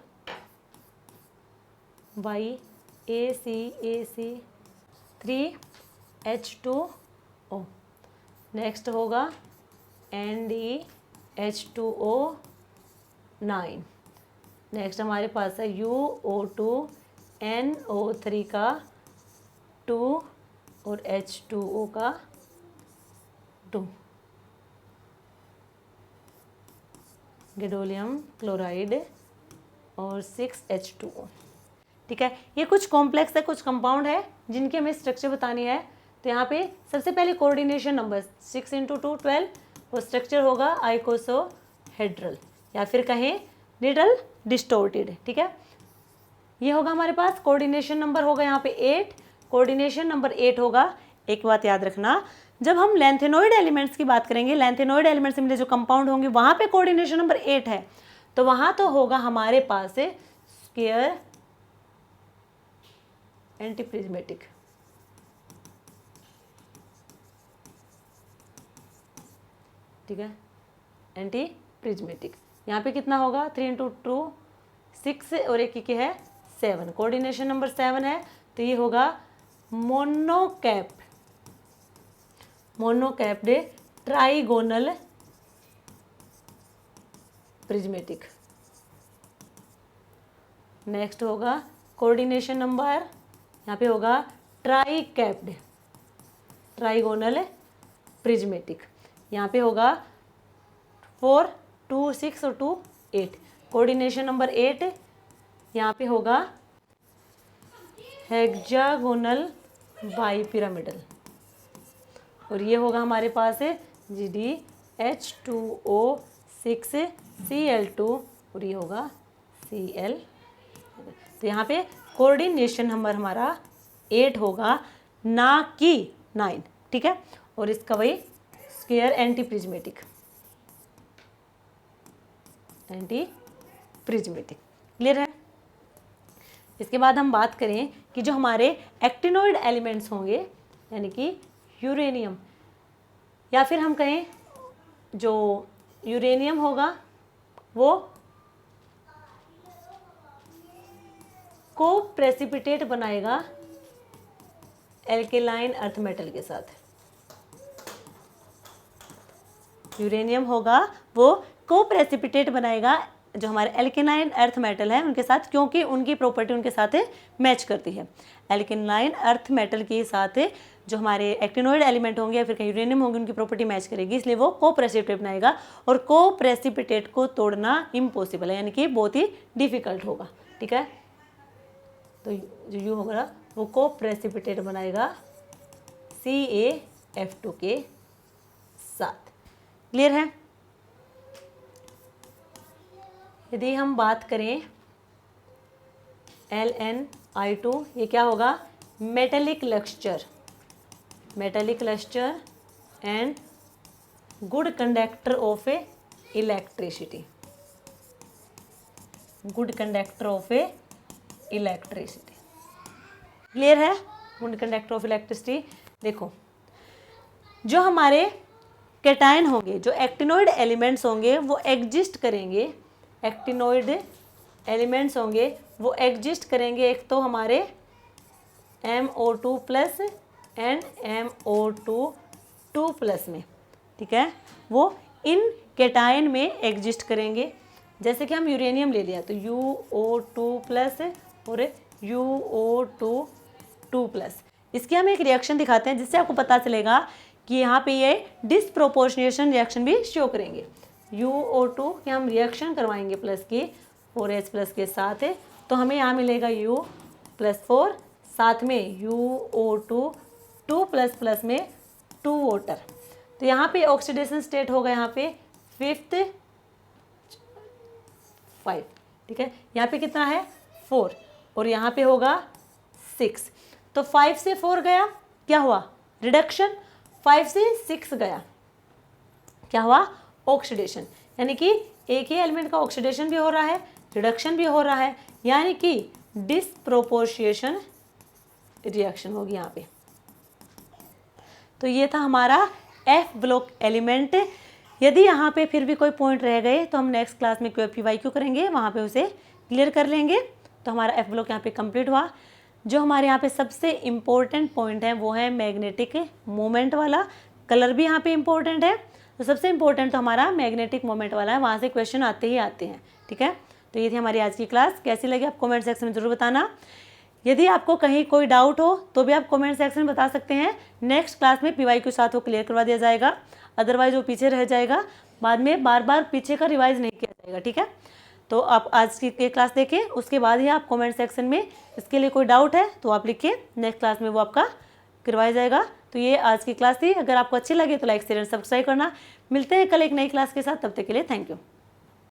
[SPEAKER 1] YACAC 3 H2O। Next होगा NdH2O 9। नेक्स्ट हमारे पास है UO2 NO3 का 2 और H2O का 2। गैडोलियम क्लोराइड और 6H2O। ठीक है, ये कुछ कॉम्प्लेक्स है, कुछ कंपाउंड है जिनकी हमें स्ट्रक्चर बतानी है। तो यहाँ पे सबसे पहले कोऑर्डिनेशन नंबर 6 × 2 12, वो स्ट्रक्चर होगा आइकोसोहेड्रल या फिर कहें निडल डिस्टोर्टेड, ठीक है। ये होगा हमारे पास कोऑर्डिनेशन नंबर होगा यहाँ पे 8, कोऑर्डिनेशन नंबर 8 होगा। एक बात याद रखना, जब हम लैंथेनोइड एलिमेंट्स की बात करेंगे, लैंथेनोइड एलिमेंट्स से मिले जो कंपाउंड होंगे वहाँ पे कोऑर्डिनेशन नंबर 8 है, तो वहाँ तो होगा हमारे पास स्क्वायर एंटीप्रिज्मेटिक, ठीक है, एंटी प्रिज्मेटिक। यहाँ पे कितना होगा 3 × 2 6 और एक की है 7, कोऑर्डिनेशन नंबर 7 है, तो ये होगा मोनोकैप्ड ट्राइगोनल प्रिज्मेटिक। नेक्स्ट होगा कोऑर्डिनेशन नंबर, यहाँ पे होगा ट्राइकैप्ड ट्राइगोनल प्रिज्मेटिक। यहाँ पे होगा 4 2 6 और 2 8, कोऑर्डिनेशन नंबर 8। यहाँ पे होगा हेक्सागोनल बाइपिरामिडल, और ये होगा हमारे पास GdH2O6Cl2 और ये होगा Cl। तो यहाँ पे कोऑर्डिनेशन नंबर हमारा 8 होगा, ना कि 9, ठीक है। और इसका वही स्क्वायर एंटीप्रिज्मेटिक क्लियर है। इसके बाद हम बात करें कि जो हमारे एक्टिनोइड एलिमेंट्स होंगे, यानी कि यूरेनियम, या फिर हम कहें जो यूरेनियम होगा वो को प्रेसिपिटेट बनाएगा एल्केलाइन अर्थ मेटल के साथ। यूरेनियम होगा वो को प्रेसिपिटेट बनाएगा जो हमारे एल्केलाइन अर्थ मेटल है उनके साथ, क्योंकि उनकी प्रॉपर्टी उनके साथ मैच करती है। एल्केलाइन अर्थ मेटल के साथ जो हमारे एक्टिनोइड एलिमेंट होंगे या फिर कहीं यूरेनियम होंगे उनकी प्रॉपर्टी मैच करेगी, इसलिए वो को प्रेसिपिटेट बनाएगा, और को प्रेसिपिटेट को तोड़ना इम्पॉसिबल है, यानी कि बहुत ही डिफिकल्ट होगा, ठीक है। तो जो यू होगा वो को प्रेसिपिटेट बनाएगा CaF2 के साथ। क्लियर है। यदि हम बात करें LnI2, ये क्या होगा metallic lustre and good conductor of electricity, good conductor of electricity. Clear है, गुड कंडक्टर ऑफ इलेक्ट्रिसिटी। देखो जो हमारे कैटायन होंगे, जो एक्टिनोइड एलिमेंट्स होंगे वो एग्जिस्ट करेंगे, एक्टिनोइड एलिमेंट्स होंगे वो एग्जिस्ट करेंगे एक तो हमारे MO2+ एंड MO2+ में, ठीक है, वो इन कैटायन में एग्जिस्ट करेंगे। जैसे कि हम यूरेनियम ले लिया तो UO2+ और UO2+। इसकी हम एक रिएक्शन दिखाते हैं जिससे आपको पता चलेगा कि यहाँ पे ये डिसप्रोपोर्शनेशन रिएक्शन भी शो करेंगे। UO2 की हम रिएक्शन करवाएंगे प्लस की 4H+ के साथ, तो हमें यहाँ मिलेगा U+4, साथ में UO2 2++ में 2 वाटर। तो यहाँ पे ऑक्सीडेशन स्टेट होगा यहाँ पे 5th 5, ठीक है। यहाँ पे कितना है 4 और यहाँ पे होगा 6, तो 5 से 4 गया, क्या हुआ रिडक्शन, 5 से 6 गया, क्या हुआ ऑक्सीडेशन, यानी कि एक ही एलिमेंट का ऑक्सीडेशन भी हो रहा है, रिडक्शन भी हो रहा है, यानी कि डिसप्रोपोर्शिएशन रिएक्शन होगी यहाँ पे। तो ये था हमारा F ब्लॉक एलिमेंट। यदि यहाँ पे फिर भी कोई पॉइंट रह गए तो हम नेक्स्ट क्लास में QFQ करेंगे, वहाँ पे उसे क्लियर कर लेंगे। तो हमारा F ब्लॉक यहाँ पे कंप्लीट हुआ। जो हमारे यहाँ पे सबसे इम्पोर्टेंट पॉइंट है वो है मैग्नेटिक मोमेंट वाला, कलर भी यहाँ पे इम्पोर्टेंट है, तो सबसे इम्पोर्टेंट तो हमारा मैग्नेटिक मोमेंट वाला है, वहाँ से क्वेश्चन आते ही आते हैं, ठीक है। तो ये थी हमारी आज की क्लास, कैसी लगी आप कमेंट सेक्शन में ज़रूर बताना। यदि आपको कहीं कोई डाउट हो तो भी आप कमेंट सेक्शन में बता सकते हैं, नेक्स्ट क्लास में PY के साथ वो क्लियर करवा दिया जाएगा, अदरवाइज वो पीछे रह जाएगा, बाद में बार बार पीछे का रिवाइज नहीं किया जाएगा, ठीक है। तो आप आज की क्लास देखें, उसके बाद ही आप कमेंट सेक्शन में इसके लिए कोई डाउट है तो आप लिखिए, नेक्स्ट क्लास में वो आपका करवाया जाएगा। तो ये आज की क्लास थी। अगर आपको अच्छी लगे तो लाइक शेयर एंड सब्सक्राइब करना। मिलते हैं कल एक नई क्लास के साथ, तब तक के लिए थैंक यू।